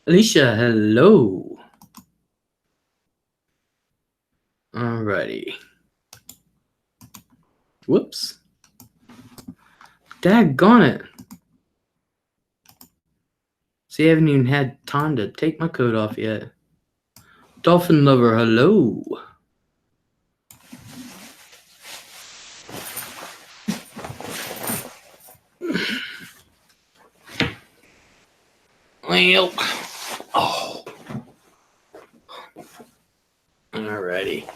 Alicia, hello. Alrighty. Whoops. Daggone it. See, I haven't even had time to take my coat off yet. Dolphin lover, hello. Well, oh. Alrighty.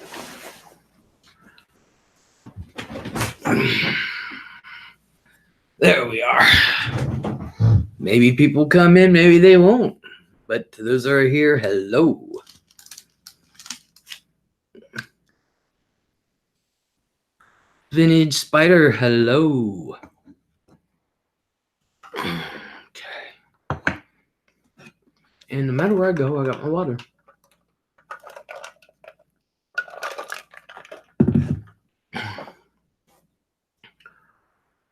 There we are. Maybe people come in, maybe they won't. But to those that are here, hello. Vintage Spider, hello. Okay. And no matter where I go, I got my water.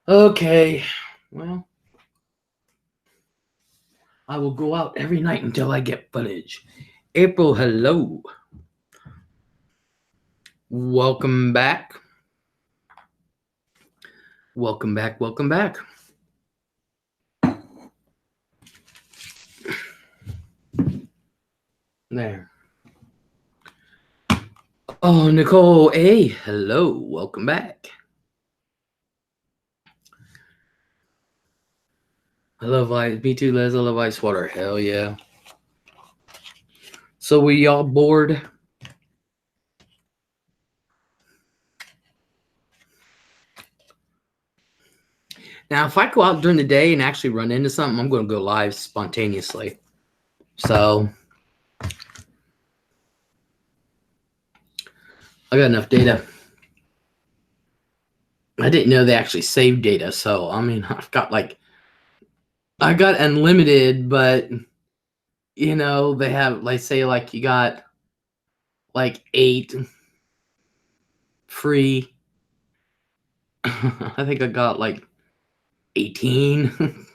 Okay. Well, I will go out every night until I get footage. April, hello. Welcome back. Welcome back. Welcome back. There. Oh, Nicole A. Hello. Welcome back. I love ice. Me too, Les. I love ice water. Hell yeah. So we all bored? Now, if I go out during the day and actually run into something, I'm going to go live spontaneously. So I got enough data. I didn't know they actually save data. So, I mean, I got unlimited, but, you know, they have, like, say, like, you got, like, 8 free. I think I got, like, 18.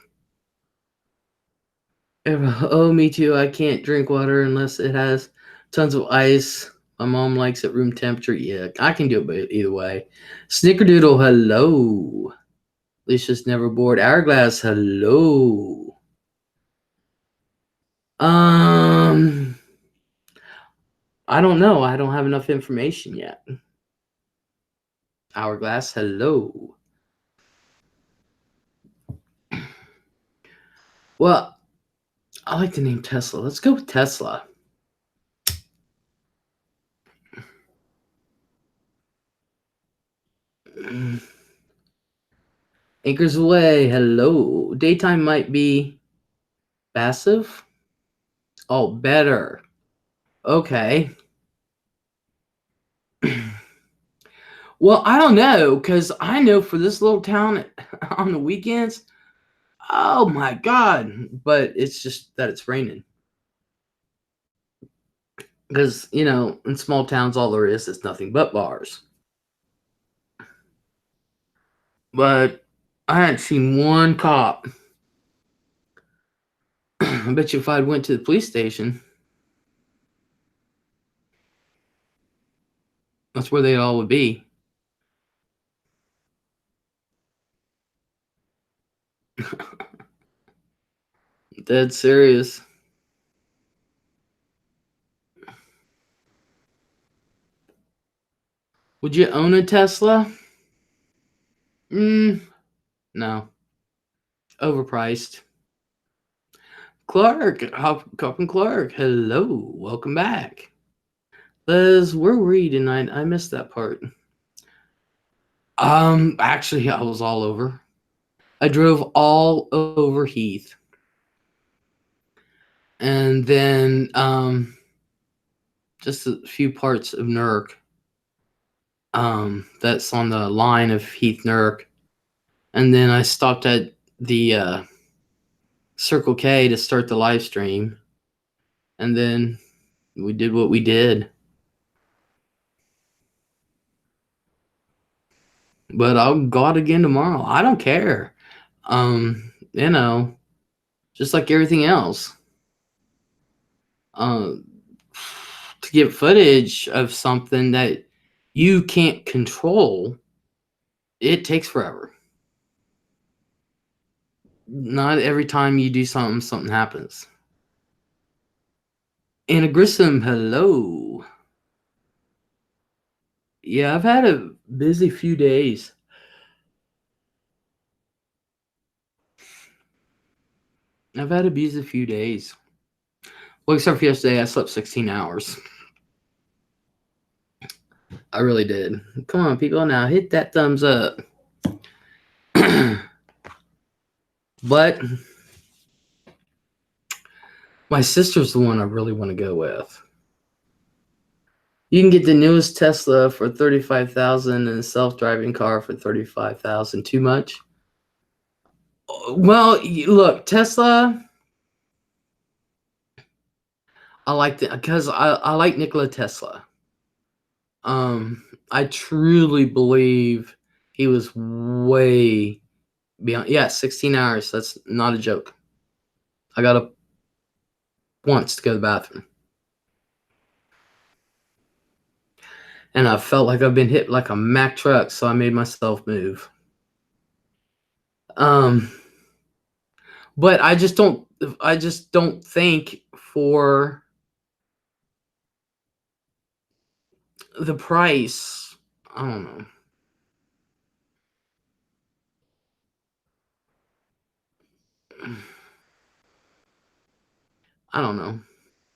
Oh, me too. I can't drink water unless it has tons of ice. My mom likes it room temperature. Yeah, I can do it either way. Snickerdoodle, hello. Alicia's never bored. Hourglass, hello. I don't know. I don't have enough information yet. Hourglass, hello. Well, I like the name Tesla. Let's go with Tesla. Acres away, hello. Daytime might be passive. Oh, better. Okay. Well, I don't know, because I know for this little town on the weekends, oh my God. But it's just that it's raining. Because, you know, in small towns, all there is nothing but bars. But I hadn't seen one cop. I bet you if I'd went to the police station, that's where they all would be. Dead serious. Would you own a Tesla? No. Overpriced. Clark, Cop and Clark, hello, welcome back. Les, where were you tonight? I missed that part. Actually, I was all over. I drove all over Heath. And then, just a few parts of Newark. That's on the line of Heath Newark. And then I stopped at the Circle K to start the live stream. And then we did what we did. But I'll go out again tomorrow. I don't care. You know, just like everything else. Um, to get footage of something that you can't control, it takes forever. Not every time you do something, something happens. And a Grissom, hello. Yeah, I've had a busy few days. I've had a busy few days. Well, except for yesterday, I slept 16 hours. I really did. Come on, people, now hit that thumbs up. But my sister's the one I really want to go with. You can get the newest Tesla for $35,000 and a self-driving car for $35,000. Too much? Well, look, Tesla. I like it because I like Nikola Tesla. I truly believe he was way beyond. Yeah, 16 hours. That's not a joke. I got up once to go to the bathroom, and I felt like I've been hit like a Mack truck, so I made myself move. Um, but I just don't. I just don't think for the price. I don't know. I don't know.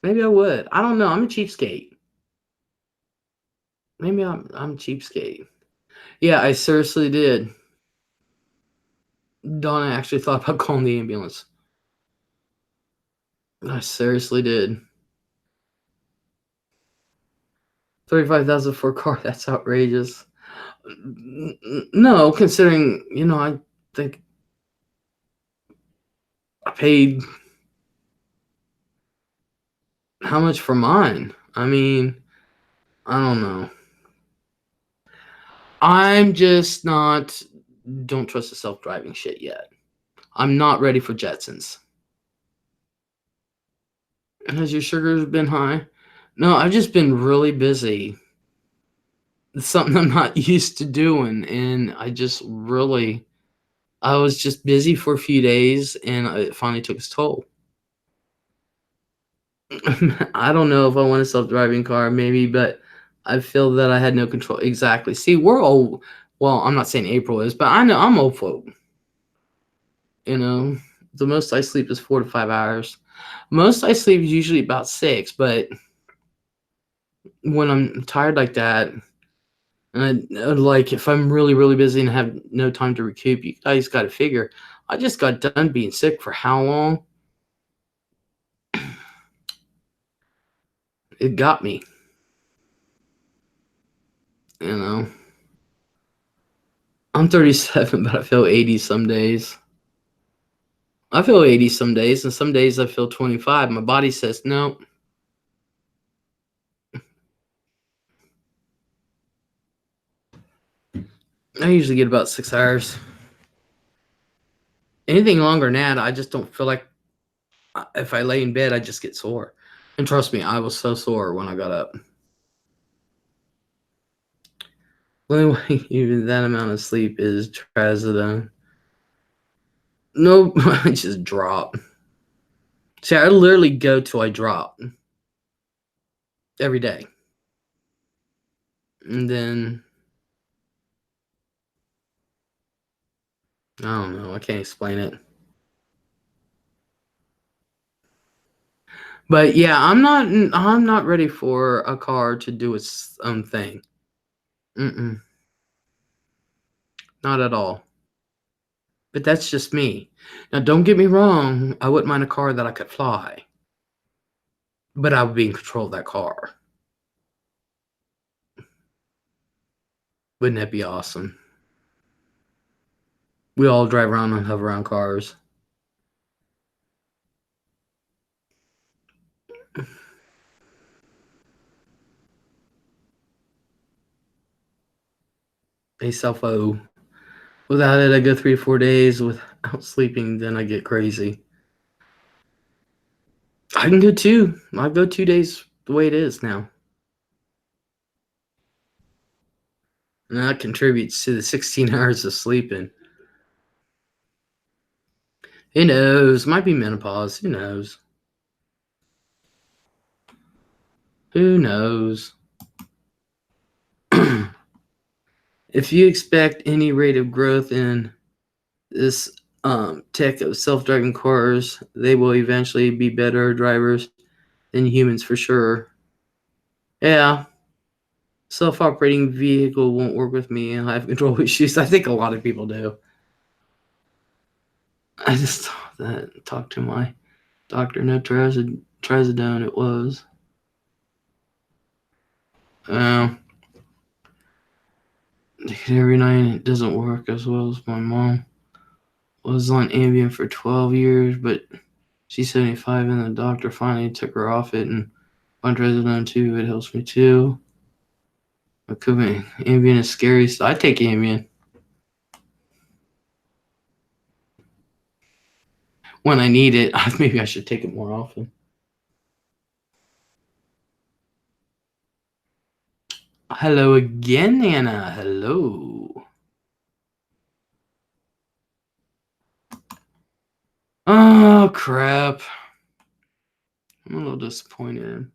Maybe I would. I don't know. I'm a cheapskate. Maybe I'm cheapskate. Yeah, I seriously did. Donna actually thought about calling the ambulance. I seriously did. 35,000 for a car, that's outrageous. No, considering, I think I paid how much for mine? I mean, I don't know. I'm just not don't trust the self-driving shit yet. I'm not ready for Jetsons. Has your sugars been high? No, I've just been really busy. It's something I'm not used to doing, and I was just busy for a few days, and it finally took its toll. I don't know if I want a self-driving car, maybe, but I feel that I had no control. Exactly. See, we're old. Well, I'm not saying April is, but I know I'm old folk. You know, the most I sleep is 4 to 5 hours. Most I sleep is usually about 6, but when I'm tired like that, and like if I'm really, really busy and have no time to recoup, you guys got to figure. I just got done being sick for how long? It got me. You know, I'm 37, but I feel 80 some days. I feel 80 some days, and some days I feel 25. My body says no. I usually get about 6 hours. Anything longer than that, I just don't feel like. If I lay in bed, I just get sore. And trust me, I was so sore when I got up. Anyway, even that amount of sleep is trazodone. Nope, I just drop. See, I literally go till I drop every day. And then, I don't know, I can't explain it. But yeah, I'm not ready for a car to do its own thing. Mm-mm, not at all. But that's just me. Now, don't get me wrong, I wouldn't mind a car that I could fly, but I would be in control of that car. Wouldn't that be awesome? We all drive around and hover around cars. A self-o. Without it, I go 3 to 4 days without sleeping, then I get crazy. I can go 2. I'll go 2 days the way it is now. And that contributes to the 16 hours of sleeping. Who knows? Might be menopause. Who knows? Who knows? If you expect any rate of growth in this tech of self-driving cars, they will eventually be better drivers than humans for sure. Yeah, self-operating vehicle won't work with me. I have control issues. I think a lot of people do. I just talked to my doctor. No trazodone. It was. Every night it doesn't work as well as my mom was on Ambien for 12 years, but she's 75 and the doctor finally took her off it and on trazodone too. It helps me too. Ambien is scary, so I take Ambien when I need it. Maybe I should take it more often. Hello again, Anna. Hello. Oh, crap. I'm a little disappointed.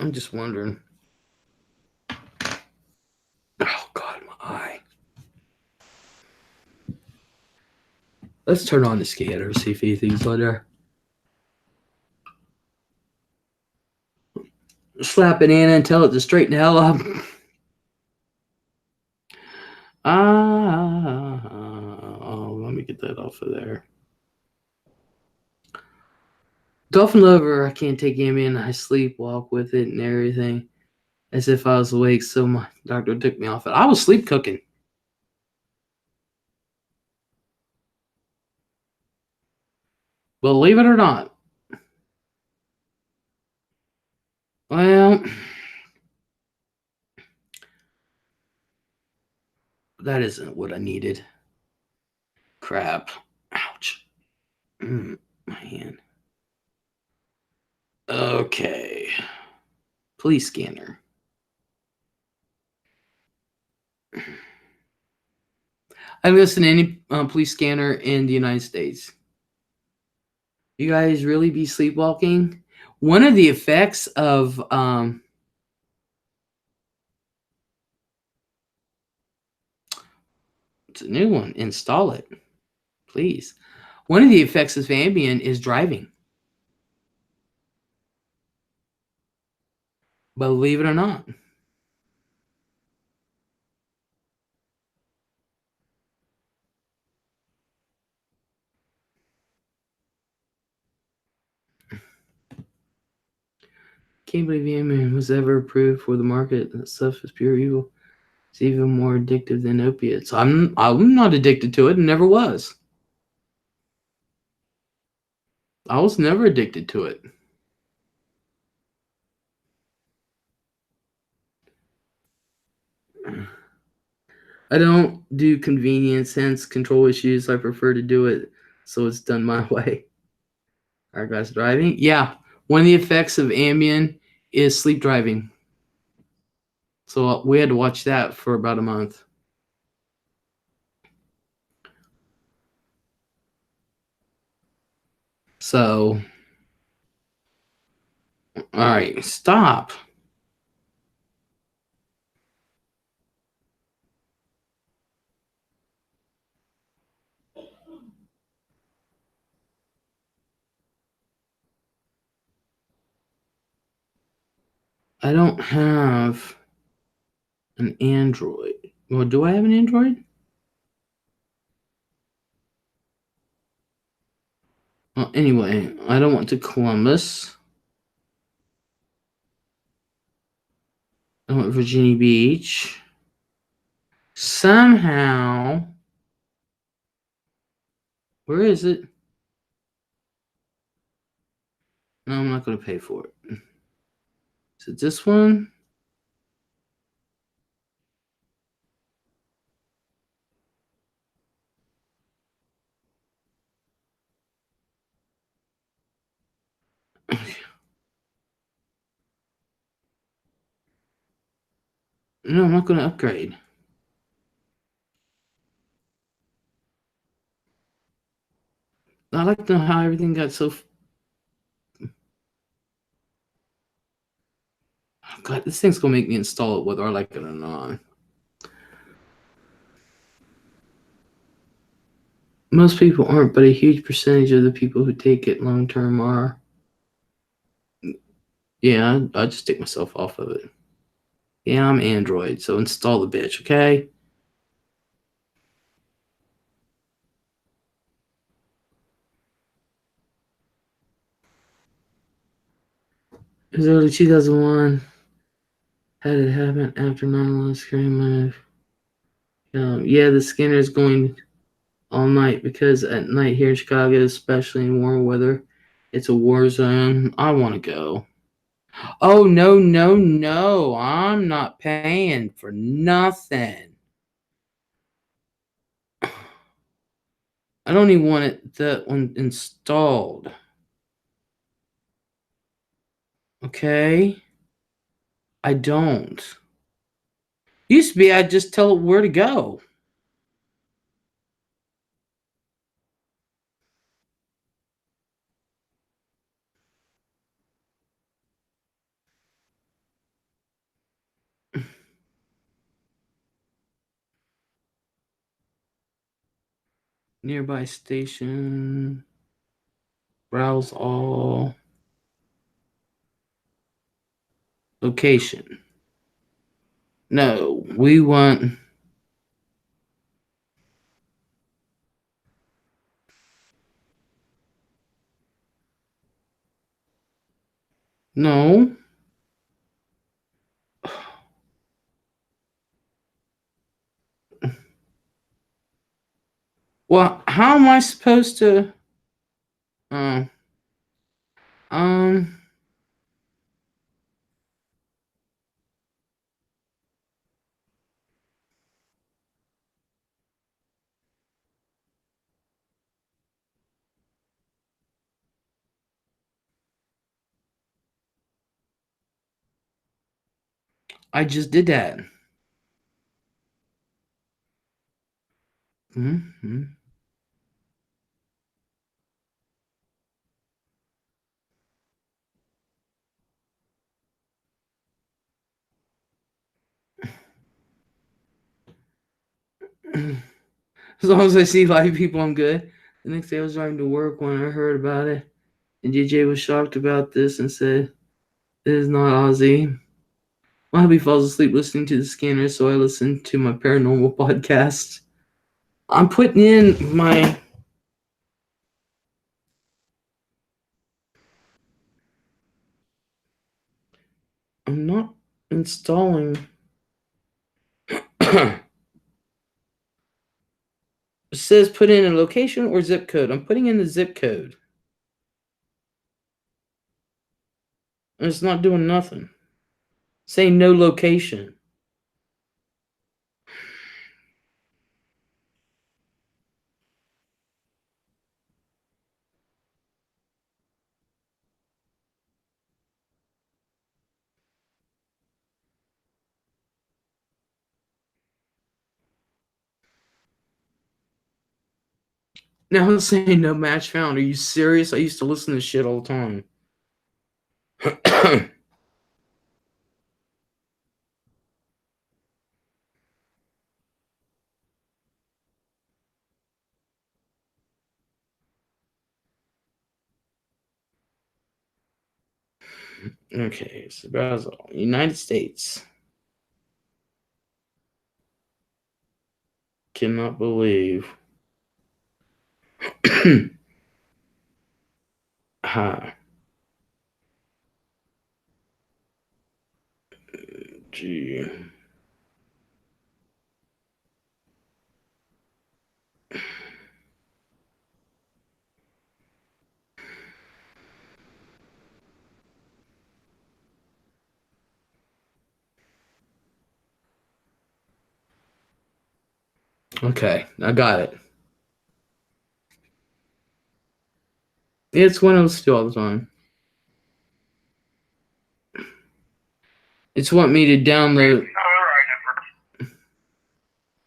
I'm just wondering. Oh, God, my eye. Let's turn on the scanner, see if anything's on there. Slap it in and tell it to straighten the hell up. Let me get that off of there. Dolphin Lover, I can't take Ambien. I sleepwalk with it and everything as if I was awake, so my doctor took me off it. I was sleep cooking. Believe it or not. Well, that isn't what I needed. Crap. Ouch. My hand. Okay. Police scanner. I listen to any police scanner in the United States. You guys really be sleepwalking? One of the effects of it's a new one. Install it, please. One of the effects of Ambien is driving. Believe it or not. Can't believe Ambien was ever approved for the market. That stuff is pure evil. It's even more addictive than opiates. I'm not addicted to it and never was. I was never addicted to it. I don't do convenience, hence control issues. I prefer to do it so it's done my way. All right, guys, driving. Yeah, one of the effects of Ambien is sleep driving. So we had to watch that for about a month. So, all right, stop. I don't have an Android. Well, do I have an Android? Well, anyway, I don't want to Columbus. I want Virginia Beach. Somehow, where is it? No, I'm not going to pay for it. Is it this one? No, I'm not going to upgrade. I like to know how everything got so. Oh, God, this thing's going to make me install it whether I like it or not. Most people aren't, but a huge percentage of the people who take it long term are. Yeah, I just take myself off of it. Yeah, I'm Android, so install the bitch, okay? It was early 2001. Had it happen after 9/11 scream? Yeah, the scanner is going all night because at night here in Chicago, especially in warm weather, it's a war zone. I want to go. Oh, no, no, no. I'm not paying for nothing. I don't even want it that one installed. Okay? I don't. Used to be I'd just tell it where to go. Nearby station. Browse all. Location. No, we want. No. Well, how am I supposed to? Uh, um, I just did that. Mm-hmm. As long as I see live people, I'm good. The next day I was driving to work when I heard about it, and DJ was shocked about this and said, "It is not Aussie." My hubby falls asleep listening to the scanner, so I listen to my paranormal podcast. I'm putting in my. I'm not installing. It says put in a location or zip code. I'm putting in the zip code. And it's not doing nothing. Saying no location. Now it's saying no match found. Are you serious? I used to listen to this shit all the time. Okay, so browser. United States. Cannot believe. Hi. Gee. Okay, I got it. It's one I listen to all the time. It's want me to download.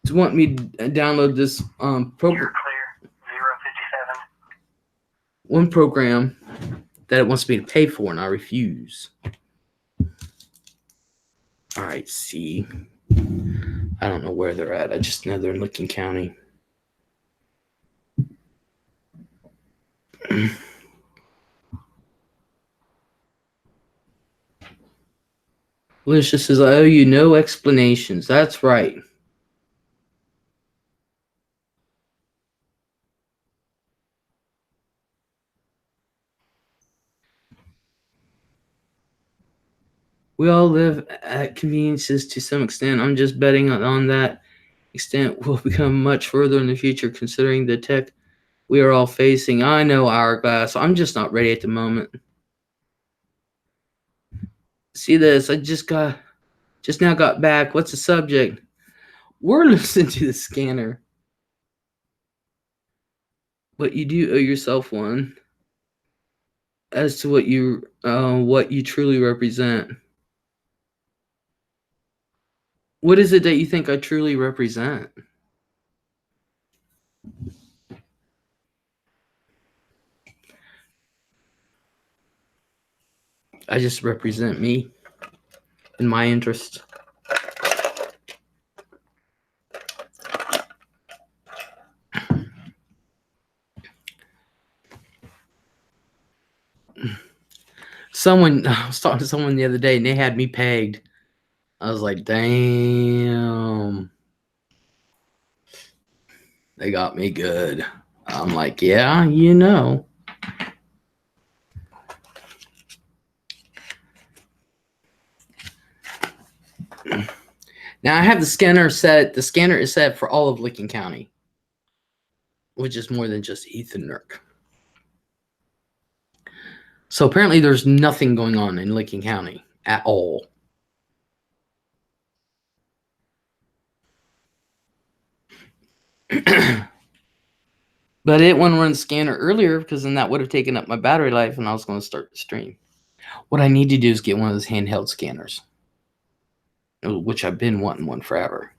Just want me to download this program. One program that it wants me to pay for, and I refuse. All right, see. I don't know where they're at. I just know they're in Licking County. Alicia says, I owe you no explanations. That's right. We all live at conveniences to some extent. I'm just betting on that extent will become much further in the future, considering the tech we are all facing. I know Hourglass. I'm just not ready at the moment. See this? I just now got back. What's the subject? We're listening to the scanner. But you do owe yourself one as to what you truly represent. What is it that you think I truly represent? I just represent me and my interest. I was talking to someone the other day and they had me pegged. I was like, damn. They got me good. I'm like, yeah, you know. Now I have the scanner set. The scanner is set for all of Licking County, which is more than just Ethan Nurk. So apparently there's nothing going on in Licking County at all. But it wouldn't run the scanner earlier because then that would have taken up my battery life and I was going to start the stream. What I need to do is get one of those handheld scanners, which I've been wanting one forever.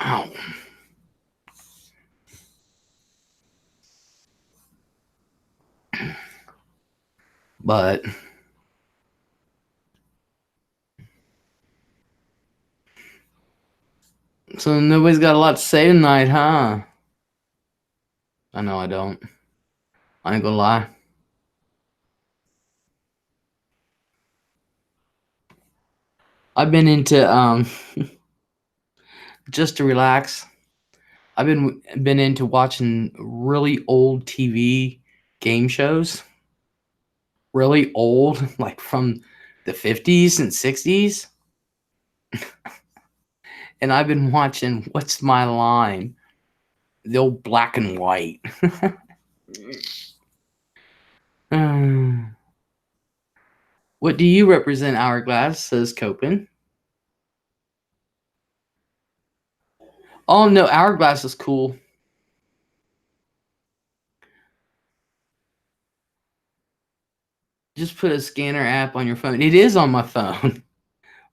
Ow. But so nobody's got a lot to say tonight, huh? I know I don't. I ain't gonna lie. I've been into just to relax. I've been into watching really old TV game shows. Really old, like from the 50s and 60s. And I've been watching What's My Line? The old black and white. What do you represent, Hourglass? Says Copen. Oh no, Hourglass is cool. Just put a scanner app on your phone. It is on my phone.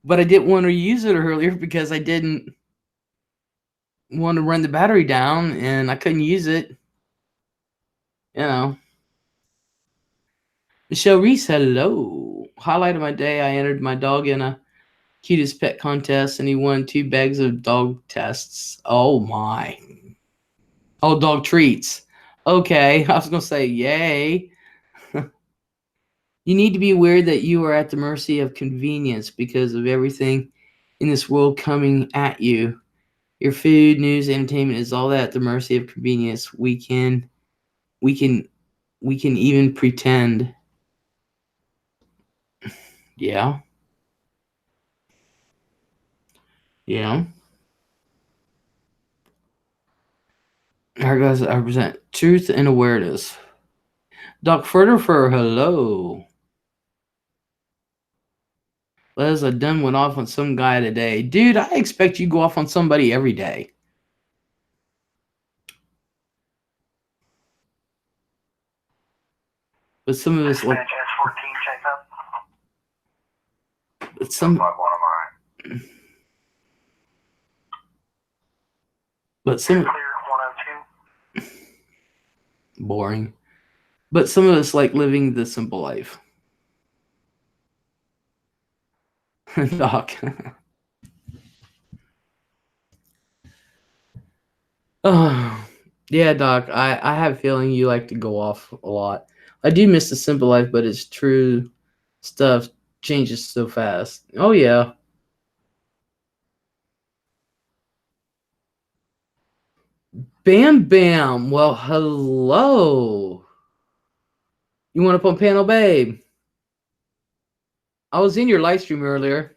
But I didn't want to use it earlier because I didn't want to run the battery down and I couldn't use it. You know. Michelle Reese, hello. Highlight of my day, I entered my dog in a cutest pet contest and he won 2 bags of dog tests. Oh my. Oh, dog treats. Okay, I was going to say, yay. You need to be aware that you are at the mercy of convenience because of everything in this world coming at you. Your food, news, entertainment is all at the mercy of convenience. We can even pretend. Yeah. Yeah. Our guys represent truth and awareness. Doc Furterfer, hello. Les, I done went off on some guy today. Dude, I expect you go off on somebody every day. But some of us like some, like one of mine. but some Clear 102. boring. But some of us like living the simple life. Doc. Oh, yeah, Doc. I have a feeling you like to go off a lot. I do miss the simple life, but it's true stuff changes so fast. Oh, yeah. Bam Bam. Well, hello. You want up on panel, babe? I was in your live stream earlier.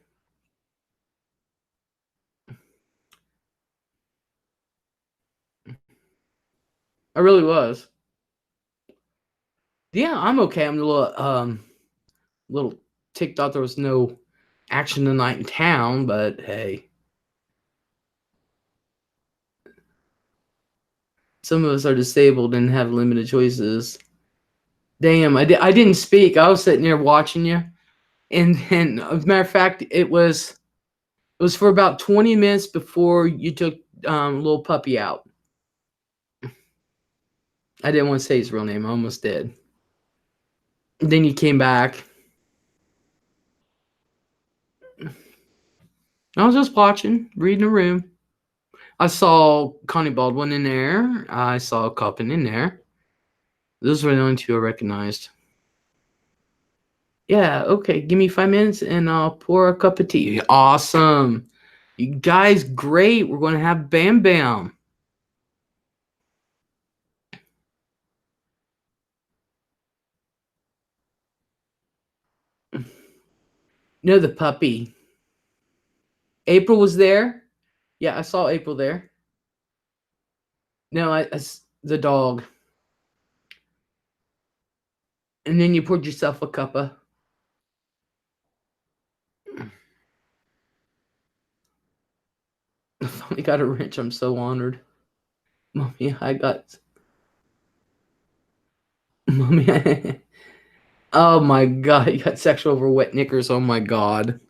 I really was. Yeah, I'm okay. I'm a little ticked off there was no action tonight in town, but hey. Some of us are disabled and have limited choices. Damn, I didn't speak. I was sitting there watching you. And then, as a matter of fact, it was for about 20 minutes before you took little puppy out. I didn't want to say his real name. I almost did. Then you came back. I was just watching, reading a room. I saw Connie Baldwin in there. I saw Coppin in there. Those were the only two I recognized. Yeah, okay. Give me 5 minutes and I'll pour a cup of tea. Awesome. You guys, great. We're going to have Bam Bam. No, the puppy. April was there. Yeah, I saw April there. No, the dog. And then you poured yourself a cuppa. I finally got a wrench. I'm so honored. Mommy, Mommy. Oh my God, you got sex over wet knickers. Oh my God.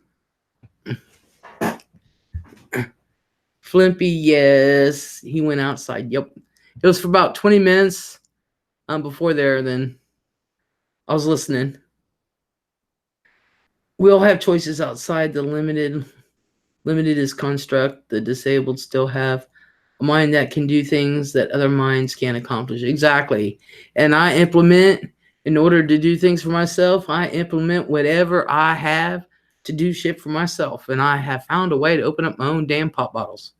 Flimpy, yes. He went outside. Yep. It was for about 20 minutes before there. Then I was listening. We all have choices outside the limited. Limited is construct. The disabled still have a mind that can do things that other minds can't accomplish. Exactly. And I implement, in order to do things for myself, I implement whatever I have to do shit for myself. And I have found a way to open up my own damn pop bottles.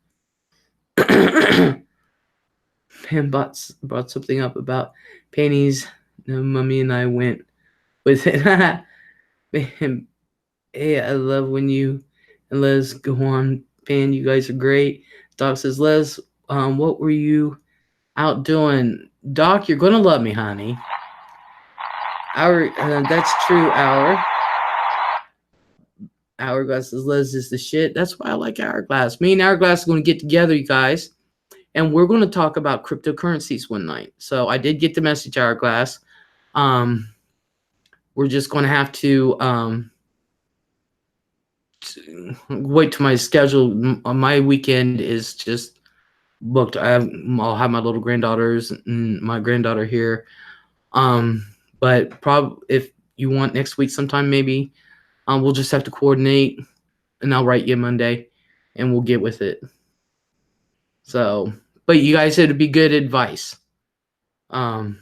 Pam brought something up about panties. No, Mummy and I went with it. Man, hey, I love when you and Les go on. Pan, you guys are great. Doc says, Les, what were you out doing? Doc, you're gonna love me, honey. That's true. Hourglass says, Les is the shit. That's why I like Hourglass. Me and Hourglass are going to get together, you guys, and we're going to talk about cryptocurrencies one night. So I did get the message, Hourglass. We're just going to have to wait till my schedule. My weekend is just booked. I'll have my little granddaughters and my granddaughter here. But probably if you want next week sometime, maybe we'll just have to coordinate, and I'll write you Monday, and we'll get with it. So, but you guys, it'd be good advice. Rod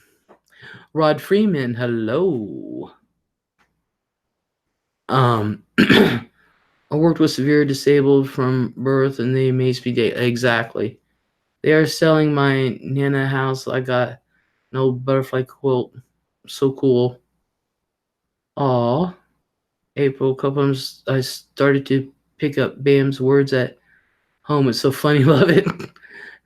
Freeman, hello. I worked with severe disabled from birth, and they amazed me. Exactly. They are selling my Nana house. I got an old butterfly quilt. So cool. Aw. April, a couple times I started to pick up Bam's words at home. It's so funny. Love it.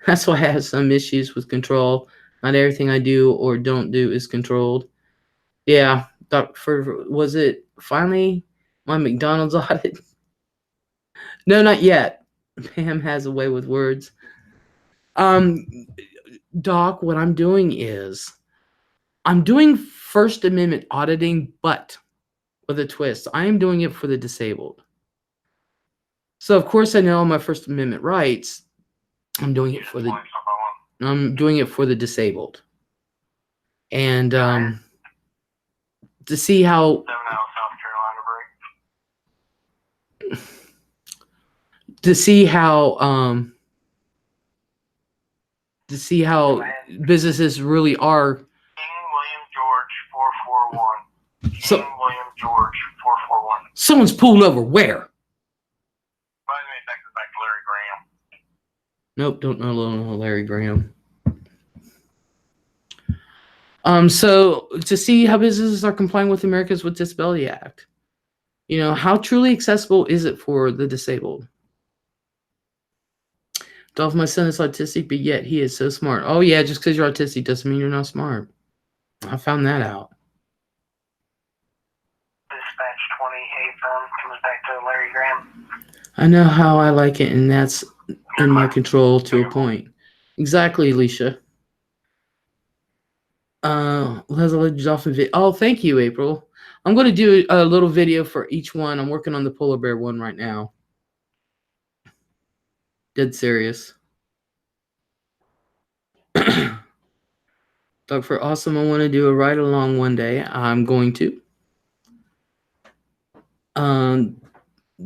That's why I have some issues with control. Not everything I do or don't do is controlled. Yeah. Was it finally my McDonald's audit? No, not yet. Pam has a way with words. Doc, what I'm doing is I'm doing First Amendment auditing, but with a twist. I am doing it for the disabled. So of course I know my First Amendment rights. I'm doing it for the disabled, and to see how 7 out of South Carolina break. to see how businesses really are. King William George 441. So William George 441. someone's pulled over. Where? Back to Larry Graham. Nope, don't know Larry Graham. So to see how businesses are complying with Americans with Disability Act, how truly accessible is it for the disabled? Dolph, my son is autistic, but yet he is so smart. Oh yeah, just because you're autistic doesn't mean you're not smart. I found that out. Dispatch 28 comes back to Larry Graham. I know how I like it, and that's in my control to a point. Exactly, Alicia. LEZ'S Dolphin video. Oh, thank you, April. I'm going to do a little video for each one. I'm working on the polar bear one right now. Dead serious. Doug, for awesome, I want to do a ride along one day. I'm going to.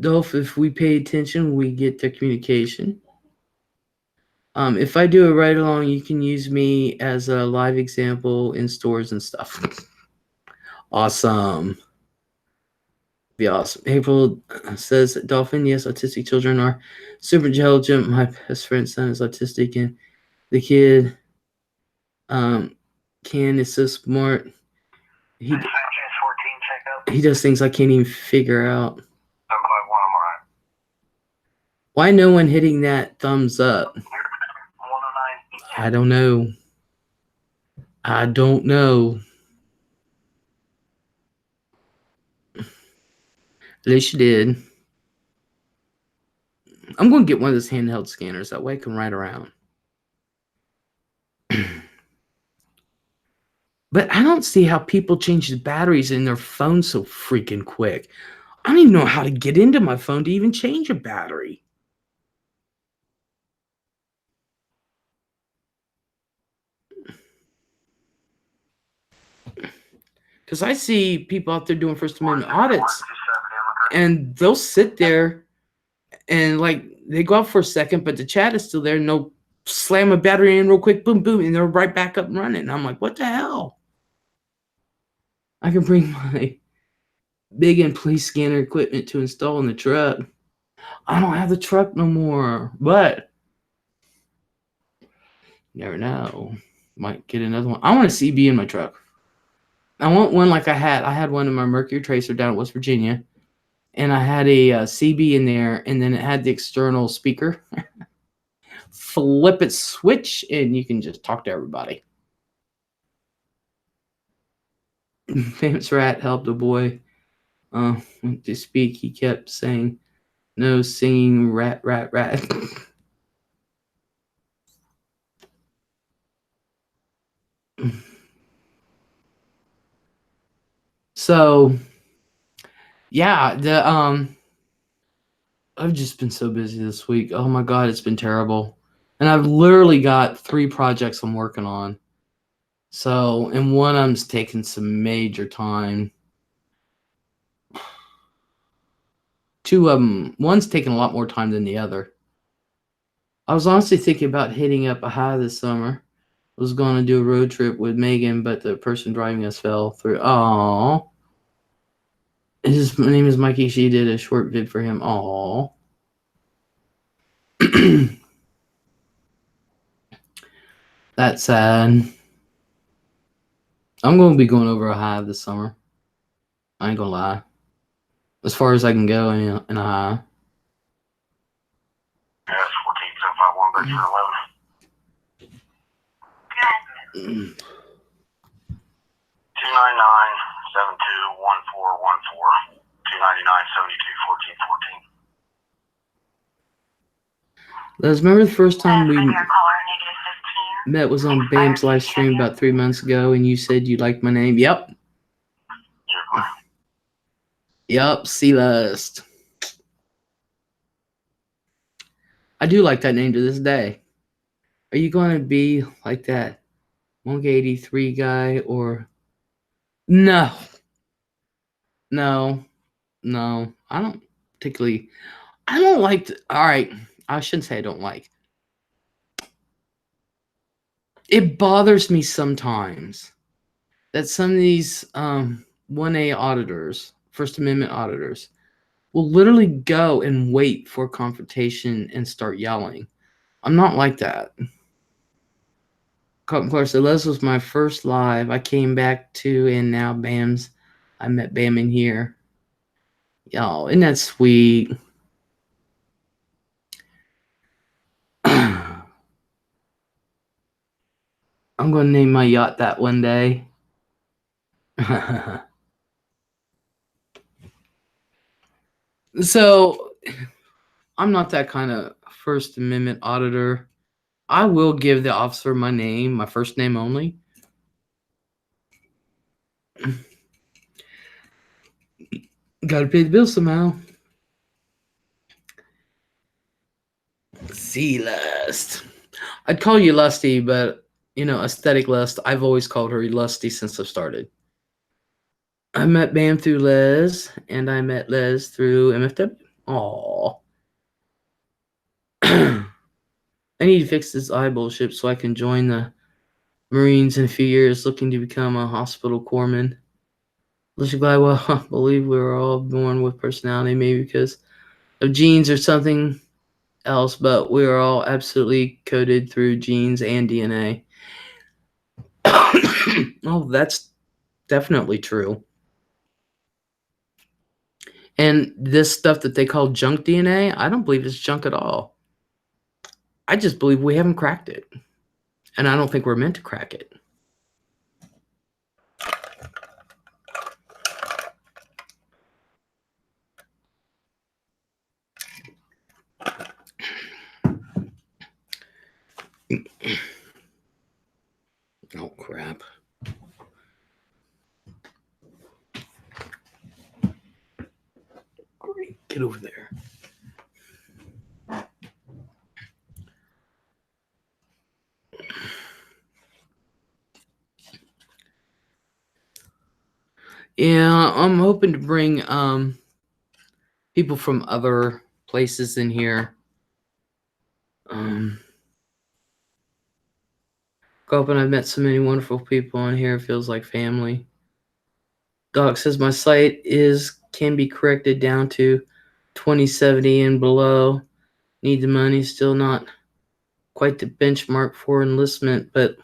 Dolph, if we pay attention, we get the communication. If I do a ride along, you can use me as a live example in stores and stuff. Awesome. Be awesome. April says, Dolphin, yes, autistic children are super intelligent. My best friend's son is autistic, and the kid is so smart. He does things I can't even figure out. Why no one hitting that thumbs up? I don't know. At least you did. I'm going to get one of those handheld scanners. That way I can ride around. But I don't see how people change the batteries in their phone so freaking quick. I don't even know how to get into my phone to even change a battery. Because I see people out there doing First Amendment audits, and they'll sit there and they go out for a second, but the chat is still there, and they'll slam a battery in real quick, boom, boom, and they're right back up and running. And I'm like, what the hell? I can bring my big and police scanner equipment to install in the truck. I don't have the truck no more, but you never know. Might get another one. I want a CB in my truck. I want one like I had. I had one in my Mercury Tracer down at West Virginia, and I had a CB in there, and then it had the external speaker. Flip it, switch, and you can just talk to everybody. Famous rat helped a boy to speak. He kept saying, no singing rat, rat, rat. So, yeah, I've just been so busy this week. Oh my God, it's been terrible. And I've literally got 3 projects I'm working on. So, and one of them's taking some major time. 2 of them, one's taking a lot more time than the other. I was honestly thinking about hitting up a high this summer. I was going to do a road trip with Megan, but the person driving us fell through. Aww. His name is Mikey. She did a short vid for him. Aww. That's sad. I'm going to be going over a hive this summer. I ain't going to lie. As far as I can go in a hive. Yeah, it's 14751 back to 11. 299-721414. 299-721414. Les, remember the first time we met was on Bam's live stream about 3 months ago, and you said you liked my name? Yep. Yep, C-List. I do like that name to this day. Are you going to be like that Monk 83 guy or no? No. No. I don't particularly I don't like all right, I shouldn't say I don't like. It bothers me sometimes that some of these 1A auditors, First Amendment auditors, will literally go and wait for confrontation and start yelling. I'm not like that. Of course, Les was my first live. I came back to, and now Bam's. I met Bam in here. Y'all, isn't that sweet? I'm going to name my yacht that one day. So, I'm not that kind of First Amendment auditor. I will give the officer my name, my first name only. Gotta pay the bill somehow. See lust. I'd call you Lusty, but aesthetic lust. I've always called her Lusty since I started. I met Bam through Les, and I met Les through MFW. Aww. I need to fix this eye bullshit so I can join the Marines in a few years, looking to become a hospital corpsman. Let's I believe we were all born with personality, maybe because of genes or something else, but we are all absolutely coded through genes and DNA. Oh, that's definitely true. And this stuff that they call junk DNA, I don't believe it's junk at all. I just believe we haven't cracked it. And I don't think we're meant to crack it. Oh, crap. Great. Get over there. Yeah, I'm hoping to bring people from other places in here. Hoping I've met so many wonderful people on here. It feels like family. Doc says my site can be corrected down to 2070 and below. Need the money, still not quite the benchmark for enlistment, but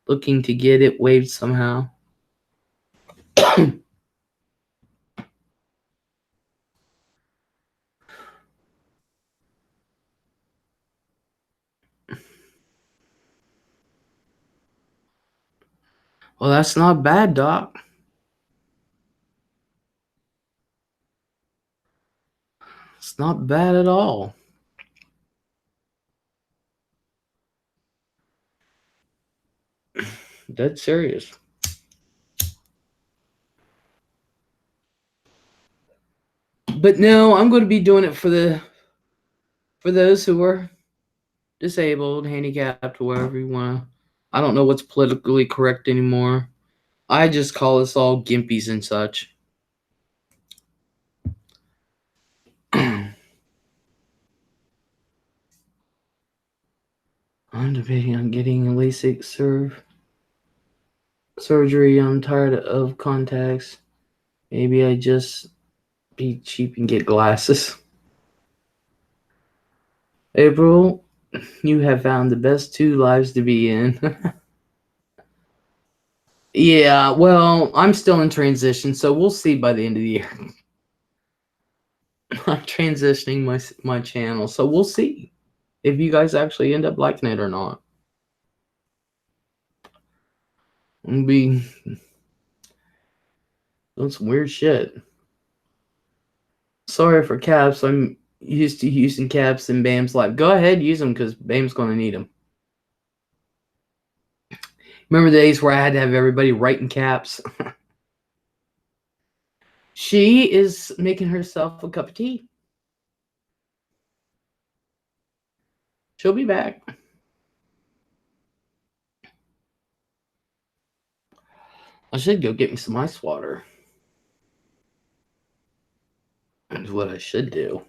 looking to get it waived somehow. Well, that's not bad, Doc. It's not bad at all. Dead serious. But no, I'm going to be doing it for those who are disabled, handicapped, whatever you want to. I don't know what's politically correct anymore. I just call us all gimpies and such. I'm debating on getting a LASIK surgery. I'm tired of contacts. Maybe I just be cheap and get glasses. April, you have found the best 2 lives to be in. Yeah, well, I'm still in transition, so we'll see by the end of the year. I'm transitioning my channel, so we'll see if you guys actually end up liking it or not. It'll be doing some weird shit. Sorry for caps. I'm used to using caps in Bam's life. Go ahead, use them because Bam's going to need them. Remember the days where I had to have everybody write in caps? She is making herself a cup of tea. She'll be back. I should go get me some ice water. That's what I should do.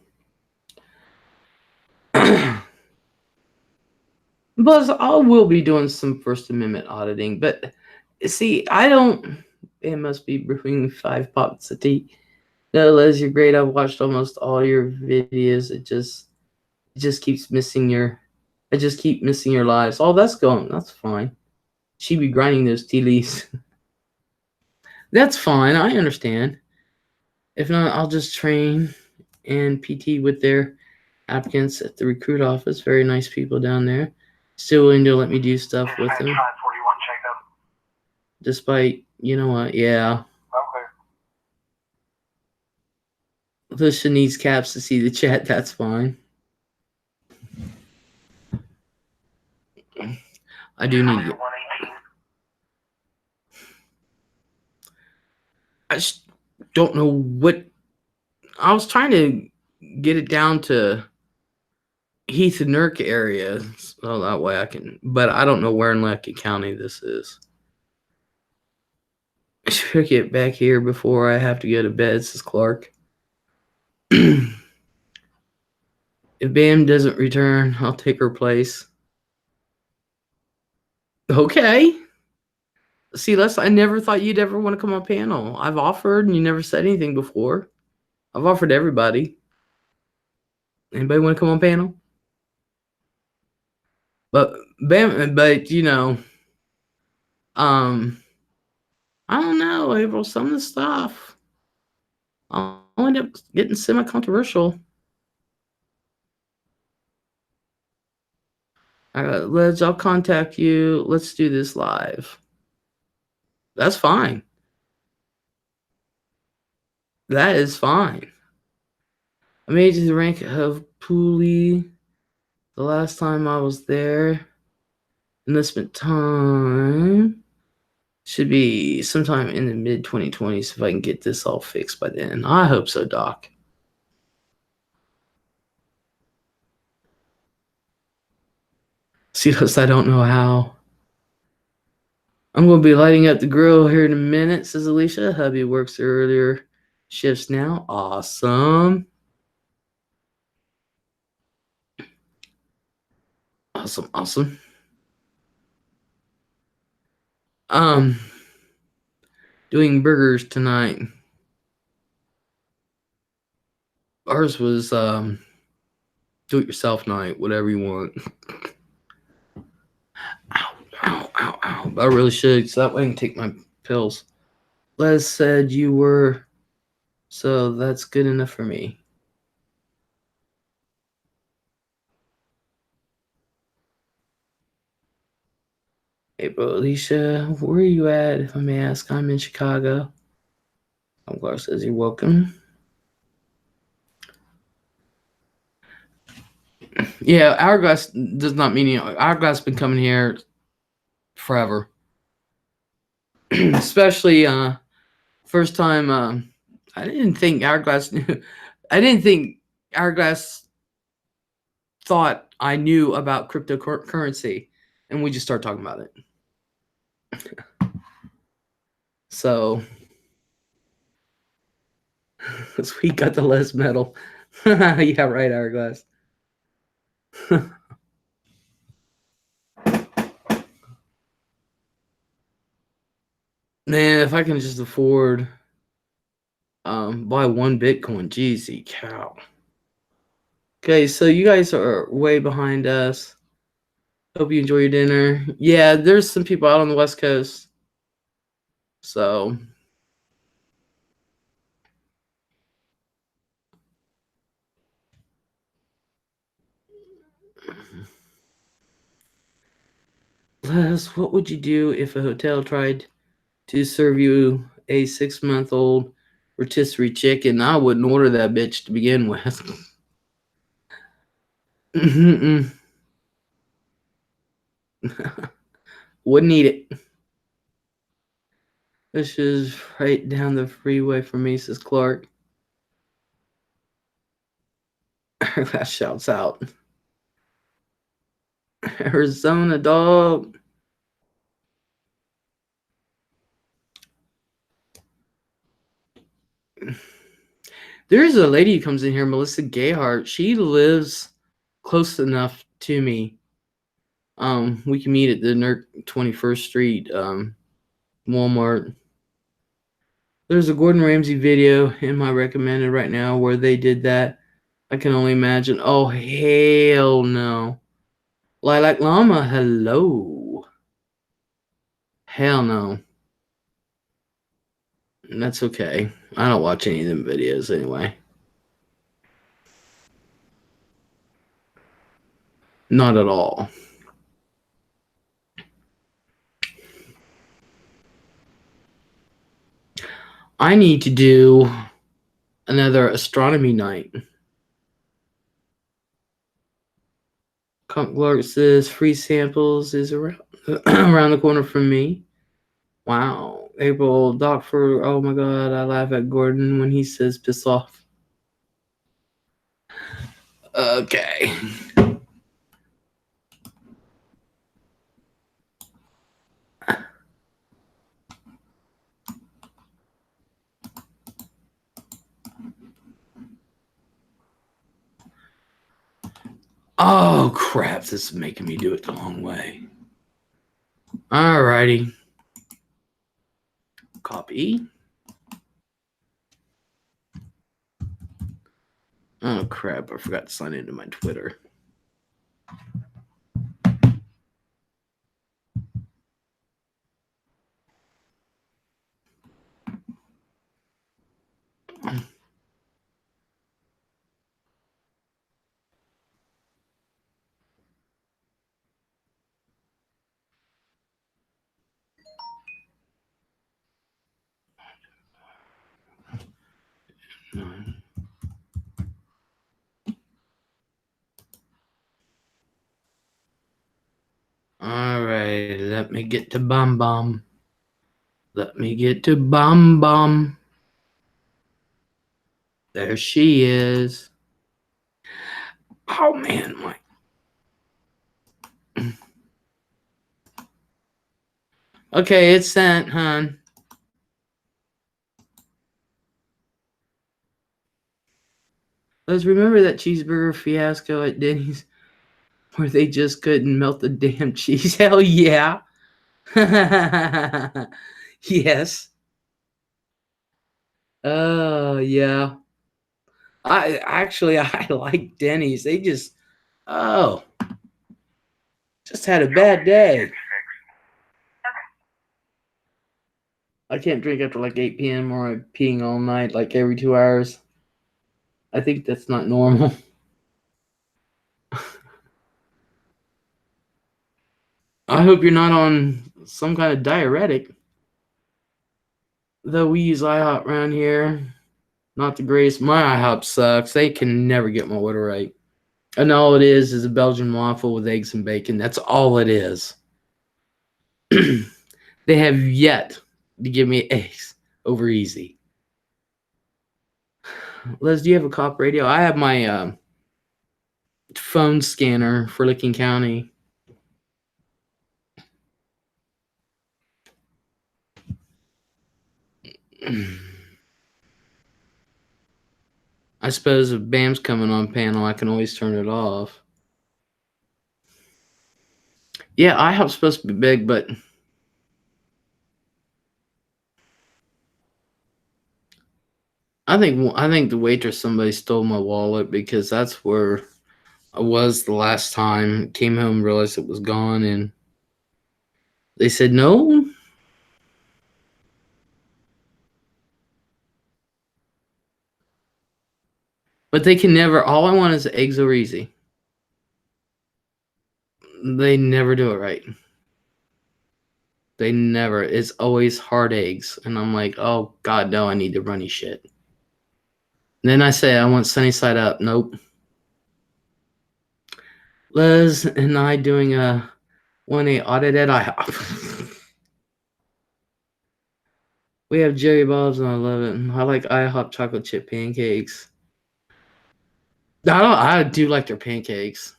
Buzz, I will be doing some First Amendment auditing, but see, I don't. It must be brewing 5 pots of tea. No, Les, you're great. I've watched almost all your videos. It just keeps missing your. I just keep missing your lives. Oh, that's going. That's fine. She be grinding those tea leaves. That's fine. I understand. If not, I'll just train and PT with their applicants at the recruit office. Very nice people down there. Still willing to let me do stuff with them. 541 checkup. Despite, you know what, yeah. Okay. Lisha needs caps to see the chat, that's fine. I do need it. I just don't know what. I was trying to get it down to Heath and Nurk area, so that way I can. But I don't know where in Leckie County this is. I should get back here before I have to go to bed, says Clark. If Bam doesn't return, I'll take her place. Okay. See, Les, I never thought you'd ever want to come on panel. I've offered and you never said anything before. I've offered to everybody. Anybody want to come on panel? But you know, I don't know, April. Some of the stuff I'll end up getting semi-controversial. Liz, I'll contact you. Let's do this live. That's fine. That is fine. I made it to the rank of Poolie the last time I was there. Enlistment time should be sometime in the mid-2020s if I can get this all fixed by then. I hope so, Doc. See, I don't know how. I'm going to be lighting up the grill here in a minute, says Alicia. Hubby works earlier shifts now. Awesome. Awesome. Doing burgers tonight. Ours was do-it-yourself night, whatever you want. Ow. I really should, so that way I can take my pills. Les said you were, so that's good enough for me. Hey, bro, Alicia, where are you at, if I may ask? I'm in Chicago. Omgar says you're welcome. Yeah, Hourglass does not mean Hourglass has been coming here forever. Especially first time I didn't think Hourglass knew. I didn't think Hourglass thought I knew about cryptocurrency, and we just started talking about it. So we got the Les medal. Yeah, right, Hourglass. Man, if I can just afford buy 1 Bitcoin, jeezy cow. Okay, so you guys are way behind us. Hope you enjoy your dinner. Yeah, there's some people out on the West Coast. So Les, what would you do if a hotel tried to serve you a 6-month-old rotisserie chicken? I wouldn't order that bitch to begin with. Wouldn't eat it. This is right down the freeway from me, says Clark. That shouts out. Arizona, dog. There's a lady who comes in here, Melissa Gayhart. She lives close enough to me. We can meet at the 21st Street Walmart. There's a Gordon Ramsay video in my recommended right now where they did that. I can only imagine. Oh, hell no. Lilac Llama, hello. Hell no. That's okay. I don't watch any of them videos anyway. Not at all. I need to do another astronomy night. Clark says free samples is around around the corner from me. Wow. April Dockford, oh my god, I laugh at Gordon when he says piss off. Okay. Oh crap, this is making me do it the long way. Alrighty. Copy. Oh crap, I forgot to sign into my Twitter. Alright, let me get to Bomb Bomb. Let me get to Bomb Bomb. There she is. Oh man, my. Okay, it's sent, hon. Let's remember that cheeseburger fiasco at Denny's where they just couldn't melt the damn cheese. Hell yeah. Yes. Oh, yeah. I like Denny's. They just had a bad day. I can't drink after like 8 p.m. or I'm peeing all night, like every 2 hours. I think that's not normal. I hope you're not on some kind of diuretic. Though we use IHOP around here. Not the greatest. My IHOP sucks. They can never get my order right. And all it is a Belgian waffle with eggs and bacon. That's all it is. They have yet to give me eggs over easy. Les, do you have a cop radio? I have my phone scanner for Licking County. I suppose if BAM's coming on panel, I can always turn it off. Yeah, IHOP's supposed to be big, but I think the waitress, somebody stole my wallet because that's where I was the last time. Came home, realized it was gone, and they said no. But they can never. All I want is eggs over easy. They never do it right. They never. It's always hard eggs, and I'm like, oh god, no! I need the runny shit. And then I say I want sunny side up. Nope. Les and I doing a 1A audit at IHOP. We have Jerry Bob's and I love it. I like IHOP chocolate chip pancakes. I do like their pancakes.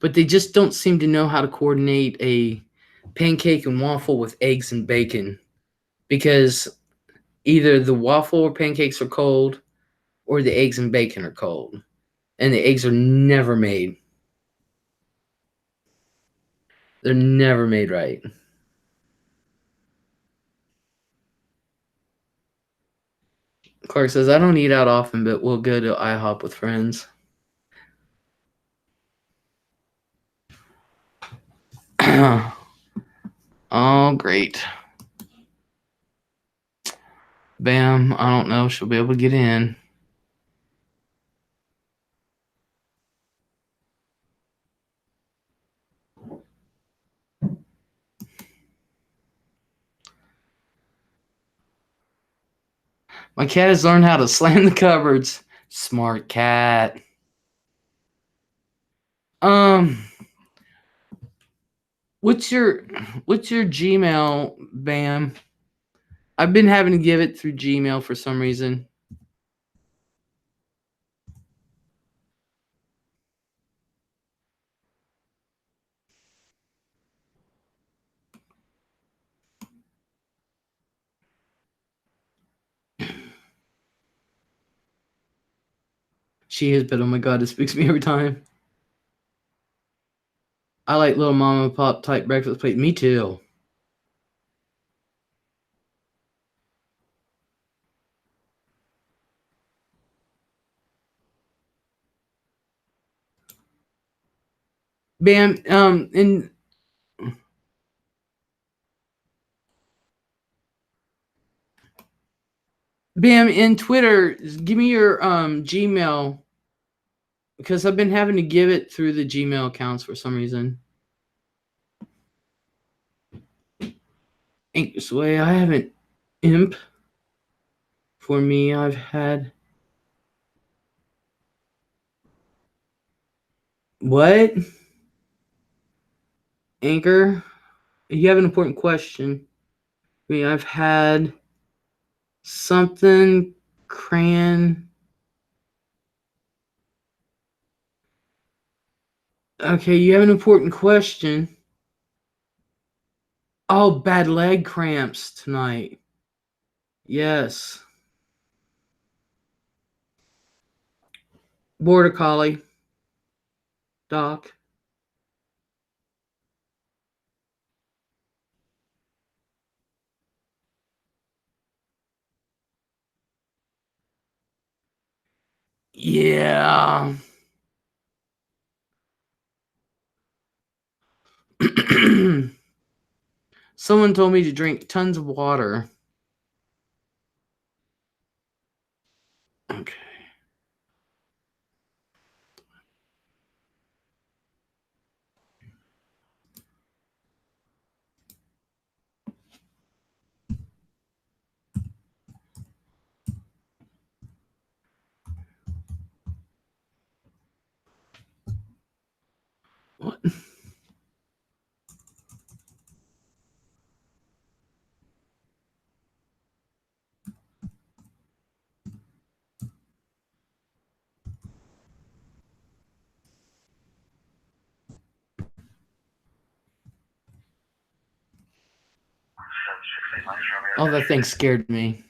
but they just don't seem to know how to coordinate a pancake and waffle with eggs and bacon, because either the waffle or pancakes are cold or the eggs and bacon are cold, and the eggs are never made. They're never made right. Clark says, I don't eat out often, but we'll go to IHOP with friends. Oh, great. Bam. I don't know if she'll be able to get in. My cat has learned how to slam the cupboards. Smart cat. What's your Gmail, Bam? I've been having to give it through Gmail for some reason. She is, but oh my god, it speaks to me every time. I like little mom and pop type breakfast plate. Me too. Bam, in Bam, in Twitter, give me your Gmail, because I've been having to give it through the Gmail accounts for some reason. Ain't this way. I haven't imp. For me, I've had what? Anchor? You have an important question. I mean, I've had something crayon. Okay, you have an important question. Oh, bad leg cramps tonight. Yes. Border Collie. Doc. Yeah. Someone told me to drink tons of water. Okay. What? Oh, that thing scared me.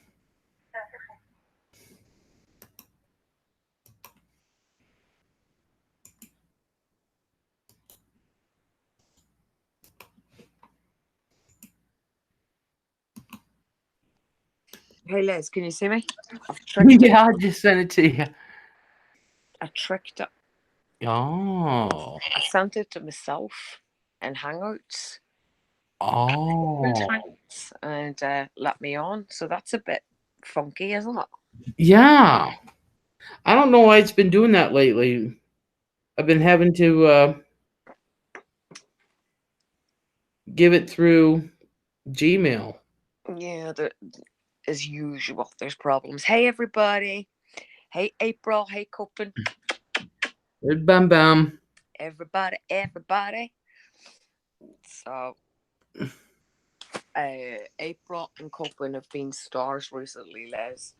Hey Liz, can you see me? I've tricked it. Yeah, I just sent it to you. I tricked it. Oh. I sent it to myself in Hangouts. Oh. And let me on. So that's a bit funky, isn't it? Yeah. I don't know why it's been doing that lately. I've been having to give it through Gmail. Yeah, as usual, there's problems. Hey everybody. Hey April. Hey Copen. Bam bam. Everybody. So April and Copen have been stars recently, Les.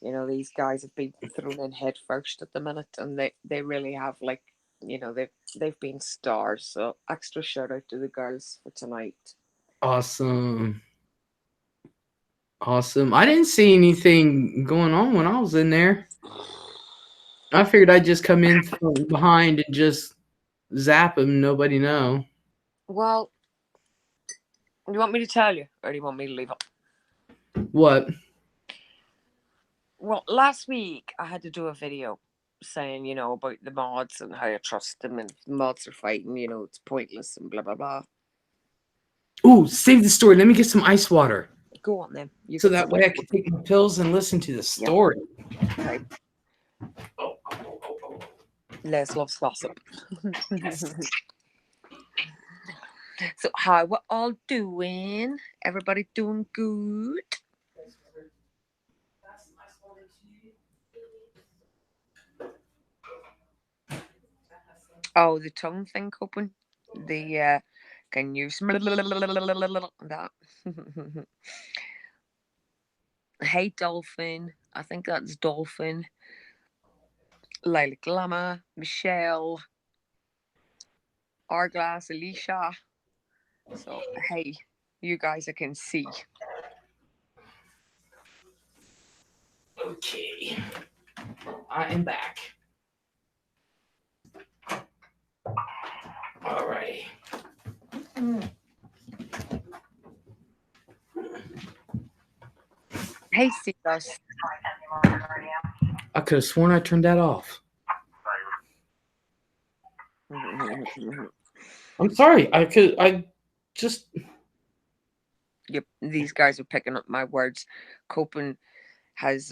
You know, these guys have been thrown in head first at the minute, and they really have, like, you know, they've been stars. So extra shout out to the girls for tonight. Awesome. Awesome. I didn't see anything going on when I was in there. I figured I'd just come in from behind and just zap him, nobody know. Well, do you want me to tell you, or do you want me to leave it? What? Well, last week I had to do a video saying, you know, about the mods and how I trust them, and if the mods are fighting, you know, it's pointless and blah blah blah. Ooh, save the story. Let me get some ice water. Go on then. You So get that some. way I can take my pills and listen to the story. Okay. Oh. Les loves gossip. So how we're all doing? Everybody doing good? Oh, the tongue thing open. The can you smell that? Hey Dolphin. I think that's Dolphin. Lila Glamour, Michelle, Arglass, Alicia. So hey, you guys I can see. Okay. I am back. Alrighty. Hey Seagus. I could have sworn I turned that off. I'm sorry. I just. Yep, these guys are picking up my words. Copen has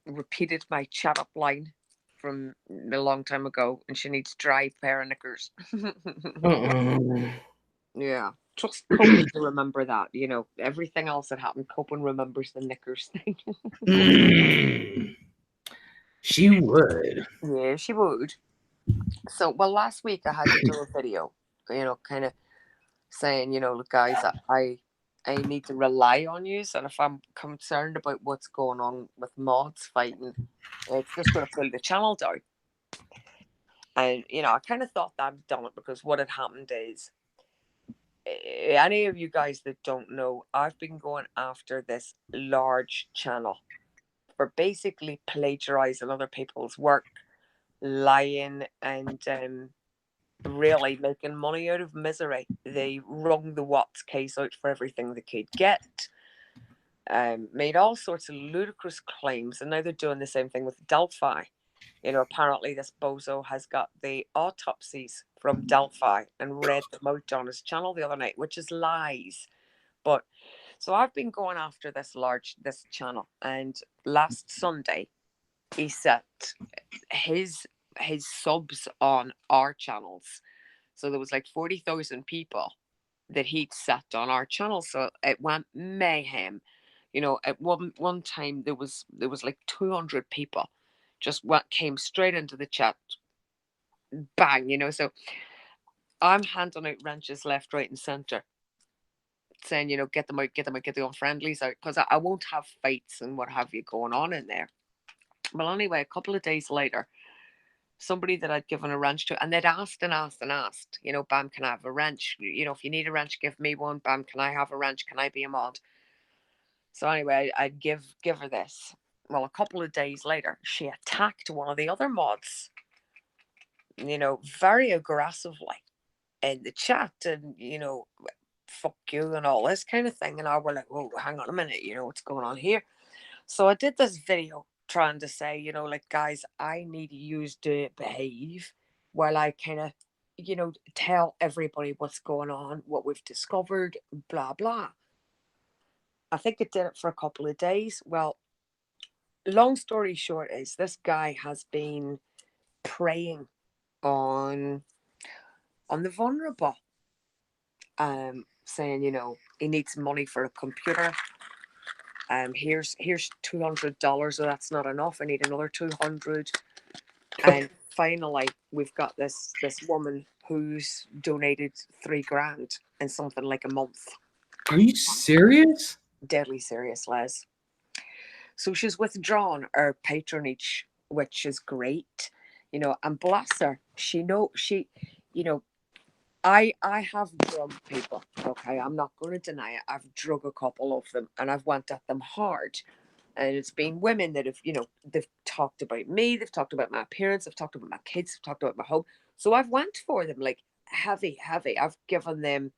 repeated my chat up line from a long time ago, and she needs dry pair of knickers. Yeah, trust Copen to remember that. You know, everything else that happened, Copen remembers the knickers thing. She would. Yeah, she would. So, well, last week I had to do a video, you know, kind of saying, you know, look, guys, I need to rely on you, and if I'm concerned about what's going on with mods fighting, it's just going to pull the channel down. And you know, I kind of thought that I'd done it because what had happened is, any of you guys that don't know, I've been going after this large channel for basically plagiarizing other people's work, lying, and really making money out of misery. They wrung the Watts case out for everything they could get, made all sorts of ludicrous claims, and now they're doing the same thing with Delphi. You know, apparently this bozo has got the autopsies from Delphi and read them out on his channel the other night, which is lies. But so I've been going after this channel, and last Sunday he set his subs on our channels. So there was like 40,000 people that he'd set on our channel. So it went mayhem. You know, at one time there was like 200 people just came straight into the chat, bang, you know. So I'm handing out wrenches left, right, and center, saying, you know, get them out, get the unfriendlies out, because I won't have fights and what have you going on in there. Well, anyway, a couple of days later, somebody that I'd given a wrench to, and they'd asked and asked and asked, you know, Bam, can I have a wrench? You know, if you need a wrench, give me one. Bam, can I have a wrench? Can I be a mod? So anyway, I'd give her this. Well, a couple of days later, she attacked one of the other mods, you know, very aggressively in the chat, and, you know, fuck you and all this kind of thing. And I were like, whoa, hang on a minute, you know, what's going on here? So I did this video trying to say, you know, like, guys, I need you to behave while I kind of, you know, tell everybody what's going on, what we've discovered, blah, blah. I think it did it for a couple of days. Well, long story short is this guy has been preying on the vulnerable, saying, you know, he needs money for a computer. Here's $200. So that's not enough. I need another 200. And finally, we've got this woman who's donated $3,000 in something like a month. Are you serious? Deadly serious, Les. So she's withdrawn her patronage, which is great, you know, and bless her. you know, I have drug people. Okay, I'm not going to deny it. I've drug a couple of them, and I've went at them hard. And it's been women that have, they've talked about me, they've talked about my appearance, they've talked about my kids, they've talked about my home. So I've went for them like heavy, heavy. I've given them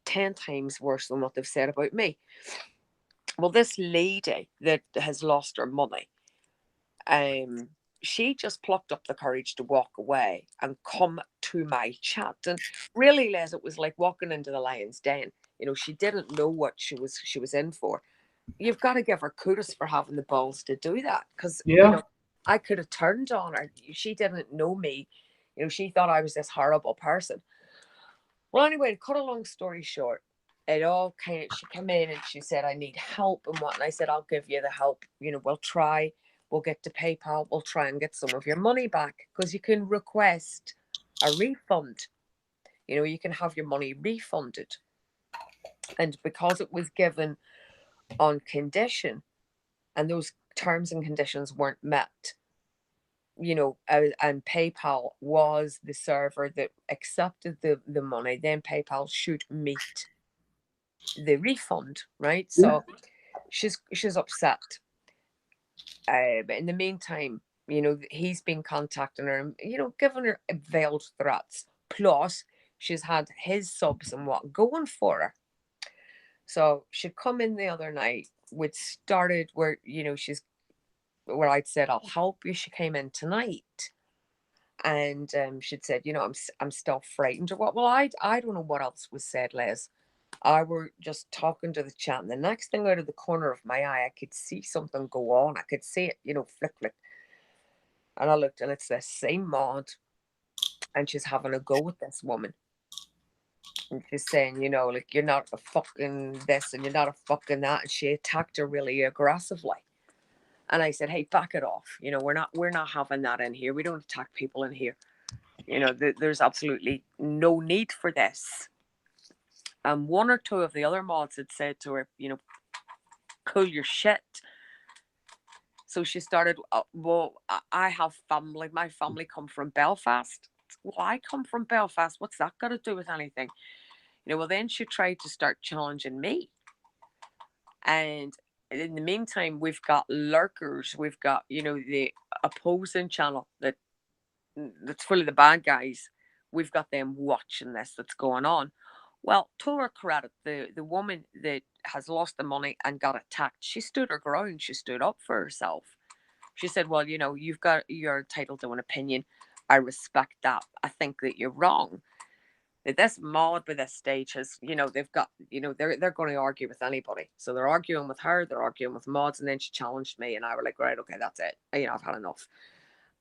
10 times worse than what they've said about me. Well, this lady that has lost her money, she just plucked up the courage to walk away and come to my chat. And really, Les, it was like walking into the lion's den. She didn't know what she was in for. You've got to give her kudos for having the balls to do that, because Yeah. I could have turned on her. She didn't know me. She thought I was this horrible person. Well, anyway, to cut a long story short, it all kind of, she came in and she said, I need help and what. And I said, I'll give you the help. We'll try. We'll get to PayPal. We'll try and get some of your money back, because you can request a refund. You can have your money refunded. And because it was given on condition, and those terms and conditions weren't met, and PayPal was the server that accepted the money, then PayPal should meet the refund, right? So she's upset. But in the meantime, he's been contacting her and, giving her veiled threats. Plus, she's had his subs and what going for her. So she'd come in the other night, which started where, where I'd said, I'll help you. She came in tonight. And she'd said, I'm still frightened or what. Well, I don't know what else was said, Les. I were just talking to the chat, and the next thing, out of the corner of my eye, I could see something go on. I could see it, flick, flick. And I looked, and it's this same mod, and she's having a go with this woman. And she's saying, like, you're not a fucking this, and you're not a fucking that. And she attacked her really aggressively. And I said, hey, back it off. We're not having that in here. We don't attack people in here. There's absolutely no need for this. And one or two of the other mods had said to her, cool your shit. So she started, well, I have family. My family come from Belfast. Well, I come from Belfast. What's that got to do with anything? Well, then she tried to start challenging me. And in the meantime, we've got lurkers. We've got, the opposing channel that's full of the bad guys. We've got them watching this that's going on. Well, to her credit, the woman that has lost the money and got attacked, she stood her ground. She stood up for herself. She said, well, you're entitled to an opinion. I respect that. I think that you're wrong. That this mod by this stage has, they've got, they're going to argue with anybody. So they're arguing with her, they're arguing with mods, and then she challenged me, and I were like, right, okay, that's it. I've had enough.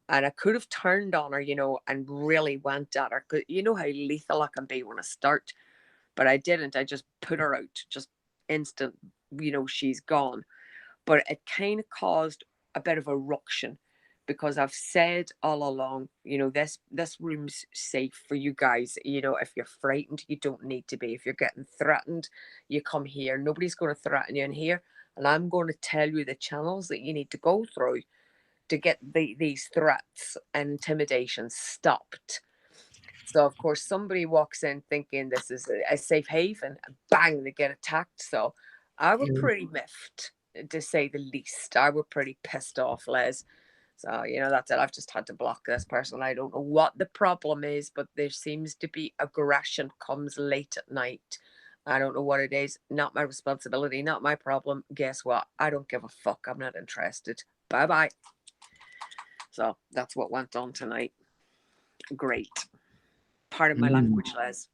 And I could have turned on her, and really went at her. Cause you know how lethal I can be when I start. But I didn't. I just put her out, just instant, she's gone. But it kind of caused a bit of a ruction, because I've said all along, this room's safe for you guys. If you're frightened, you don't need to be. If you're getting threatened, you come here. Nobody's going to threaten you in here. And I'm going to tell you the channels that you need to go through to get these threats and intimidation stopped. So, of course, somebody walks in thinking this is a safe haven, and bang, they get attacked. So I were pretty miffed, to say the least. I were pretty pissed off, Les. So, that's it. I've just had to block this person. I don't know what the problem is, but there seems to be aggression comes late at night. I don't know what it is. Not my responsibility, not my problem. Guess what? I don't give a fuck. I'm not interested. Bye-bye. So that's what went on tonight. Great. Pardon my language, Les.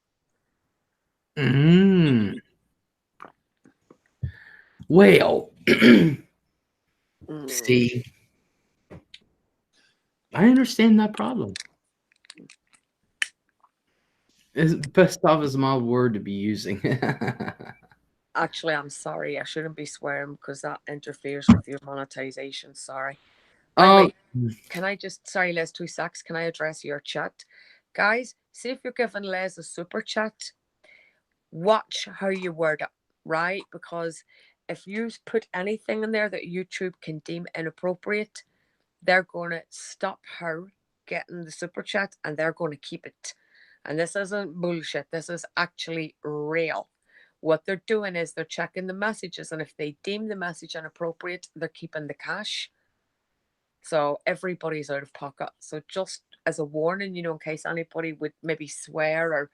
Well, see, I understand that problem. Pissed off is a mild word to be using. Actually, I'm sorry. I shouldn't be swearing, because that interferes with your monetization. Sorry. Anyway, can I just, sorry, Les, 2 secs. Can I address your chat? Guys, see if you're giving Les a super chat. Watch how you word it, right? Because if you put anything in there that YouTube can deem inappropriate, they're going to stop her getting the super chat, and they're going to keep it. And this isn't bullshit. This is actually real. What they're doing is they're checking the messages, and if they deem the message inappropriate, they're keeping the cash. So everybody's out of pocket. So just as a warning, in case anybody would maybe swear or,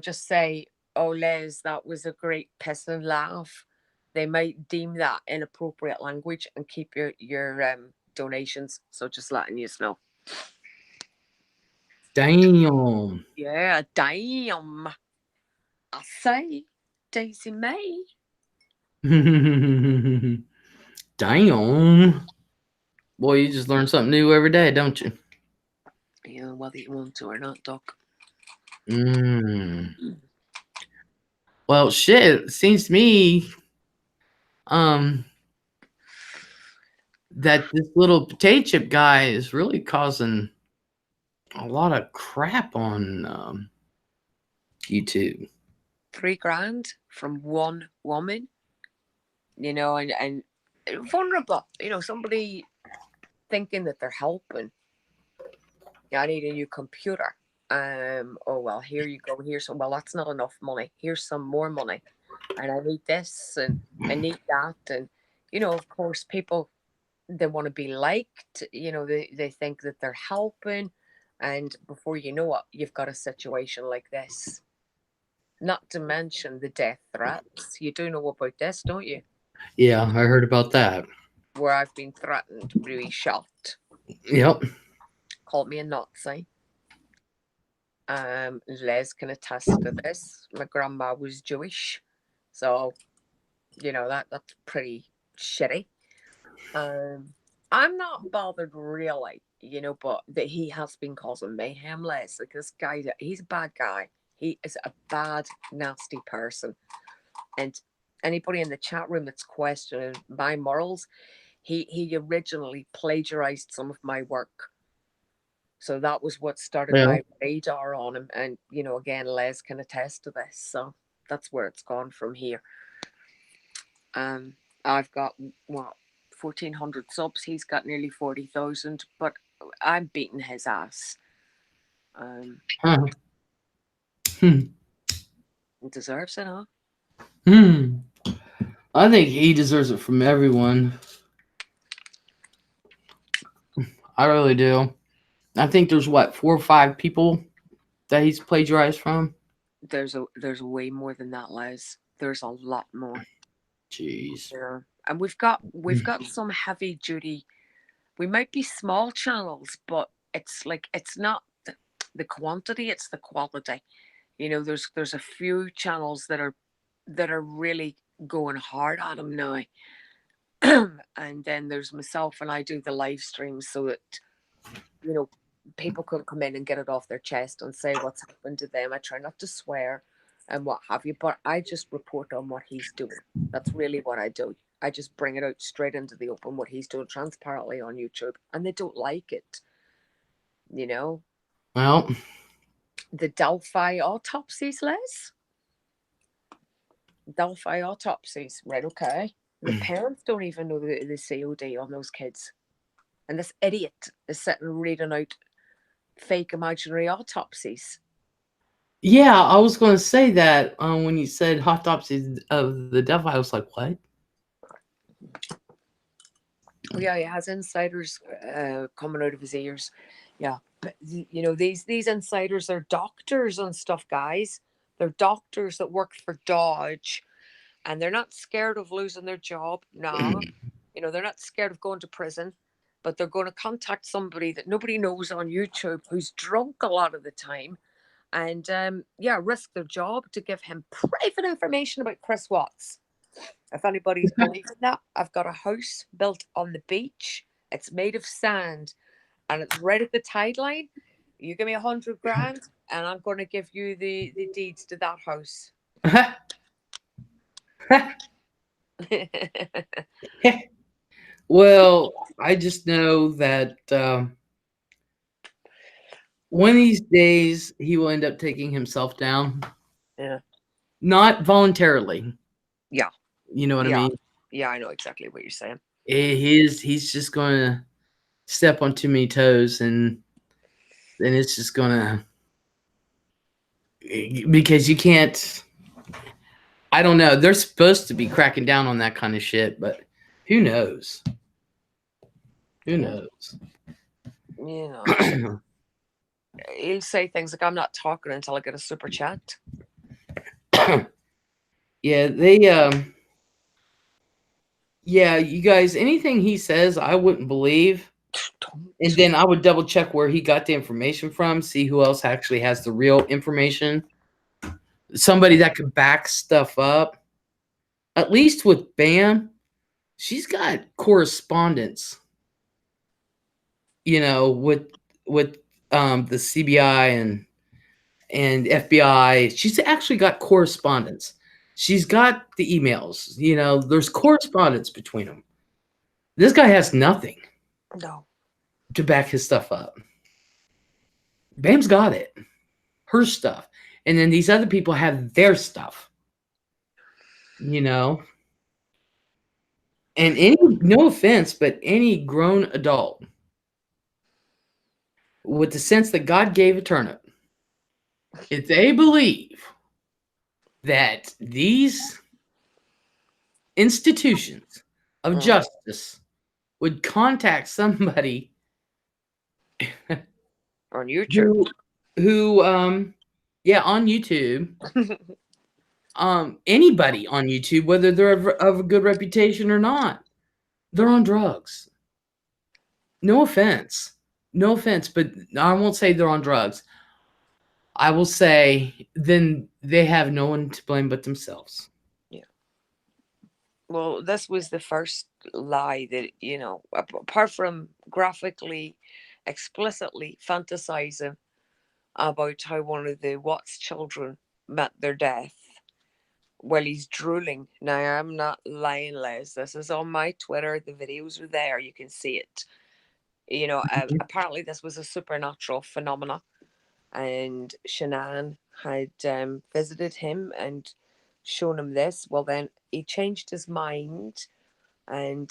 just say, "Oh, Les, that was a great piss and laugh," they might deem that inappropriate language and keep your donations. So just letting you know. Damn. Yeah, damn. I say, Daisy May. Damn. Boy, you just learn something new every day, don't you? Yeah, whether you want to or not, Doc. Well, shit. It seems to me, that this little potato chip guy is really causing a lot of crap on YouTube. $3,000 from one woman, and vulnerable, somebody thinking that they're helping. I need a new computer. Oh, well, here you go. Well, that's not enough money. Here's some more money. And I need this and I need that. And, of course, people, they want to be liked. They think that they're helping. And before you know it, you've got a situation like this. Not to mention the death threats. You do know about this, don't you? Yeah, I heard about that. Where I've been threatened to be shot. Yep. Called me a Nazi. Les can attest to this. My grandma was Jewish, so that's pretty shitty. I'm not bothered really, but that he has been causing mayhem. Les, like this guy, he's a bad guy. He is a bad, nasty person. And anybody in the chat room that's questioning my morals, he originally plagiarized some of my work. So that was what started my radar on him. And, again, Les can attest to this. So that's where it's gone from here. I've got, 1,400 subs. He's got nearly 40,000. But I'm beating his ass. He deserves it, huh? I think he deserves it from everyone. I really do. I think there's 4 or 5 people that he's plagiarized from. There's way more than that, Les. There's a lot more. Jeez. Yeah. And we've got some heavy duty. We might be small channels, but it's not the quantity, it's the quality. There's a few channels that are really going hard at him now. And then there's myself, and I do the live streams so that people can come in and get it off their chest and say what's happened to them. I try not to swear and what have you, but I just report on what he's doing. That's really what I do. I just bring it out straight into the open, what he's doing transparently on YouTube, and they don't like it. Well, the Delphi autopsies, Les. Delphi autopsies, right? Okay. The parents don't even know the COD on those kids, and this idiot is sitting reading out fake imaginary autopsies. Yeah, I was going to say that when you said autopsies of the devil, I was like, what? Yeah, he has insiders coming out of his ears. Yeah, but these insiders are doctors and stuff, guys. They're doctors that work for Dodge, and they're not scared of losing their job. No, they're not scared of going to prison, but they're going to contact somebody that nobody knows on YouTube who's drunk a lot of the time, and risk their job to give him private information about Chris Watts. If anybody's believing that, I've got a house built on the beach. It's made of sand, and it's right at the tide line. You give me $100,000, and I'm going to give you the deeds to that house. Well, I just know that one of these days he will end up taking himself down. Yeah. Not voluntarily. Yeah. You know what I mean? Yeah, I know exactly what you're saying. He's just going to step on too many toes, and and it's just gonna, because you can't. I don't know. They're supposed to be cracking down on that kind of shit, but who knows? Who knows? You know, he'll say things like, "I'm not talking until I get a super chat." Yeah, they yeah, you guys, anything he says, I wouldn't believe. And then I would double check where he got the information from, see who else actually has the real information. Somebody that could back stuff up. At least with Bam, she's got correspondence, with the CBI and FBI. She's actually got correspondence. She's got the emails. There's correspondence between them. This guy has nothing No. to back his stuff up. Bam's got it, her stuff, and then these other people have their stuff. And no offense, but any grown adult with the sense that God gave a turnip, if they believe that these institutions of justice would contact somebody on YouTube, on YouTube, anybody on YouTube, whether they're of a good reputation or not, they're on drugs. No offense, but I won't say they're on drugs. I will say then they have no one to blame but themselves. Yeah. Well, this was the first lie that, apart from graphically, explicitly fantasizing about how one of the Watts children met their death while he's drooling. Now, I'm not lying, Les. This is on my Twitter. The videos are there. You can see it. Apparently this was a supernatural phenomena, and Shanann had visited him and shown him this. Well, then he changed his mind, and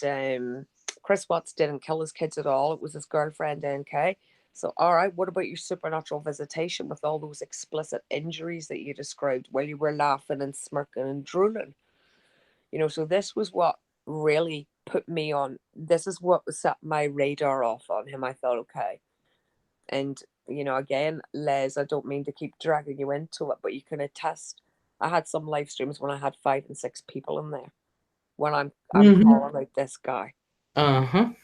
Chris Watts didn't kill his kids at all. It was his girlfriend, NK. So, all right, what about your supernatural visitation with all those explicit injuries that you described while you were laughing and smirking and drooling? So this was what really put me on. This is what set my radar off on him. I thought, okay. And, again, Les, I don't mean to keep dragging you into it, but you can attest. I had some live streams when I had 5 and 6 people in there when I'm calling out this guy. The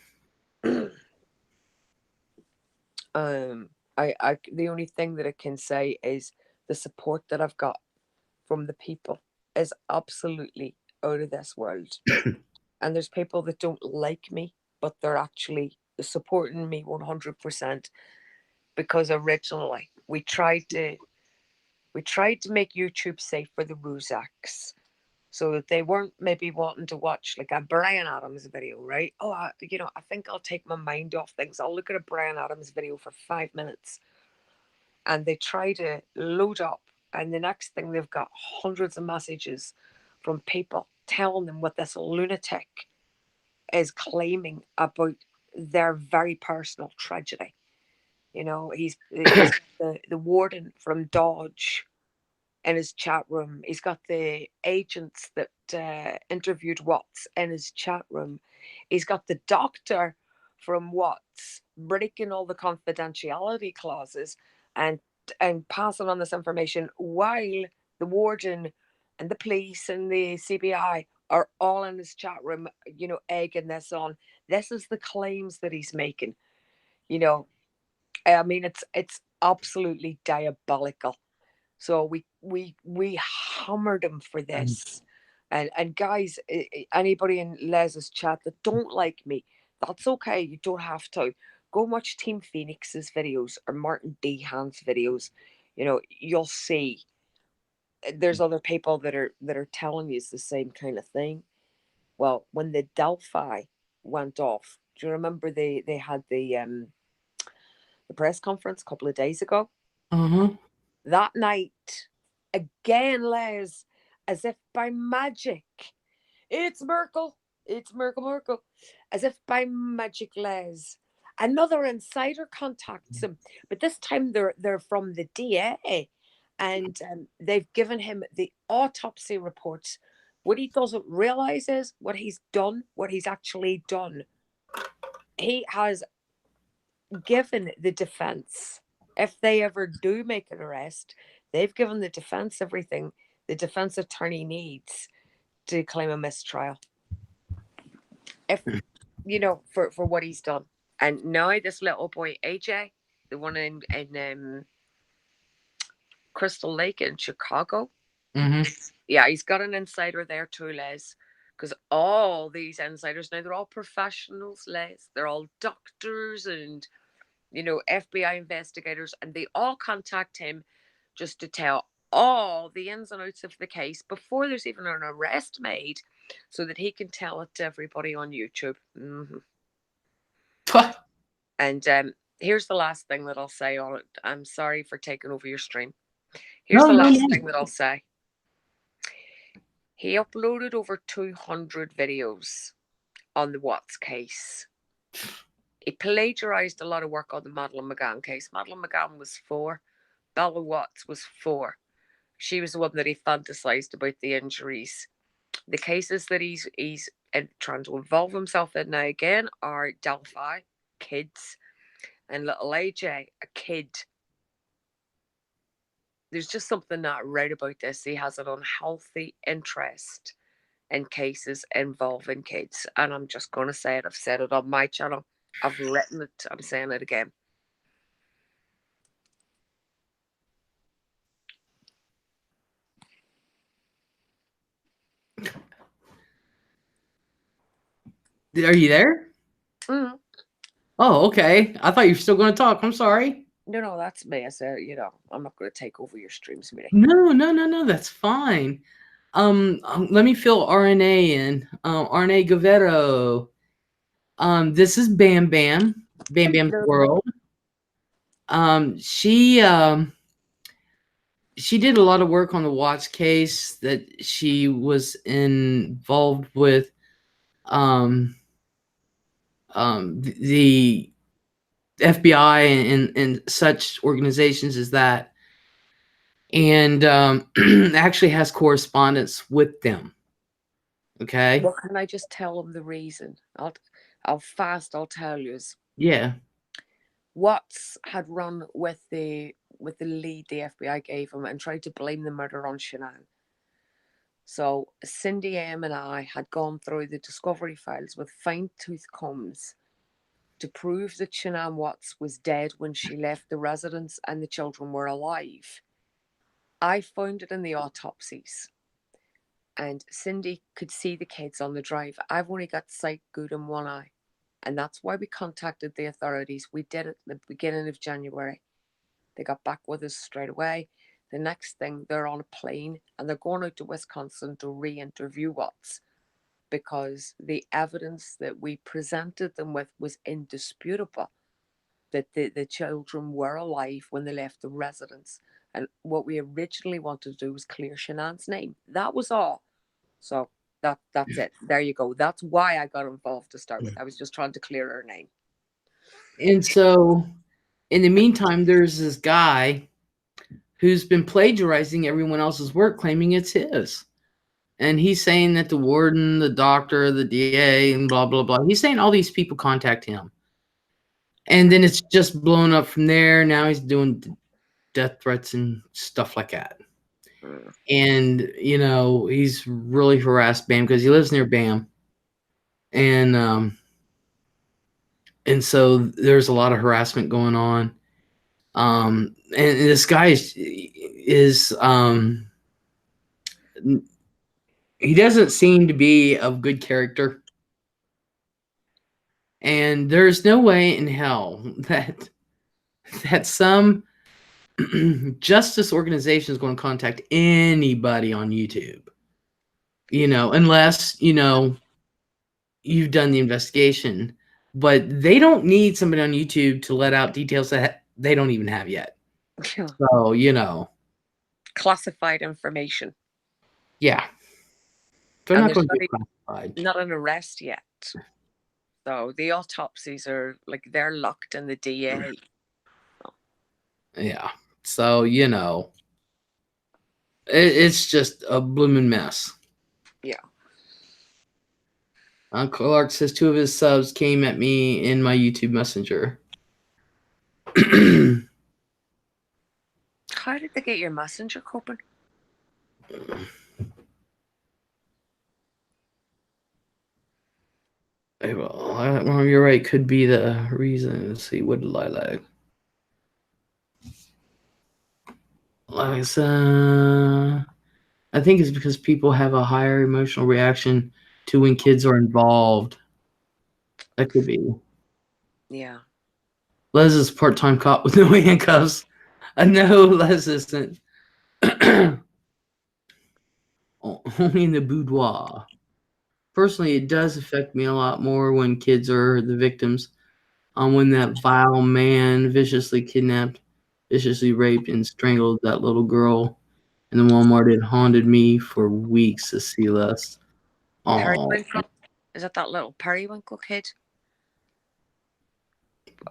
only thing that I can say is the support that I've got from the people is absolutely out of this world. And there's people that don't like me, but they're actually supporting me 100%, because originally we tried to make YouTube safe for the Ruzacks, so that they weren't maybe wanting to watch like a Brian Adams video, right? Oh, I think I'll take my mind off things. I'll look at a Brian Adams video for 5 minutes. And they try to load up, and the next thing they've got hundreds of messages from people telling them what this lunatic is claiming about their very personal tragedy. He's the warden from Dodge in his chat room. He's got the agents that interviewed Watts in his chat room. He's got the doctor from Watts breaking all the confidentiality clauses and passing on this information, while the warden and the police and the CBI are all in his chat room, egging this on. This is the claims that he's making. I mean, it's absolutely diabolical. So we hammered him for this. And guys, anybody in LEZ'S chat that don't like me, that's okay. You don't have to. Go watch Team Phoenix's videos or Martin Dehaan's videos. You'll see there's other people that are telling you it's the same kind of thing. Well, when the Delphi went off, do you remember they had the press conference a couple of days ago? That night, again, Les, as if by magic, it's Merkel, as if by magic, Les, Another insider contacts him, but this time they're from the DA, and they've given him the autopsy reports. What he doesn't realize is what he's done, what he's actually done. He has given the defense, if they ever do make an arrest, they've given the defense everything the defense attorney needs to claim a mistrial. If for what he's done. And now this little boy AJ, the one in Crystal Lake in Chicago, yeah, he's got an insider there too, Les. Because all these insiders now, they're all professionals, Les. They're all doctors and FBI investigators, and they all contact him just to tell all the ins and outs of the case before there's even an arrest made, so that he can tell it to everybody on YouTube. And here's the last thing that I'll say on it. I'm sorry for taking over your stream. Here's the last thing that I'll say. He uploaded over 200 videos on the Watts case. He plagiarized a lot of work on the Madeleine McGann case. Madeleine McGann was 4. Bella Watts was 4. She was the one that he fantasized about the injuries. The cases that he's trying to involve himself in now again are Delphi, kids, and little AJ, a kid. There's just something not right about this. He has an unhealthy interest in cases involving kids. And I'm just going to say it. I've said it on my channel. I've written it. I'm saying it again. Are you there? Mm. Oh, okay. I thought you were still going to talk. I'm sorry. No, that's me. I said, I'm not going to take over your stream, sweetie. No. That's fine. Let me fill RNA in. RNA Govero. This is Bam Bam. Bam Bam's World. She did a lot of work on the Watts case that she was involved with. The FBI and such organizations as that, and actually has correspondence with them. Okay. Well, can I just tell them the reason? I'll tell you. Yeah. Watts had run with the lead the FBI gave him and tried to blame the murder on Shanann. So Cindy M and I had gone through the discovery files with fine-tooth combs to prove that Shanann Watts was dead when she left the residence and the children were alive. I found it in the autopsies. And Cindy could see the kids on the drive. I've only got sight good in one eye. And that's why we contacted the authorities. We did it at the beginning of January. They got back with us straight away. The next thing, they're on a plane and they're going out to Wisconsin to re-interview Watts, because the evidence that we presented them with was indisputable, that the children were alive when they left the residence. And what we originally wanted to do was clear Shanann's name. That was all. So that's it. There you go. That's why I got involved to start with. I was just trying to clear her name. And so, in the meantime, there's this guy who's been plagiarizing everyone else's work, claiming it's his. And he's saying that the warden, the doctor, the DA, and blah, blah, blah. He's saying all these people contact him. And then it's just blown up from there. Now he's doing death threats and stuff like that. And, he's really harassed Bam because he lives near Bam. And so there's a lot of harassment going on. And this guy is he doesn't seem to be of good character. And there's no way in hell that some justice organization is going to contact anybody on YouTube, unless, you've done the investigation. But they don't need somebody on YouTube to let out details that they don't even have yet. So, classified information. Yeah. They're not going to be classified. Not an arrest yet. So the autopsies are like they're locked in the DA. Yeah. So, you know, it's just a blooming mess. Yeah. Clark says 2 of his subs came at me in my YouTube Messenger. How did they get your messenger open? Well, you're right. Could be the reason. Let's see. What did Lilac? Like I think it's because people have a higher emotional reaction to when kids are involved. That could be. Yeah. Les is part-time cop with no handcuffs. No, Les isn't. Only in the boudoir. Personally, it does affect me a lot more when kids are the victims. When that vile man viciously kidnapped, viciously raped, and strangled that little girl in the Walmart, it haunted me for weeks to see Les. Oh, Periwinkle? Is that little periwinkle kid?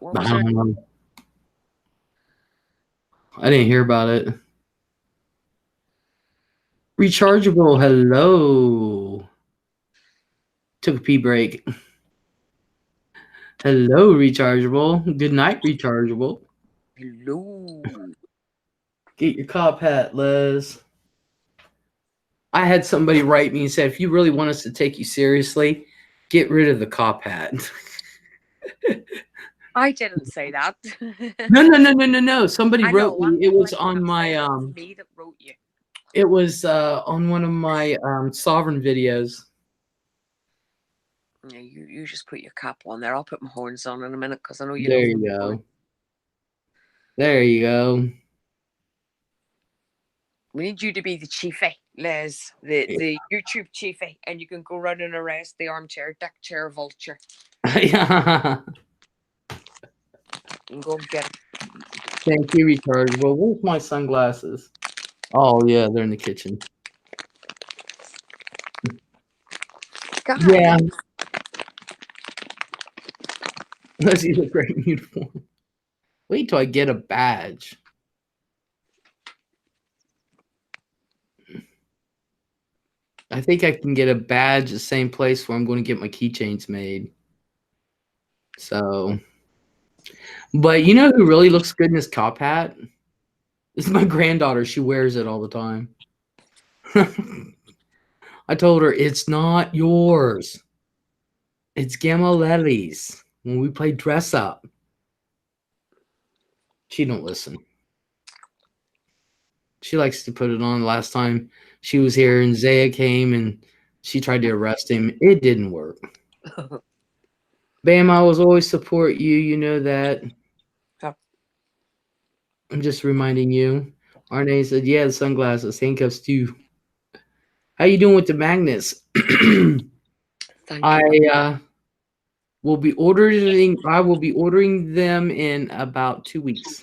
What was I it? don't know. I didn't hear about it. Rechargeable, hello. Took a pee break. Hello, Rechargeable. Good night, Rechargeable. Hello. Get your cop hat, Les. I had somebody write me and said, if you really want us to take you seriously, get rid of the cop hat. I didn't say that. No. Somebody I wrote know. me. It was Like, on my it's me that wrote you. it was on one of my sovereign videos. Yeah, you just put your cap on there. I'll put my horns on in a minute because I know you There love you them. go. There you go. We need you to be the chiefy, Les, the YouTube chiefy, and you can go run and arrest the armchair, deck chair vulture. Yeah. And go and get it. Thank you, Rechargeable. Where's my sunglasses? Oh yeah, they're in the kitchen. God. Yeah. Let's see the great uniform. Wait till I get a badge. I think I can get a badge the same place where I'm going to get my keychains made. So, but you know who really looks good in his cop hat? It's my granddaughter. She wears it all the time. I told her it's not yours. It's Gamalelli's when we play dress up. She don't listen. She likes to put it on. Last time she was here and Zaya came and she tried to arrest him. It didn't work. Bam, I will always support you. You know that. Yeah. I'm just reminding you. Arne said, yeah, the sunglasses, handcuffs too. How you doing with the magnets? Thank I you. will be ordering them in about 2 weeks.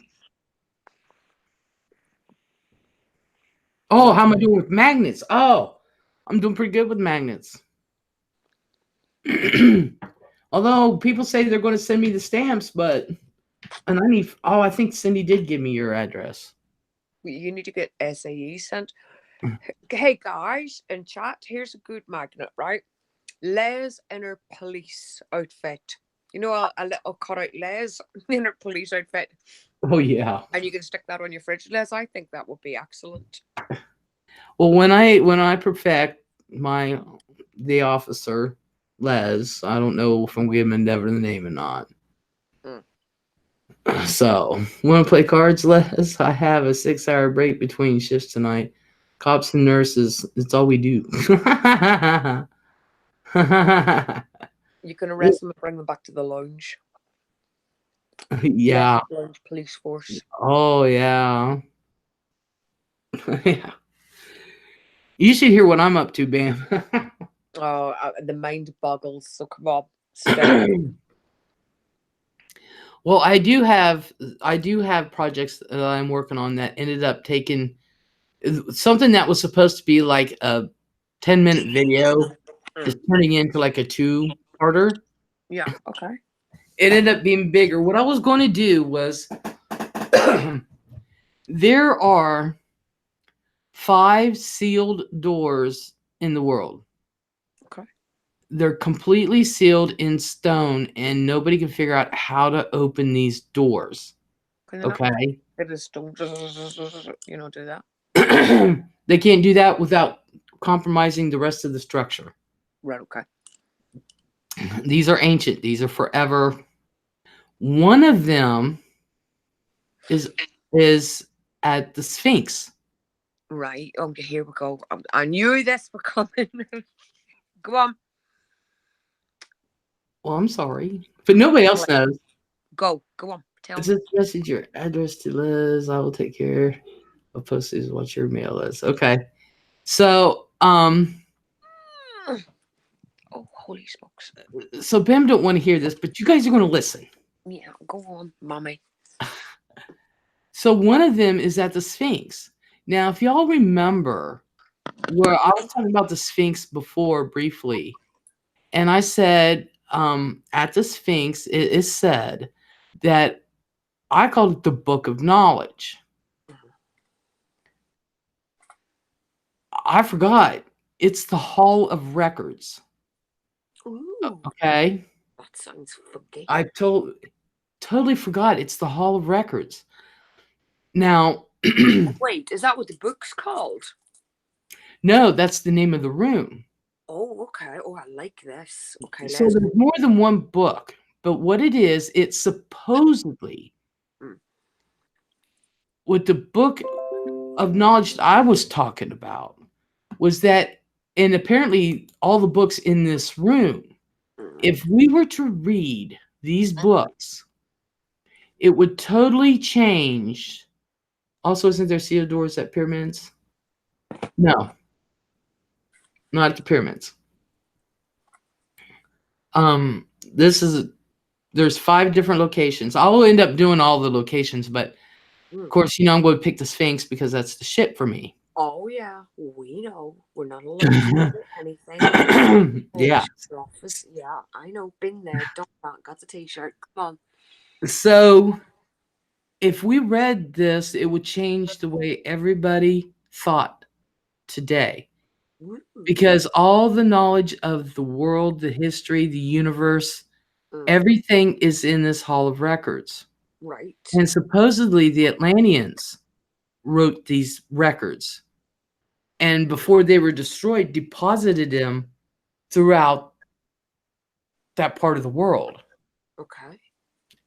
Oh, how am I doing with magnets? Oh, I'm doing pretty good with magnets. Although people say they're going to send me the stamps, I think Cindy did give me your address. You need to get SAE sent. Hey guys, in chat, here's a good magnet, right? Les in her police outfit. You know, a little cutout Les in her police outfit. Oh yeah. And you can stick that on your fridge, Les. I think that would be excellent. Well, when I perfect the officer, Les, I don't know if I'm giving Endeavor the name or not. So, want to play cards, Les? I have a 6-hour break between shifts tonight. Cops and nurses, it's all we do. You can arrest them and bring them back to the lounge. Yeah. Lounge police force. Oh, yeah. Yeah. You should hear what I'm up to, Bam. Oh, the mind boggles. So come on, stay. Well, I do have projects that I'm working on that ended up taking something that was supposed to be like a 10-minute video is turning into like a 2-parter. Yeah. Okay. It ended up being bigger. What I was going to do was there are 5 sealed doors in the world. Okay. They're completely sealed in stone, and nobody can figure out how to open these doors. Okay. They just don't, do that. They can't do that without compromising the rest of the structure. Right. Okay. These are ancient. These are forever. One of them is at the Sphinx. Right. Okay. Here we go. I knew this was coming. Go on. Well, I'm sorry, but nobody else knows. Go on. Tell me. Just message your address to Liz. I will take care of posting what your mail is. Okay. So, Oh, holy smokes. so Bam don't want to hear this, but you guys are going to listen. Yeah, go on, mommy. So one of them is at the Sphinx. Now, if y'all remember where I was talking about the Sphinx before briefly, and I said at the Sphinx, it is said that I called it the Book of Knowledge. I forgot. It's the Hall of Records. Ooh, Okay. that sounds funky. I totally forgot. It's the Hall of Records. Now, wait, is that what the book's called? No, that's the name of the room. Oh, okay. Oh, I like this. Okay, So there's more than one book, but what it is, it's supposedly what the Book of Knowledge that I was talking about was that, and apparently all the books in this room, if we were to read these books, it would totally change. Also, isn't there sealed doors at pyramids? No, not at the pyramids. There's 5 different locations. I'll end up doing all the locations, but of course, I'm going to pick the Sphinx because that's the shit for me. Oh yeah, we know. We're not allowed to do anything. Yeah. Office. Yeah, I know. Been there, done that. Got the T-shirt. Come on. So, if we read this, it would change the way everybody thought today. Because all the knowledge of the world, the history, the universe, everything is in this Hall of Records. Right. And supposedly the Atlanteans wrote these records. And before they were destroyed, deposited them throughout that part of the world. Okay.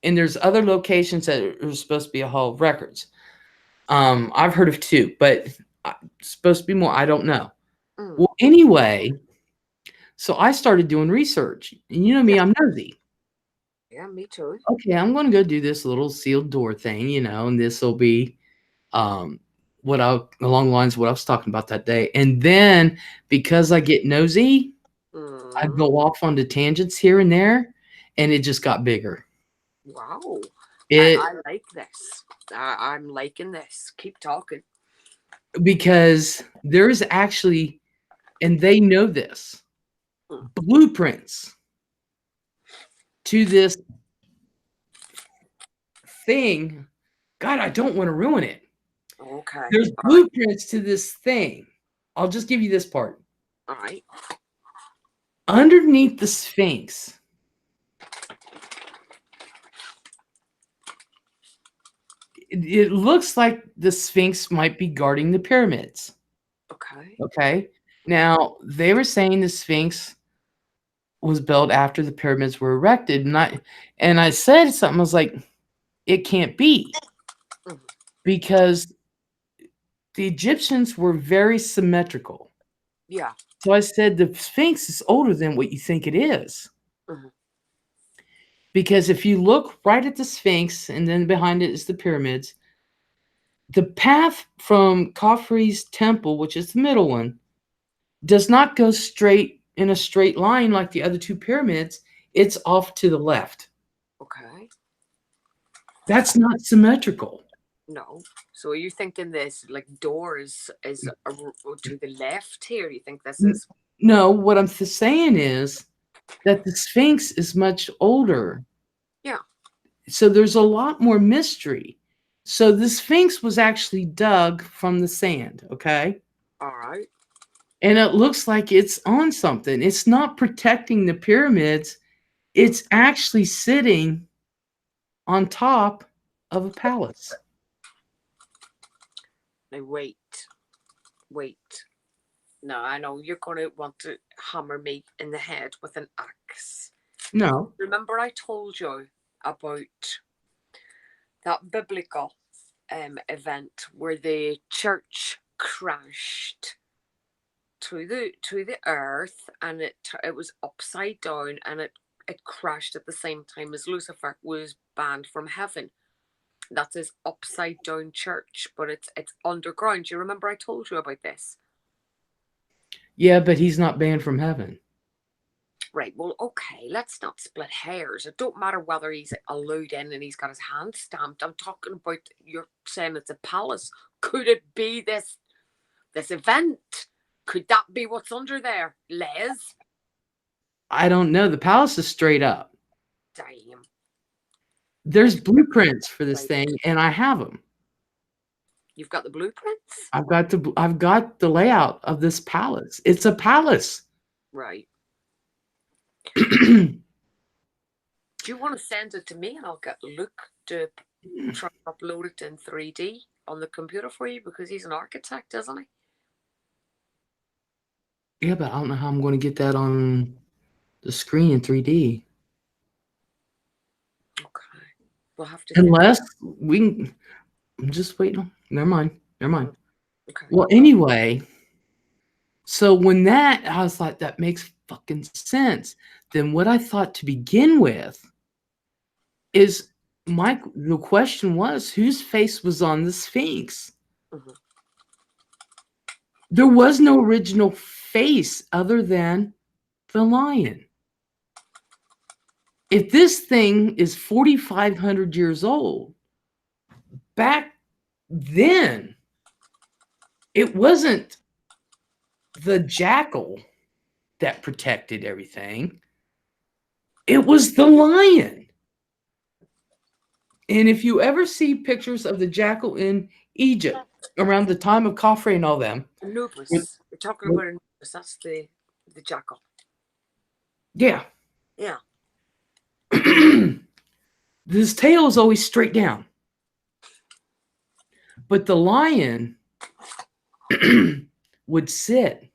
And there's other locations that are supposed to be a Hall of Records. I've heard of 2, but it's supposed to be more. I don't know. Well, anyway, so I started doing research. And you know me, I'm nosy. Yeah, me too. Okay, I'm going to go do this little sealed door thing, and this will be along the lines of what I was talking about that day. And then because I get nosy, I go off onto tangents here and there, and it just got bigger. Wow. I like this. I'm liking this. Keep talking. Because there's actually, and they know this, blueprints to this thing. God, I don't want to ruin it. Okay. There's blueprints to this thing. I'll just give you this part. All right. Underneath the Sphinx, it looks like the Sphinx might be guarding the pyramids. Okay. Okay. Now, they were saying the Sphinx was built after the pyramids were erected. And I said something, I was like, it can't be. Because the Egyptians were very symmetrical. Yeah. So I said the Sphinx is older than what you think it is. Because if you look right at the Sphinx and then behind it is the pyramids, the path from Khafre's temple, which is the middle one, does not go straight in a straight line like the other 2 pyramids. It's off to the left. Okay. That's not symmetrical. No. So are you thinking this like door is to the left here? You think this is? No, what I'm saying is that the Sphinx is much older. Yeah. So there's a lot more mystery. So the Sphinx was actually dug from the sand, okay? All right. And it looks like it's on something. It's not protecting the pyramids. It's actually sitting on top of a palace. Now wait. No, I know you're going to want to hammer me in the head with an axe. No. Remember I told you about that biblical event where the church crashed to the earth, and it was upside down, and it crashed at the same time as Lucifer was banned from heaven. That's his upside down church, but it's underground. Do you remember I told you about this? Yeah, but he's not banned from heaven. Right, well, okay, let's not split hairs. It don't matter whether he's allowed in and he's got his hand stamped. I'm talking about, you're saying it's a palace. Could it be this event? Could that be what's under there, Les? I don't know. The palace is straight up. Damn. There's blueprints for this thing, and I have them. You've got the blueprints? I've got the layout of this palace. It's a palace. Right. Do you want to send it to me and I'll get Luke to try and upload it in 3D on the computer for you, because he's an architect, isn't he? Yeah, but I don't know how I'm going to get that on the screen in 3D. Okay. We'll have to. Unless we can. I'm just waiting. Never mind. Okay. Well, anyway, so when I was like, that makes fucking sense. Then what I thought to begin with is the question was, whose face was on the Sphinx? Mm-hmm. There was no original face other than the lion. If this thing is 4,500 years old, back then, it wasn't the jackal that protected everything. It was the lion. And if you ever see pictures of the jackal in Egypt around the time of Khafre and all them. Anubis. We're talking about Anubis. That's the jackal. Yeah. Yeah. His tail is always straight down. But the lion would sit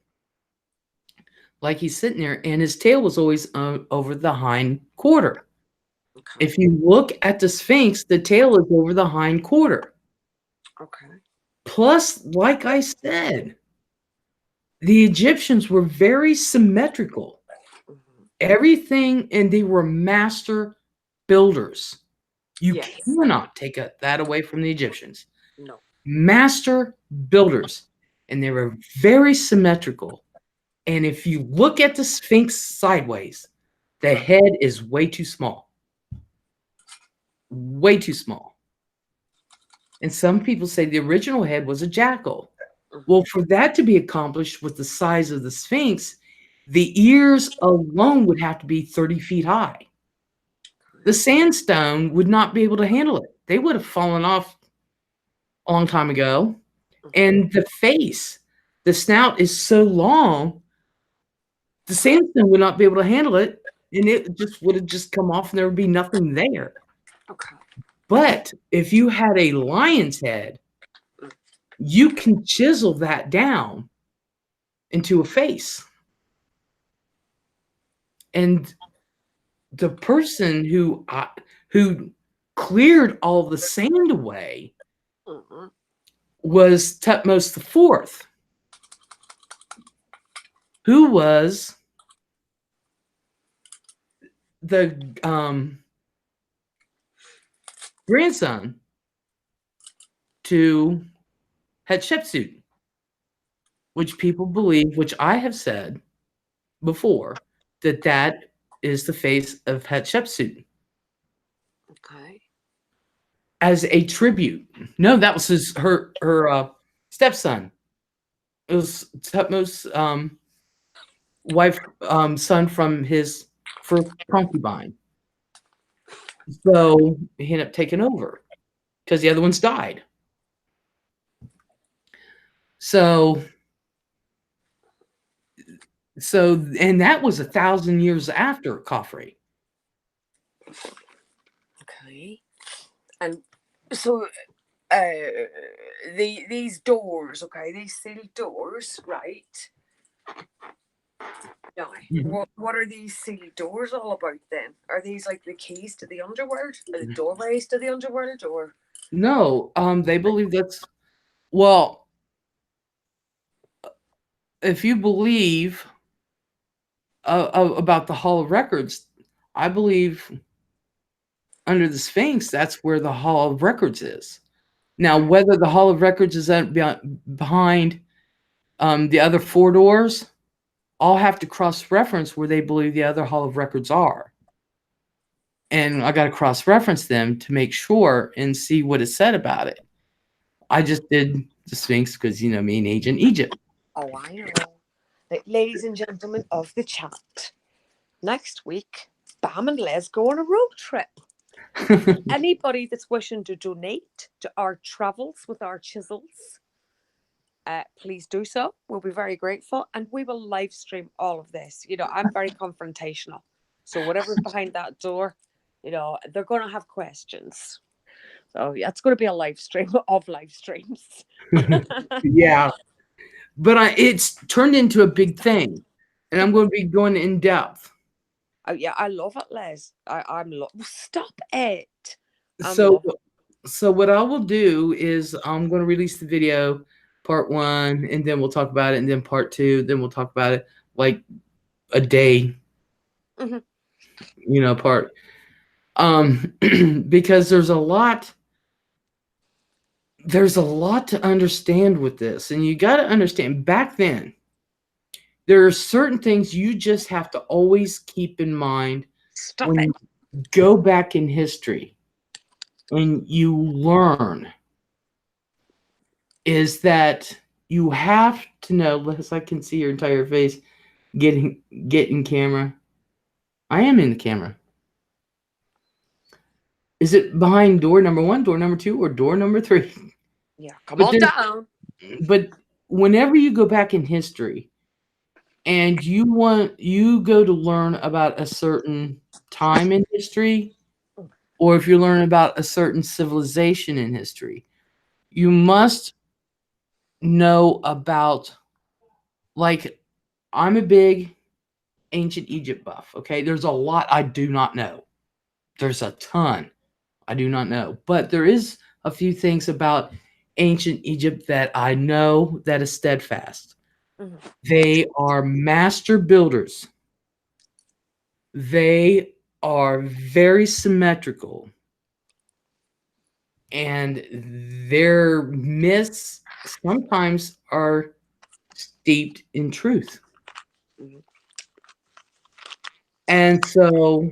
like he's sitting there, and his tail was always over the hind quarter. Okay. If you look at the Sphinx, the tail is over the hind quarter. Okay. Plus, like I said, the Egyptians were very symmetrical. Mm-hmm. Everything, and they were master builders. You cannot take that away from the Egyptians. No. Master builders. And they were very symmetrical. And if you look at the Sphinx sideways, the head is way too small. Way too small. And some people say the original head was a jackal. Well, for that to be accomplished with the size of the Sphinx, the ears alone would have to be 30 feet high. The sandstone would not be able to handle it. They would have fallen off a long time ago. And the face, the snout is so long, the sandstone would not be able to handle it, and it just would have just come off and there would be nothing there. Okay. But if you had a lion's head, you can chisel that down into a face. And the person who cleared all the sand away was Thutmose IV, who was the grandson to Hatshepsut, which people believe, which I have said before, that is the face of Hatshepsut. Okay. As a tribute. No, that was her stepson. It was Thutmose's wife, son from his for concubine. So he ended up taking over because the other ones died. So, and that was 1,000 years after Khafre. Okay. And so these doors, okay, these sealed doors, right? Now, what are these sealed doors all about then? Are these like the keys to the underworld? Or the doorways to the underworld? Or no, they believe that's, well, if you believe about the Hall of Records, I believe under the Sphinx, that's where the Hall of Records is. Now, whether the Hall of Records is behind the other 4 doors, I'll have to cross-reference where they believe the other Hall of Records are. And I got to cross-reference them to make sure and see what it said about it. I just did the Sphinx because, you know, me and Ancient Egypt. oh, I know. Ladies and gentlemen of the chat, next week, Bam and Les go on a road trip. Anybody that's wishing to donate to our travels with our chisels, please do so. We'll be very grateful, and we will live stream all of this. You know, I'm very confrontational, so whatever's behind that door, you know, they're going to have questions. So yeah, it's going to be a live stream of live streams. Yeah, but it's turned into a big thing, and I'm going to be going in depth. Oh yeah, I love it, Les. I'm stop it. So what I will do is I'm going to release the video part 1, and then we'll talk about it, and then part 2, then we'll talk about it like a day, you know, part. Because there's a lot to understand with this, and you got to understand back then there are certain things you just have to always keep in mind when you go back in history and you learn, is that you have to know, as I can see your entire face, get in camera. I am in the camera. Is it behind door number 1, door number 2, or door number 3? Yeah, come on down. But whenever you go back in history and you go to learn about a certain time in history, or if you learn about a certain civilization in history, you must know about, like, I'm a big Ancient Egypt buff, okay? There's a lot I do not know. There's a ton I do not know. But there is a few things about Ancient Egypt that I know that is steadfast. They are master builders. They are very symmetrical. And their myths sometimes are steeped in truth. And so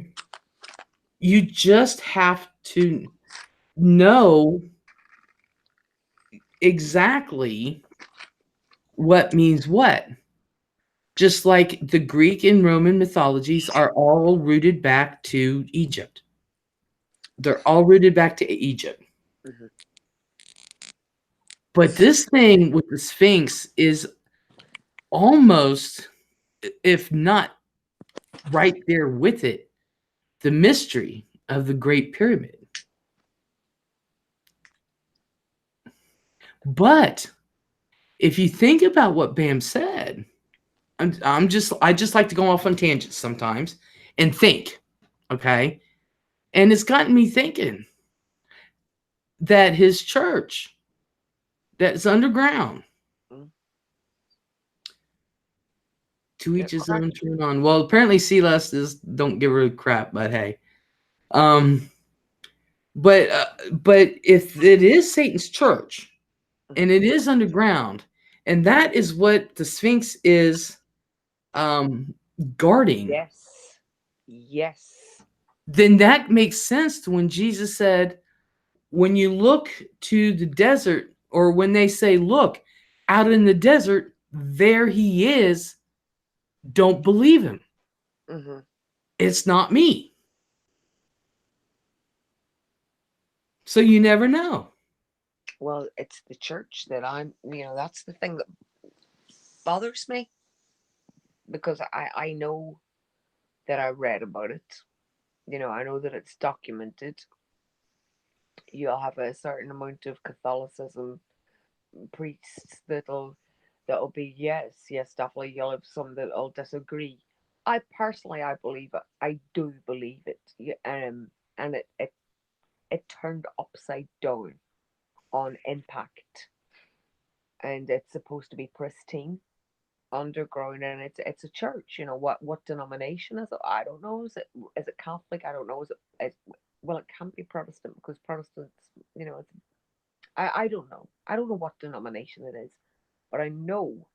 you just have to know exactly what means what. Just like the Greek and Roman mythologies are all rooted back to Egypt. They're all rooted back to Egypt. But this thing with the Sphinx is almost, if not right there with it, the mystery of the Great Pyramid. But if you think about what Bam said, I just like to go off on tangents sometimes and think, okay? And it's gotten me thinking that his church that's underground, to each his own turn on. Well, apparently LEZ'S don't give a crap, but hey. But if it is Satan's church and it is underground, and that is what the Sphinx is guarding. Yes. Then that makes sense to when Jesus said, when you look to the desert, or when they say, look, out in the desert, there he is, don't believe him. it's not me. So you never know. Well, it's the church that that's the thing that bothers me, because I know that I read about it. I know that it's documented. You'll have a certain amount of Catholicism priests that'll be yes, definitely. You'll have some that'll disagree. I personally, I believe it. I do believe it. And it turned upside down on impact, and it's supposed to be pristine underground, and it's a church. What denomination is it? I don't know. Is it Catholic? I don't know. Well, it can't be Protestant, because Protestants, it's I don't know. I don't know what denomination it is, but I know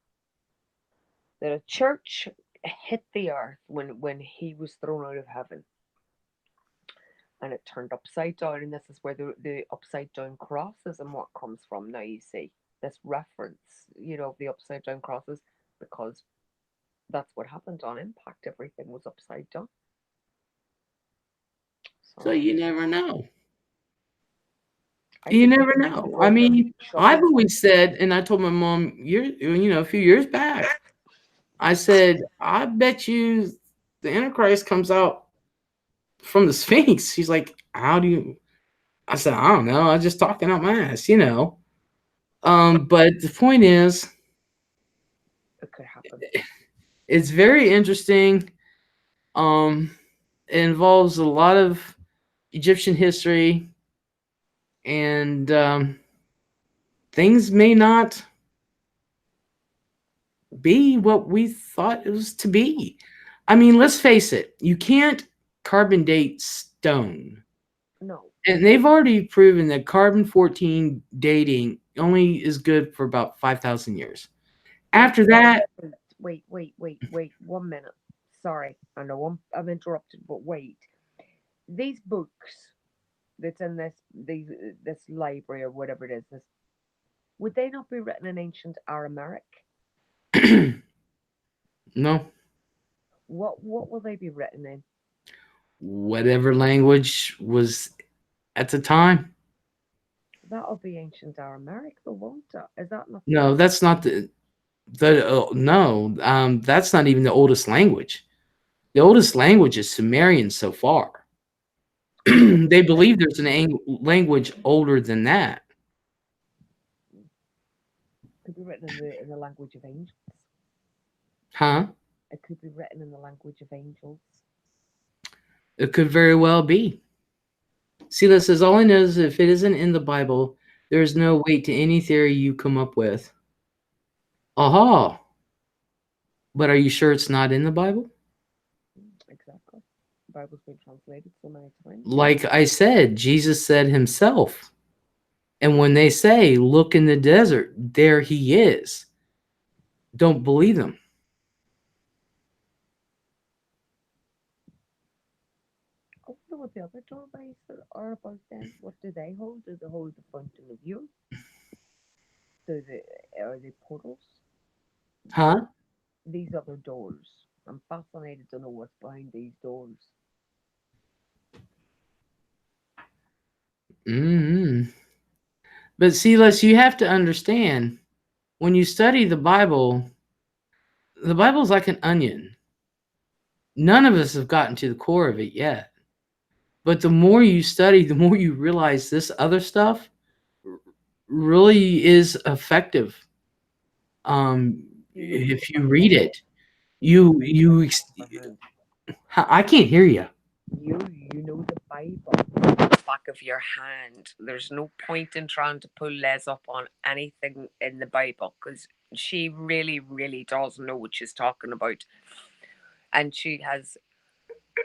that a church hit the earth when he was thrown out of heaven, and it turned upside down. And this is where the upside down crosses and what comes from. Now you see this reference, of the upside down crosses, because that's what happened on impact. Everything was upside down. So you never know. I You think never we need to know. go I there and mean, shove I've it. always said, and I told my mom, a few years back, I said, I bet you the Antichrist comes out from the Sphinx. She's like, how do you? I said, I don't know. I was just talking out my ass, But the point is, It could happen. it's very interesting. It involves a lot of Egyptian history, and things may not be what we thought it was to be. I mean, let's face it, you can't carbon date stone. No. And they've already proven that carbon 14 dating only is good for about 5,000 years. After that, Wait, 1 minute. Sorry, I know I'm interrupted, but wait. These books that's in this library or whatever it is, would they not be written in ancient Aramaic? no, What will they be written in? whatever language was at the time. That'll be ancient Aramaic, though, won't it? Is that not? No, that's not no. That's not even the oldest language. The oldest language is Sumerian so far. They believe there's an language older than that. Could be written in the language of angels. Huh? It could be written in the language of angels. It could very well be. See, this is all I know is if it isn't in the Bible, there is no weight to any theory you come up with. Aha! But are you sure it's not in the Bible? Exactly. The Bible's been translated so many times. Like I said, Jesus said himself. And when they say, look in the desert, there he is, don't believe them. I wonder what the other doorways are about then. What do they hold? Do they hold the fountain of youth? Are they portals? Huh? These other doors. I'm fascinated to know what's behind these doors. Mm-hmm. But see, Les, you have to understand, when you study the Bible's like an onion. None of us have gotten to the core of it yet. But the more you study, the more you realize this other stuff really is effective. If you read it, I can't hear you. You know the Bible on the back of your hand. There's no point in trying to pull Les up on anything in the Bible, because she really, really does know what she's talking about. And she has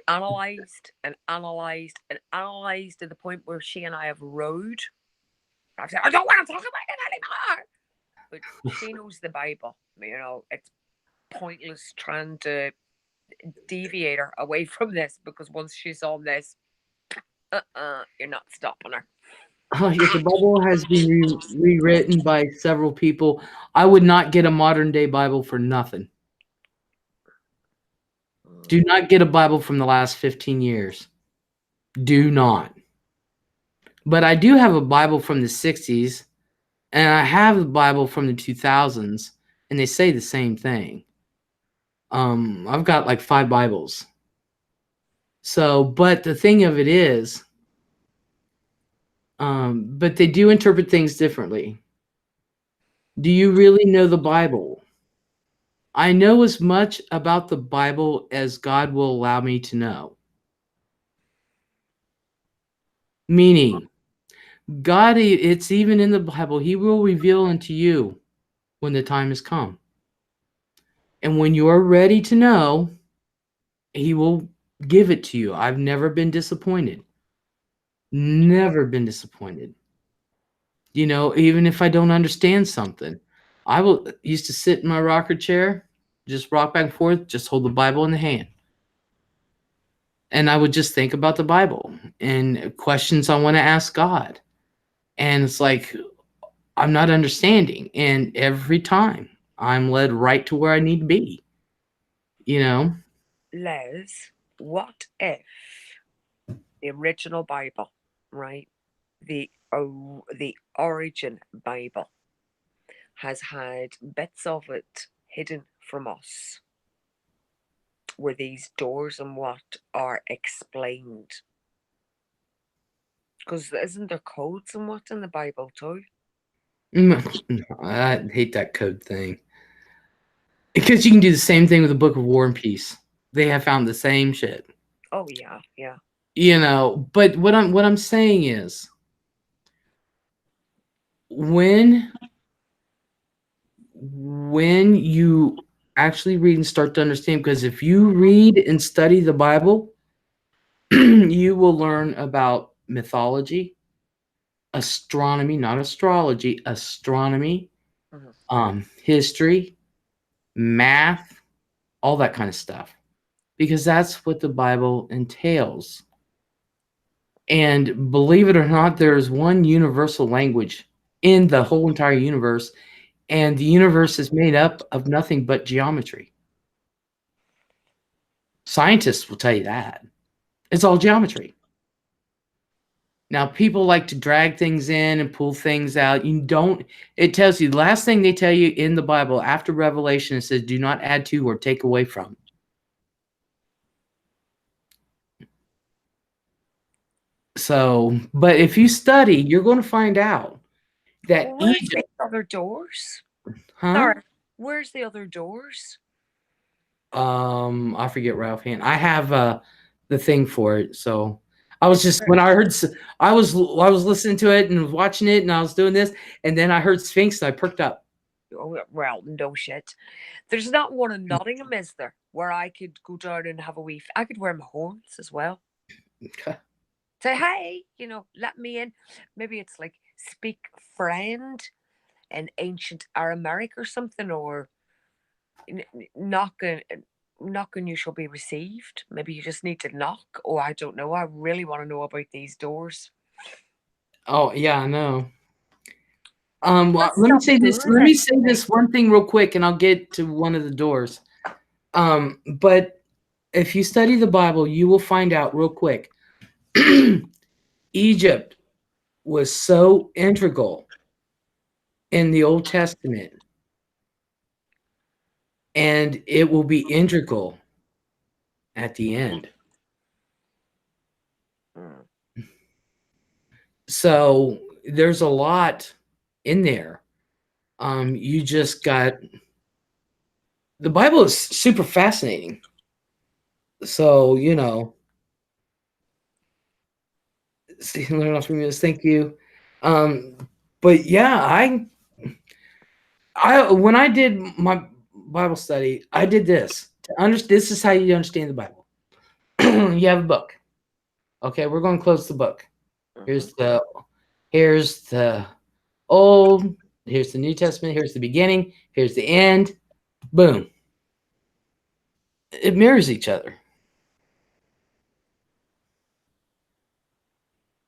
analysed and analysed and analysed to the point where she and I have rowed. I've said, I don't want to talk about it anymore. But she knows the Bible. It's pointless trying to deviate her away from this, because once she's on this, you're not stopping her. If the Bible has been rewritten by several people, I would not get a modern day Bible for nothing. Do not get a Bible from the last 15 years. Do not. But I do have a Bible from the 60s, and I have a Bible from the 2000s, and they say the same thing. I've got like 5 Bibles. So, but the thing of it is, but they do interpret things differently. Do you really know the Bible? I know as much about the Bible as God will allow me to know. Meaning, God, it's even in the Bible, He will reveal unto you when the time has come. And when you are ready to know, He will give it to you. I've never been disappointed. Never been disappointed. You know, even if I don't understand something, I will used to sit in my rocker chair, just rock back and forth, just hold the Bible in the hand. And I would just think about the Bible and questions I want to ask God. And it's like, I'm not understanding. And every time I'm led right to where I need to be, you know? Les, what if the original Bible, right? The origin Bible has had bits of it hidden from us, where these doors and what are explained. Because isn't there codes and what in the Bible too? I hate that code thing. Because you can do the same thing with the Book of War and Peace. They have found the same shit. Oh yeah, yeah. You know, but what I'm saying is, when you actually read and start to understand, because if you read and study the Bible, you will learn about mythology, astronomy, not astrology, astronomy, history, math, all that kind of stuff, because that's what the Bible entails. And believe it or not, there is one universal language in the whole entire universe, and the universe is made up of nothing but geometry. Scientists will tell you that. It's all geometry. Now, people like to drag things in and pull things out. It tells you, the last thing they tell you in the Bible after Revelation, it says, do not add to or take away from. So, but if you study, you're going to find out that where's Egypt. the other doors? Huh? Sorry, where's the other doors? I forget right offhand. I have the thing for it. So I was just, when I heard, I was listening to it and watching it, and I was doing this, and then I heard Sphinx, and I perked up. Oh well, no shit. There's not one in Nottingham, is there, where I could go down and have a wee? I could wear my horns as well. Okay. Say hey, let me in. Maybe it's like speak friend in ancient Aramaic or something, or knocking you shall be received. Maybe you just need to knock. Oh, I don't know. I really want to know about these doors. Oh yeah, I know. Well, let me say this. Let me say this one thing real quick, and I'll get to one of the doors. But if you study the Bible, you will find out real quick. Egypt was so integral in the Old Testament, and it will be integral at the end. So there's a lot in there. You just got, the Bible is super fascinating. So, learn off from this. Thank you. But yeah, I when I did my Bible study, I did this. This is how you understand the Bible. You have a book. Okay, we're going to close the book. Here's the Old, here's the New Testament, here's the beginning, here's the end. Boom. It mirrors each other.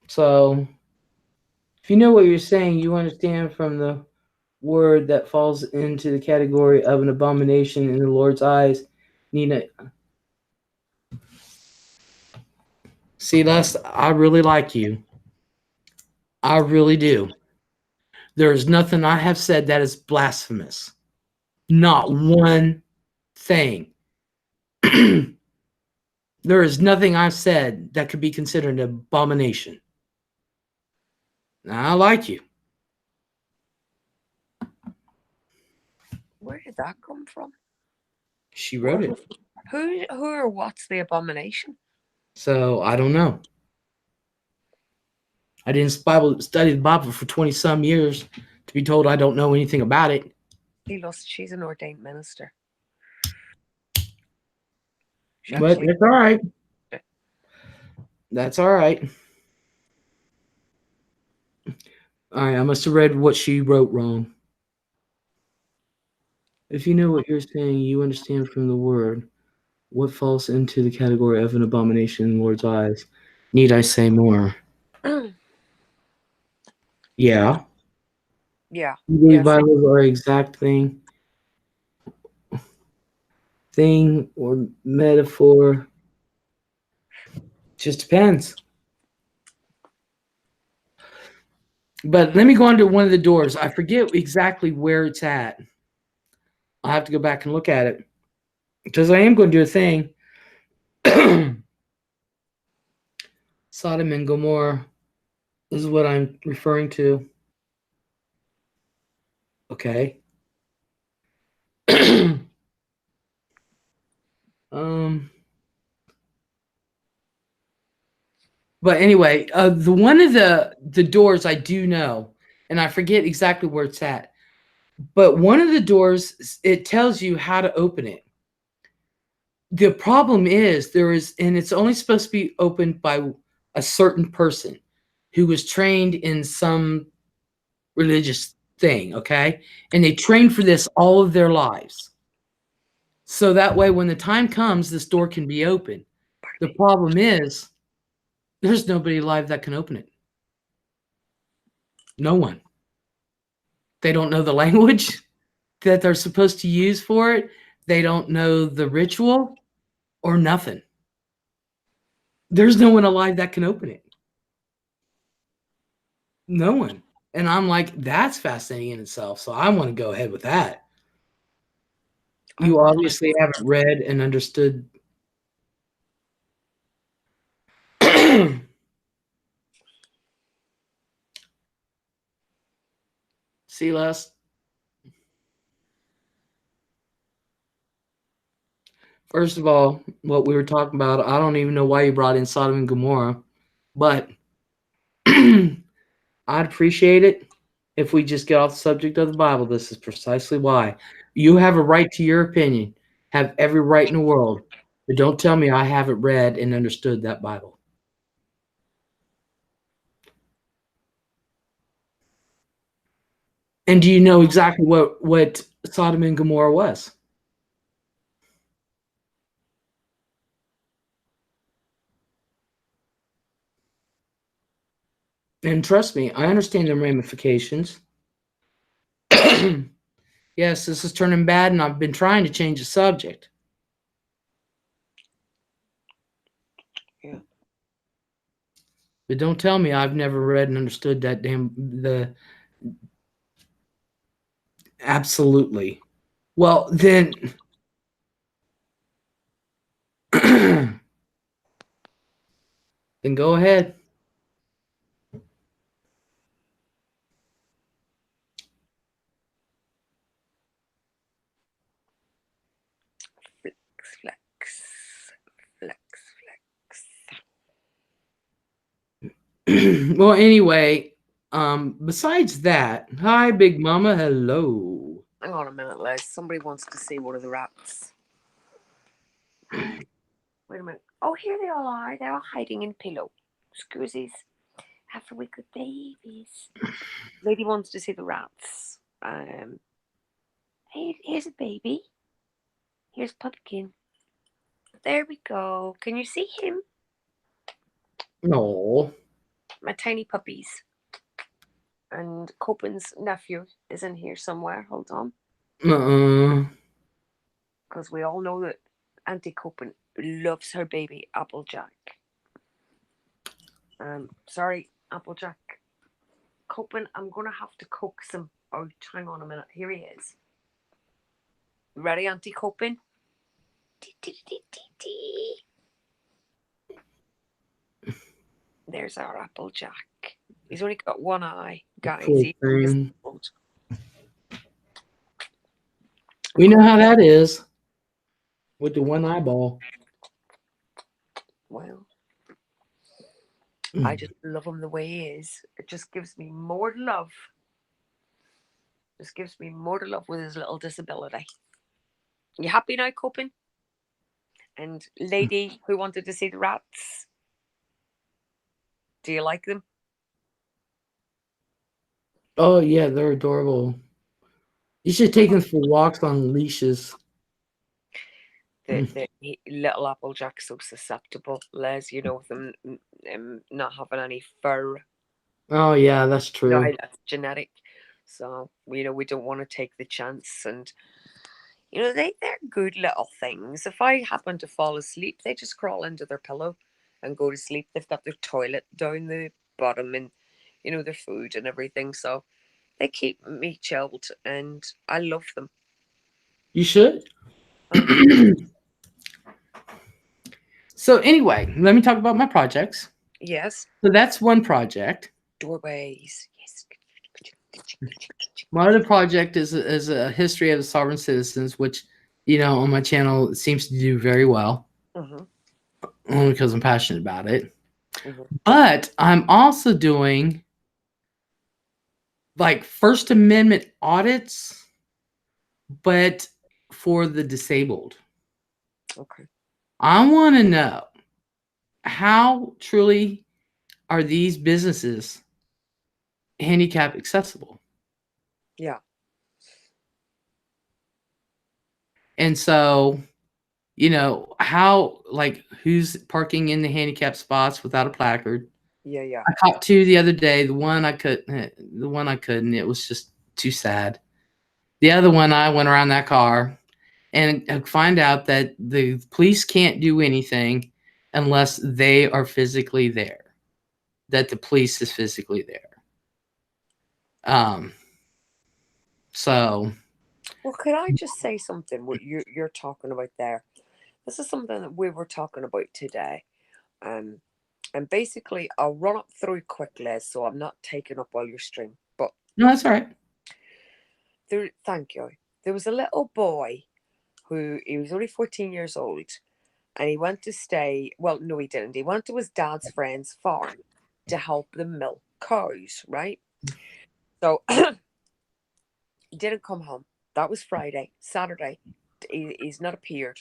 So if you know what you're saying, you understand from the word that falls into the category of an abomination in the Lord's eyes. Nina, See, Les, I really like you. I really do. There is nothing I have said that is blasphemous. Not one thing. There is nothing I've said that could be considered an abomination. I like you. Where did that come from? She wrote it. Who or what's the abomination? So I don't know. I didn't study the Bible for 20 some years to be told I don't know anything about it. She's an ordained minister. But that's all right. That's all right. All right, I must have read what she wrote wrong. If you know what you're saying, you understand from the word what falls into the category of an abomination in the Lord's eyes. Need I say more? Yeah. Yeah. You believe Bibles are exact thing or metaphor? Just depends. But let me go on to one of the doors. I forget exactly where it's at. I'll have to go back and look at it because I am going to do a thing. Sodom and Gomorrah is what I'm referring to. Okay. But anyway, the one of the doors I do know, and I forget exactly where it's at. But one of the doors, it tells you how to open it. The problem is and it's only supposed to be opened by a certain person who was trained in some religious thing, okay? And they trained for this all of their lives. So that way, when the time comes, this door can be open. The problem is there's nobody alive that can open it. No one. They don't know the language that they're supposed to use for it. They don't know the ritual or nothing. There's no one alive that can open it. No one. And I'm like, that's fascinating in itself. So I want to go ahead with that. You obviously haven't read and understood. See, Les? First of all, what we were talking about, I don't even know why you brought in Sodom and Gomorrah, but I'd appreciate it if we just get off the subject of the Bible. This is precisely why. You have a right to your opinion, have every right in the world, but don't tell me I haven't read and understood that Bible. And do you know exactly what Sodom and Gomorrah was? And trust me, I understand the ramifications. Yes, this is turning bad, and I've been trying to change the subject. Yeah. But don't tell me I've never read and understood that absolutely. Well, then then go ahead. Well, anyway, besides that, hi, Big Mama, hello. Hang on a minute, Les. Somebody wants to see one of the rats. Wait a minute. Oh, here they all are. They're all hiding in pillow. Excuses. After we good babies. Lady wants to see the rats. Hey, here's a baby. Here's Pumpkin. There we go. Can you see him? No. My tiny puppies. And Copen's nephew is in here somewhere. Hold on. Because we all know that Auntie Copen loves her baby Applejack. Sorry, Applejack. Coping, I'm going to have to coax him. Oh, hang on a minute. Here he is. Ready, Auntie Coping? There's our Applejack. He's only got one eye, guys. Poor He's thing. disabled. We know how that is with the one eyeball. Well, I just love him the way he is. It just gives me more love. Just gives me more to love with his little disability. You happy now, Coping? And lady who wanted to see the rats, do you like them? Oh yeah, they're adorable. You should take them for walks on leashes. The little Applejack's so susceptible, Les. You know, with them not having any fur. Oh yeah, that's true. No, that's genetic. So we don't want to take the chance, and they're good little things. If I happen to fall asleep, they just crawl into their pillow and go to sleep. They've got their toilet down the bottom, and their food and everything. So they keep me chilled, and I love them. You should. So anyway, let me talk about my projects. Yes. So that's one project. Doorways. Yes. My other project is a history of the sovereign citizens, which on my channel it seems to do very well. Only because I'm passionate about it. But I'm also doing like First Amendment audits, but for the disabled. Okay. I want to know how truly are these businesses handicap accessible? Yeah. And so, how, like, who's parking in the handicap spots without a placard? Yeah. I caught two the other day. The one I couldn't. It was just too sad. The other one, I went around that car and I find out that the police can't do anything unless they are physically there, that the police is physically there. So. Well, could I just say something? What you're talking about there? This is something that we were talking about today. And basically, I'll run up through quickly, so I'm not taking up all your stream. But no, that's all right. Thank you. There was a little boy he was only 14 years old, and he went to stay. Well, no, he didn't. He went to his dad's friend's farm to help them milk cows, right? So he didn't come home. That was Friday. Saturday, he's not appeared.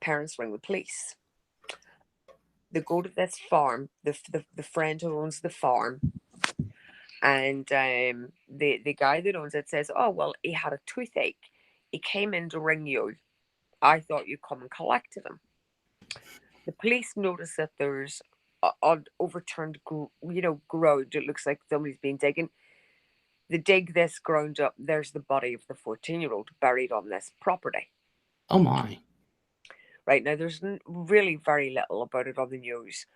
Parents ring the police. They go to this farm, the friend who owns the farm, and the guy that owns it says, "Oh well, he had a toothache. He came in to ring you. I thought you'd come and collected him." The police notice that there's overturned, ground. It looks like somebody's been digging. They dig this ground up. There's the body of the 14-year-old buried on this property. Oh my! Right now, there's really very little about it on the news.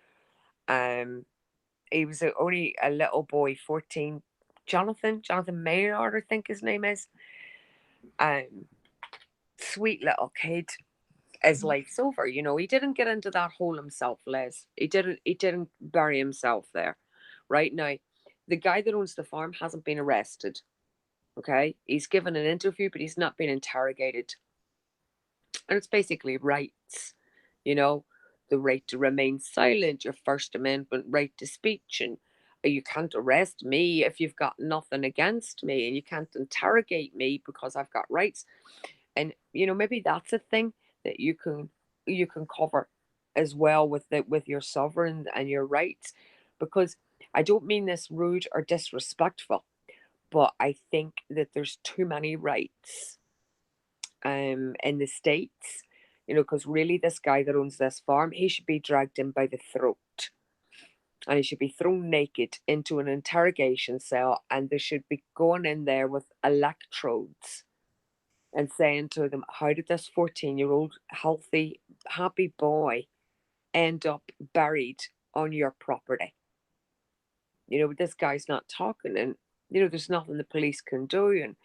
He was only a little boy, 14. Jonathan Maynard, I think his name is. Sweet little kid. His life's over. He didn't get into that hole himself, Les. He didn't bury himself there. Right now, the guy that owns the farm hasn't been arrested. Okay, he's given an interview, but he's not been interrogated. And it's basically rights, the right to remain silent, your First Amendment right to speech, and you can't arrest me if you've got nothing against me, and you can't interrogate me because I've got rights. And maybe that's a thing that you can cover as well with your sovereign and your rights, because I don't mean this rude or disrespectful, but I think that there's too many rights in the States, because really this guy that owns this farm, he should be dragged in by the throat and he should be thrown naked into an interrogation cell, and they should be going in there with electrodes and saying to them, how did this 14-year-old healthy, happy boy end up buried on your property? But this guy's not talking, and there's nothing the police can do, and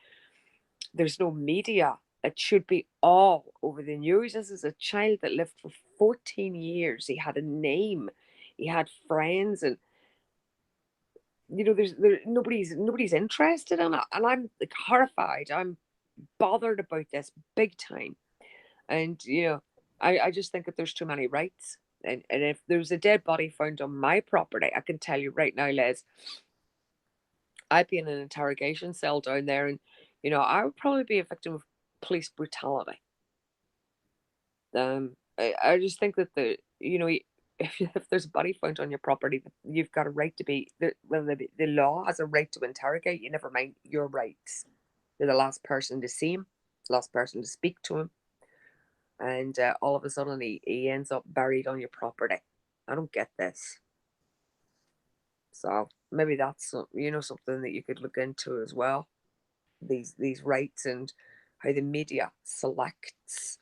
there's no media. It should be all over the news. This is a child that lived for 14 years. He had a name, he had friends, and nobody's interested in it. And I'm like horrified. I'm bothered about this big time. And I just think that there's too many rights. And if there's a dead body found on my property, I can tell you right now, Les, I'd be in an interrogation cell down there, and I would probably be a victim of police brutality. I just think that if there's a body found on your property, you've got a right to be the law has a right to interrogate you. Never mind your rights. You're the last person to see him, the last person to speak to him, and all of a sudden he ends up buried on your property. I don't get this. So maybe that's something that you could look into as well. These rights and how the media selects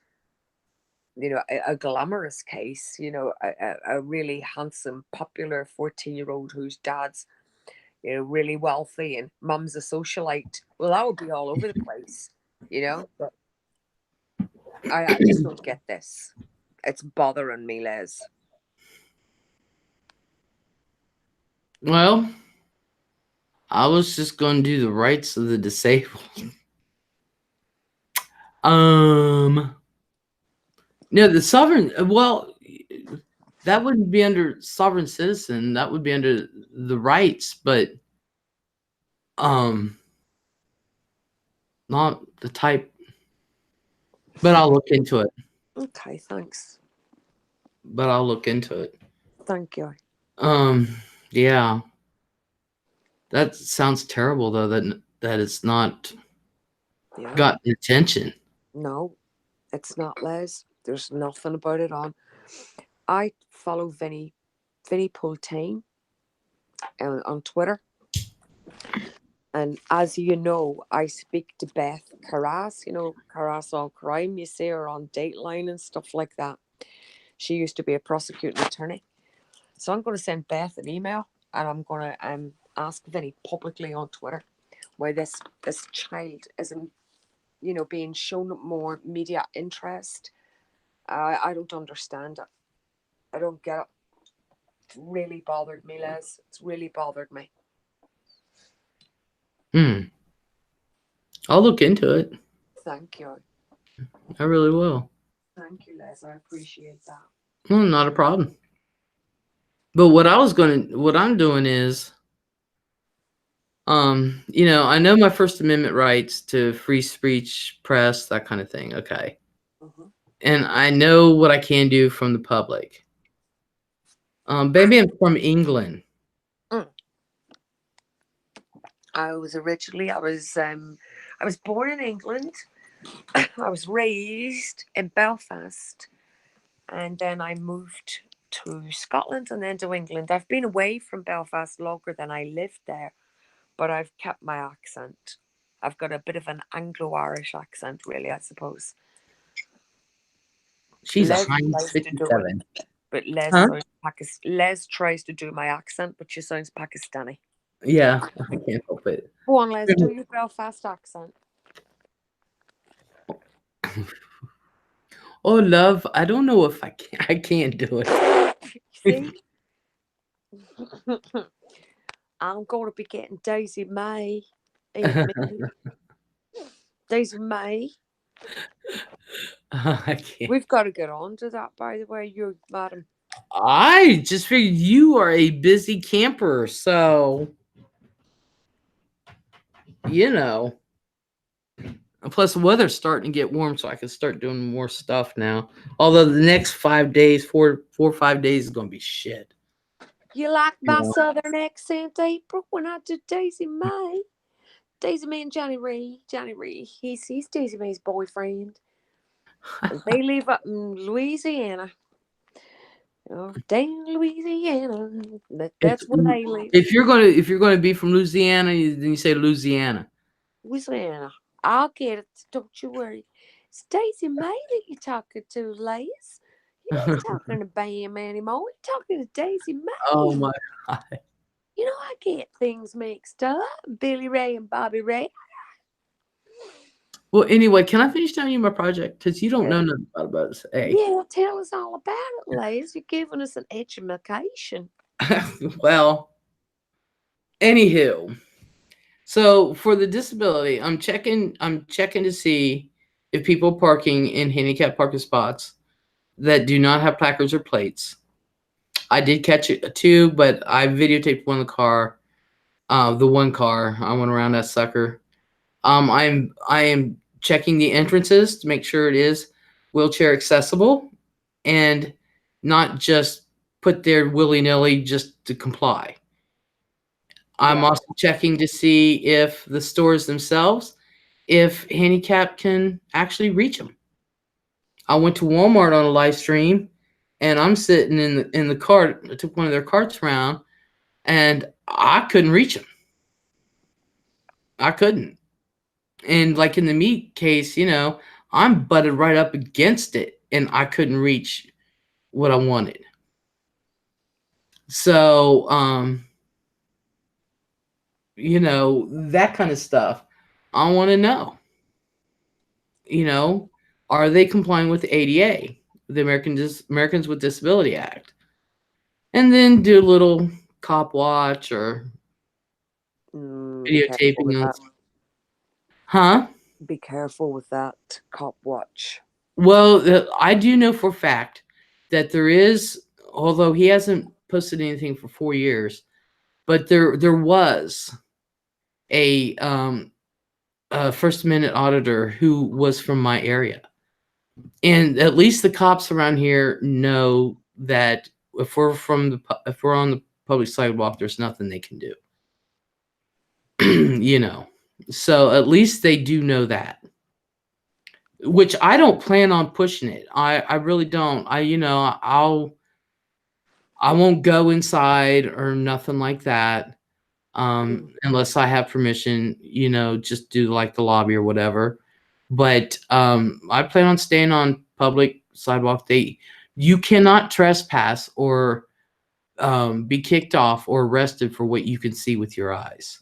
a glamorous case, a really handsome, popular 14-year-old whose dad's really wealthy and mum's a socialite. Well, that would be all over the place, but I just don't get this. It's bothering me, Les. Well, I was just going to do the rights of the disabled. The sovereign. Well, that wouldn't be under sovereign citizen. That would be under the rights, but not the type. But I'll look into it. Okay, thanks. But I'll look into it. Thank you. Yeah. That sounds terrible, though. That it's not gotten attention. No, it's not, Les. There's nothing about it on. I follow Vinny Poltain on Twitter. And as you know, I speak to Beth Carras, Carras on Crime. You see her on Dateline and stuff like that. She used to be a prosecuting attorney. So I'm going to send Beth an email, and I'm going to ask Vinny publicly on Twitter why this child isn't, being shown more media interest. I don't understand it. I don't get it. It's really bothered me, Les. It's really bothered me. I'll look into it. Thank you. I really will. Thank you, Les. I appreciate that. Well, not a problem. But what I'm doing is, I know my First Amendment rights to free speech, press, that kind of thing. Okay. Mm-hmm. And I know what I can do from the public. Baby, I'm from England. I was born in England. I was raised in Belfast, and then I moved to Scotland and then to England. I've been away from Belfast longer than I lived there, but I've kept my accent. I've got a bit of an Anglo-Irish accent, really, I suppose. She's a Heinz 57. But Les tries to do my accent, but she sounds Pakistani. Yeah, I can't help it. Go on, Les, do your Belfast accent. Oh, love, I don't know if I can't do it. See? I'm going to be getting Daisy May. Daisy May. I can't. We've got to get on to that, by the way, you madam. I just figured you are a busy camper, so Plus, the weather's starting to get warm, so I can start doing more stuff now. Although the next 5 days, 4 or 5 days, is going to be shit. You like my southern accent, April, when I do Daisy May? Daisy May and Johnny Ray. Johnny Ray, he's Daisy May's boyfriend. And they live up in Louisiana. Down Louisiana. That's where they live. If you're gonna be from Louisiana, then you say Louisiana. Louisiana. I'll get it. Don't you worry. It's Daisy May that you're talking to, Les. You're not talking to Bam anymore. You're talking to Daisy May. Oh my God. You know, I get things mixed up. Billy Ray and Bobby Ray. Well, anyway, can I finish telling you my project? Because you don't Yeah. know nothing about it. Hey. Yeah, tell us all about it, Les. You're giving us an education. Well, anywho, so for the disability, I'm checking to see if people parking in handicap parking spots that do not have placards or plates. I did catch it two, but I videotaped one in the car. The one car I went around that sucker. I am checking the entrances to make sure it is wheelchair accessible and not just put there willy nilly just to comply. I'm Yeah. also checking to see if the stores themselves, if handicap can actually reach them. I went to Walmart on a live stream, and I'm sitting in the cart. I took one of their carts around, and I couldn't reach them. I couldn't. And like in the meat case, I'm butted right up against it, and I couldn't reach what I wanted. So, that kind of stuff. I want to know. Are they complying with the ADA, the Americans with Disability Act? And then do a little cop watch or Be careful with videotaping on. that. Huh? Be careful with that cop watch. Well, I do know for a fact that there is, although he hasn't posted anything for 4 years, but there was a First Amendment auditor who was from my area. And at least the cops around here know that if we're on the public sidewalk, there's nothing they can do. So at least they do know that, which I don't plan on pushing it. I really don't. I won't go inside or nothing like that, unless I have permission, just do like the lobby or whatever. But I plan on staying on public sidewalk. You cannot trespass or be kicked off or arrested for what you can see with your eyes.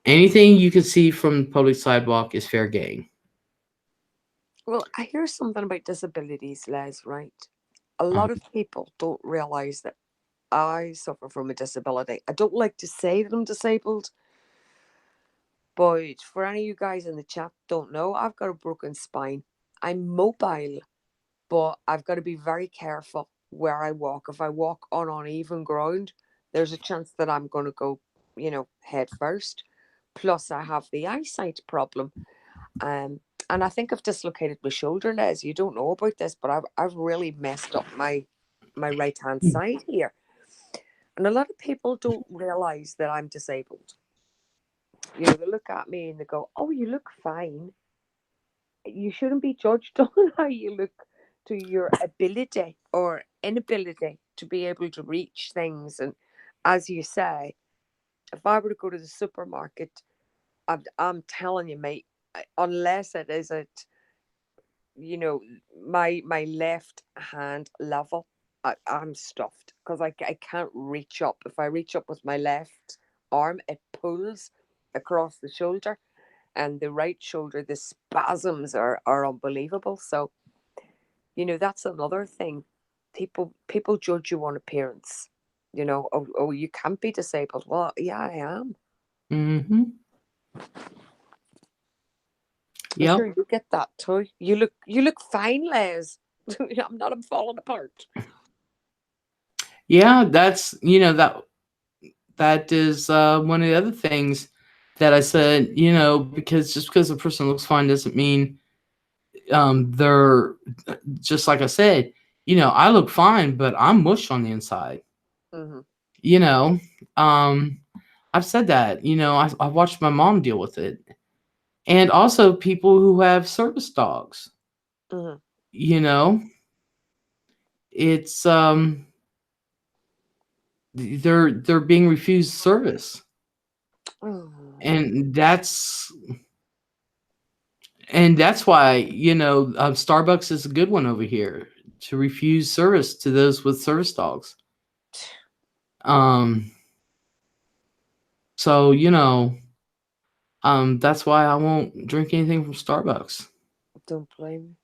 Anything you can see from public sidewalk is fair game. Well, I hear something about disabilities, Les, right? A lot of people don't realize that I suffer from a disability. I don't like to say that I'm disabled, but for any of you guys in the chat don't know, I've got a broken spine. I'm mobile, but I've got to be very careful where I walk. If I walk on uneven ground, there's a chance that I'm going to go, head first. Plus, I have the eyesight problem. And I think I've dislocated my shoulder, Les. You don't know about this, but I've really messed up my right hand side here. And a lot of people don't realize that I'm disabled. They look at me and they go, "Oh, you look fine." You shouldn't be judged on how you look to your ability or inability to be able to reach things. And as you say, if I were to go to the supermarket, I'm telling you, mate, unless it is at my left hand level, I'm stuffed because I can't reach up. If I reach up with my left arm, it pulls across the shoulder, and the right shoulder, the spasms are unbelievable. So that's another thing. People judge you on appearance. Oh, you can't be disabled. Well, yeah, I am. Mm-hmm. I'm Yep. sure you get that too. You look fine, Les. I'm not falling apart. Yeah, that's that is one of the other things that I said. Because just because a person looks fine doesn't mean they're just like I said. I look fine, but I'm mush on the inside. Mm-hmm. I've said that. I watched my mom deal with it, and also people who have service dogs. Mm-hmm. It's they're being refused service, Oh. and that's why Starbucks is a good one over here to refuse service to those with service dogs. So, that's why I won't drink anything from Starbucks. Don't blame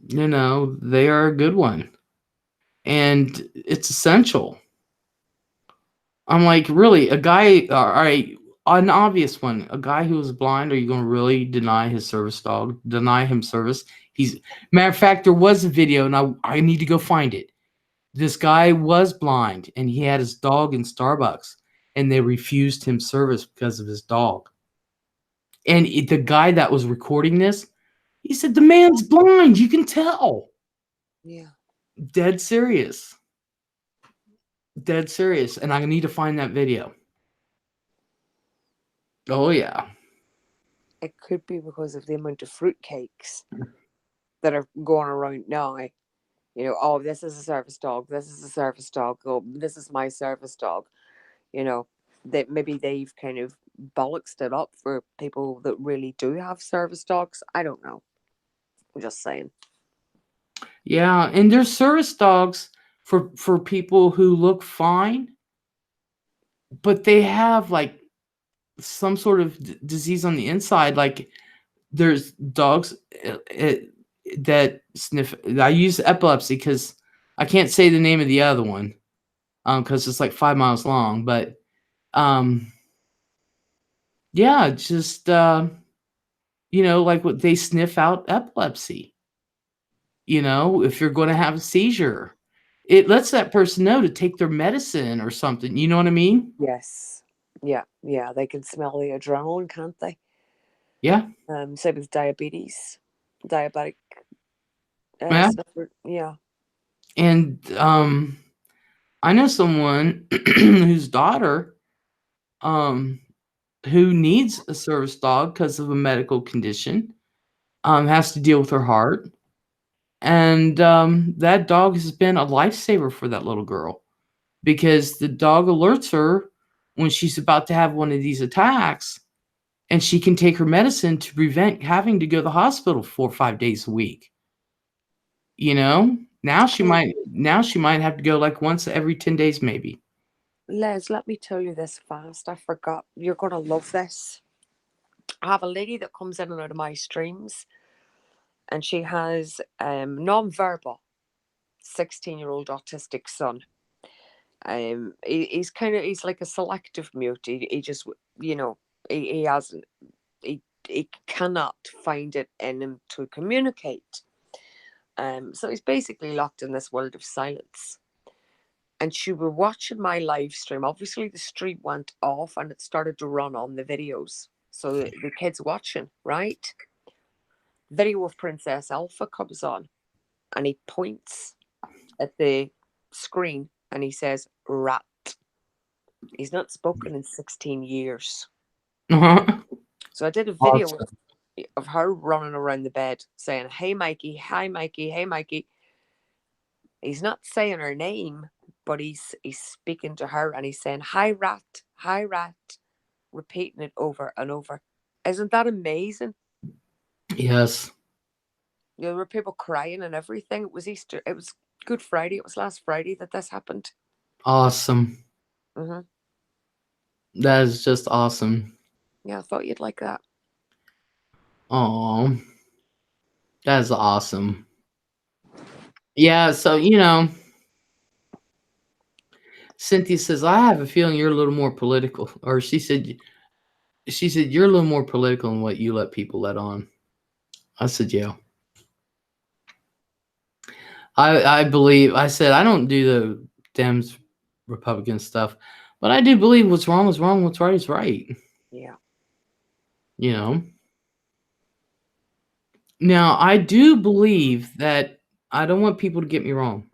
They are a good one. And it's essential. I'm like, really, a guy, all right, an obvious one, a guy who is blind, are you going to really deny his service dog, deny him service? Matter of fact, there was a video, and I need to go find it. This guy was blind, and he had his dog in Starbucks, and they refused him service because of his dog. And the guy that was recording this, he said, the man's blind, you can tell. Yeah. Dead serious. Dead serious. And I need to find that video. Oh, yeah. It could be because of the amount of fruitcakes that are going around now. Oh, this is a service dog. This is a service dog. Oh, this is my service dog. That maybe they've kind of bollocksed it up for people that really do have service dogs. I don't know. I'm just saying. Yeah, and there's service dogs for people who look fine, but they have like some sort of disease on the inside. Like there's dogs that sniff. I use epilepsy because I can't say the name of the other one because it's like 5 miles long. But yeah, just like what they sniff out epilepsy. If you're going to have a seizure, it lets that person know to take their medicine or something. You know what I mean? Yes. Yeah. Yeah. They can smell the adrenaline, can't they? Yeah. Same with diabetes, diabetic. Yeah. Yeah. And I know someone whose daughter who needs a service dog because of a medical condition has to deal with her heart. And that dog has been a lifesaver for that little girl because the dog alerts her when she's about to have one of these attacks, and she can take her medicine to prevent having to go to the hospital 4 or 5 days a week. Now she might have to go like once every 10 days maybe. Les, let me tell you this fast. I forgot. You're going to love this. I have a lady that comes in and out of my streams, and she has non-verbal 16-year-old autistic son. He's like a selective mute. He just, he hasn't, he cannot find it in him to communicate. So he's basically locked in this world of silence. And she was watching my live stream. Obviously, the stream went off and it started to run on the videos. So the kid's watching, right? Video of Princess Alpha comes on, and he points at the screen and he says, rat. He's not spoken in 16 years. So I did a video of her running around the bed saying, hey, Mikey, hi, Mikey, hey, Mikey. He's not saying her name, but he's speaking to her and he's saying, hi, rat, repeating it over and over. Isn't that amazing? Yes. There were people crying and everything. It was Easter. It was Good Friday. It was last Friday that this happened. Awesome. Mm-hmm. That is just awesome. Yeah, I thought you'd like that. Oh, that is awesome. Yeah, so, Cynthia says, I have a feeling you're a little more political. Or she said, you're a little more political than what you let people let on. I said, yeah. I believe, I said, I don't do the Dems, Republican stuff, but I do believe what's wrong is wrong, what's right is right. Yeah. Now, I do believe that, I don't want people to get me wrong.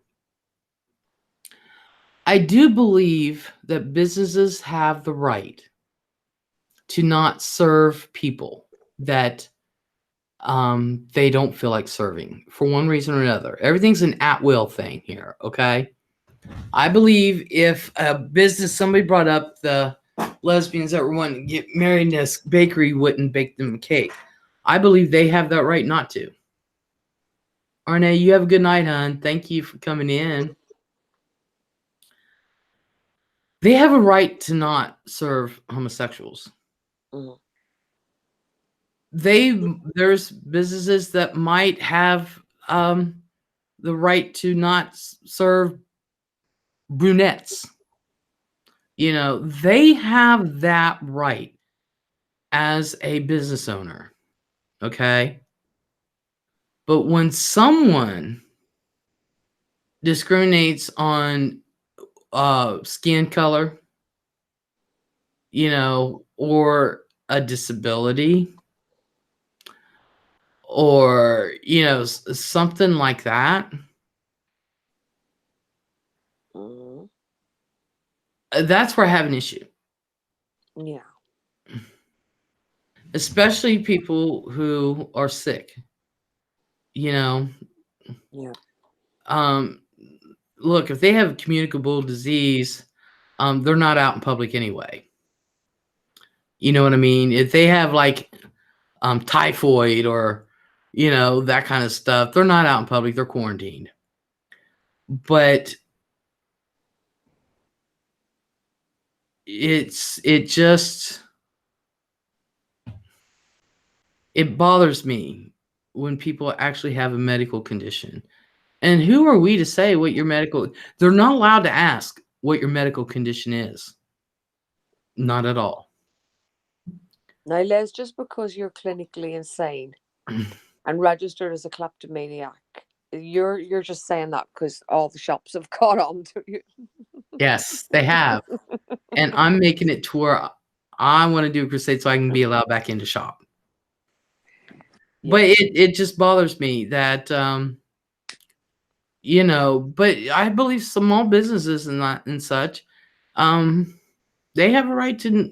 I do believe that businesses have the right to not serve people that they don't feel like serving for one reason or another. Everything's an at-will thing here, okay? I believe if a business, somebody brought up the lesbians that were wanting to get married in this bakery wouldn't bake them a cake. I believe they have that right not to. Arne, you have a good night, hon. Thank you for coming in. They have a right to not serve homosexuals. Mm. There's businesses that might have the right to not serve brunettes. They have that right as a business owner. Okay. But when someone discriminates on skin color, or a disability, or something like that, Mm. that's where I have an issue. Yeah. Especially people who are sick. Yeah. Um, look, if they have a communicable disease, they're not out in public anyway. You know what I mean? If they have like typhoid or that kind of stuff, they're not out in public. They're quarantined. But it bothers me when people actually have a medical condition. And who are we to say what your medical... They're not allowed to ask what your medical condition is. Not at all. Now, Les, just because you're clinically insane and registered as a kleptomaniac, you're just saying that because all the shops have caught on to you. Yes, they have. And I'm making it to where I want to do a crusade so I can be allowed back into shop. Yeah. But it just bothers me that but I believe small businesses and such, they have a right to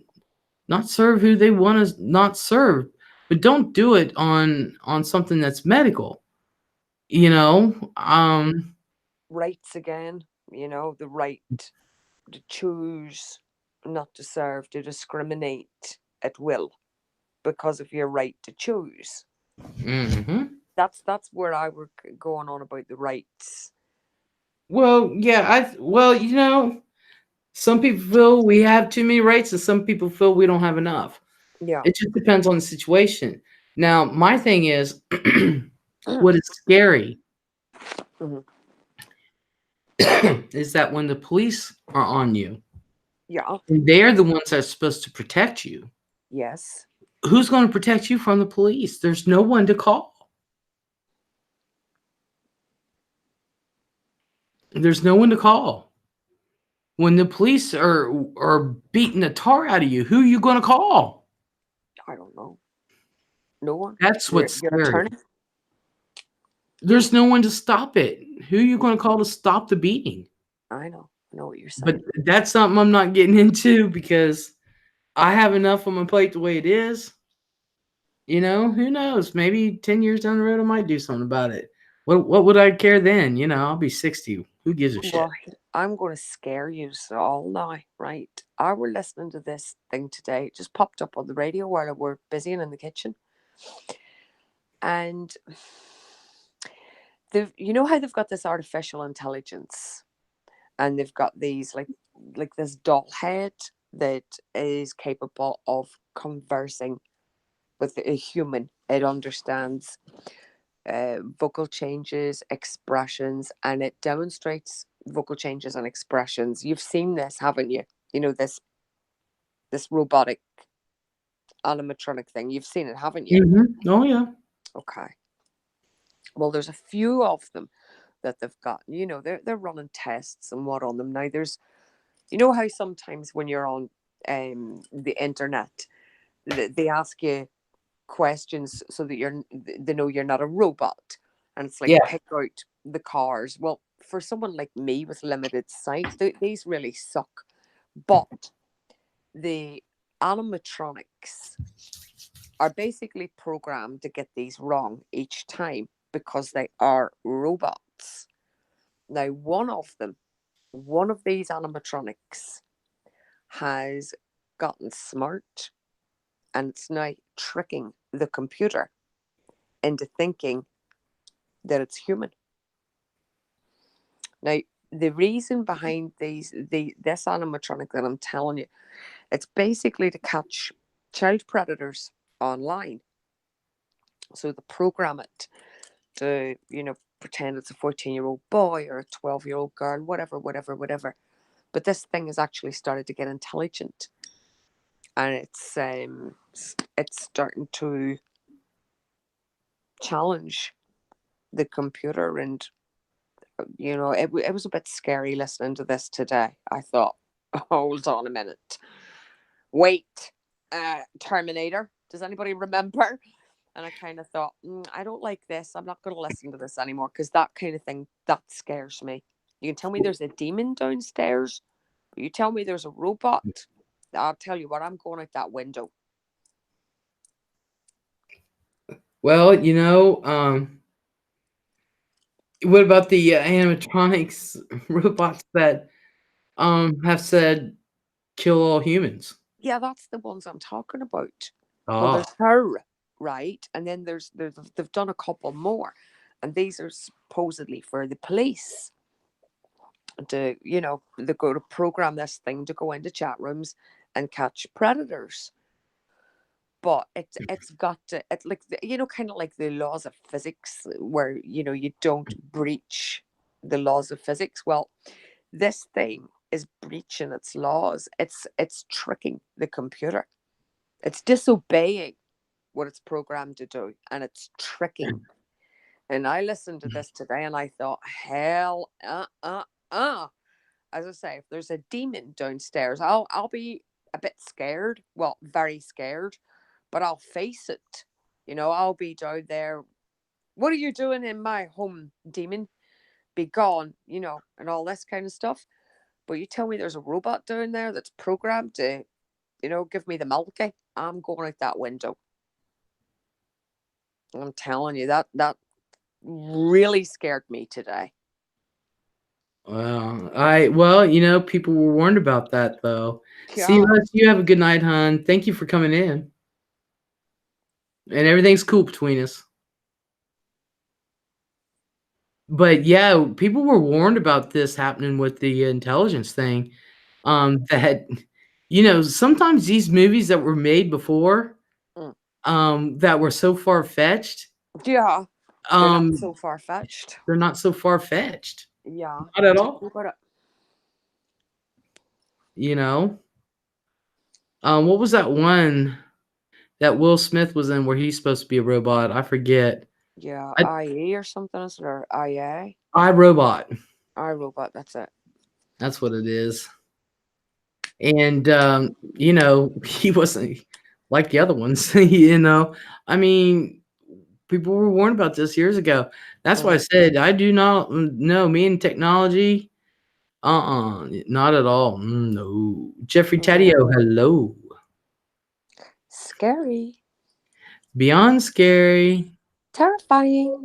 not serve who they want to not serve, but don't do it on something that's medical. Rights again, the right to choose not to serve, to discriminate at will because of your right to choose. Mm-hmm. That's where I were going on about the rights. Well, yeah, some people feel we have too many rights, and some people feel we don't have enough. Yeah. It just depends on the situation. Now, my thing is, what is scary Mhm. is that when the police are on you, Yeah. and they're the ones that are supposed to protect you, Yes. who's going to protect you from the police? There's no one to call. There's no one to call. When the police are beating the tar out of you, who are you going to call? I don't know. No one. That's what's Your scary. attorney. There's no one to stop it. Who are you going to call to stop the beating? I know what you're But saying. that's something I'm not getting into because I have enough on my plate the way it is. Who knows? Maybe 10 years down the road, I might do something about it. What would I care then? I'll be 60. Who gives a shit? Well, I'm going to scare you all now, right? I were listening to this thing today. It just popped up on the radio while we're busy in the kitchen. And how they've got this artificial intelligence, and they've got these like this doll head that is capable of conversing with a human. It understands vocal changes, expressions, and it demonstrates vocal changes and expressions. You've seen this, haven't you? This robotic animatronic thing. You've seen it, haven't you? Mm-hmm. Oh yeah. Okay. Well, there's a few of them that they've got. They're running tests and what on them now. There's, how sometimes when you're on the internet, they ask you questions so that they know you're not a robot, and it's like Yeah. pick out the cars. Well, for someone like me with limited sight, these really suck. But the animatronics are basically programmed to get these wrong each time because they are robots. Now, one of these animatronics has gotten smart, and it's now tricking the computer into thinking that it's human. Now, the reason behind this animatronic that I'm telling you, it's basically to catch child predators online. So they program it to, pretend it's a 14-year-old boy or a 12-year-old girl, whatever. But this thing has actually started to get intelligent, and it's starting to challenge the computer. And it was a bit scary listening to this today. I thought, hold on a minute, wait, Terminator, does anybody remember? And I kind of thought, I don't like this. I'm not going to listen to this anymore, because that kind of thing, that scares me. You can tell me there's a demon downstairs, but you tell me there's a robot, I'll tell you what, I'm going out that window. Well, what about the animatronics robots that have said kill all humans? Yeah, that's the ones I'm talking about. Well, Oh, there's her, right? And then they've done a couple more, and these are supposedly for the police to, they go to program this thing to go into chat rooms and catch predators. But it's got to, it like kind of like the laws of physics, where you don't breach the laws of physics. Well, this thing is breaching its laws. It's tricking the computer. It's disobeying what it's programmed to do, and it's tricking. And I listened to this today, and I thought, hell, as I say, if there's a demon downstairs, I'll be a bit scared. Well, very scared, but I'll face it. I'll be down there. What are you doing in my home, demon? Be gone, and all this kind of stuff. But you tell me there's a robot down there that's programmed to, give me the milky, I'm going out that window. I'm telling you, that really scared me today. well, people were warned about that, though. Yeah. See, Les, you have a good night, hon. Thank you for coming in. And everything's cool between us. But yeah, people were warned about this happening with the intelligence thing. That sometimes these movies that were made before, that were so far-fetched, Yeah. They're not so far-fetched. they're not so far-fetched. Yeah. Not at all. About it. What was that one that Will Smith was in where he's supposed to be a robot? I forget. Yeah, IE or something, is it? Or IA? iRobot. iRobot, that's it. That's what it is. And he wasn't like the other ones. I mean, people were warned about this years ago. That's why I said I do not know. Me and technology, not at all. No. Jeffrey Taddeo, hello. Scary. Beyond scary. Terrifying.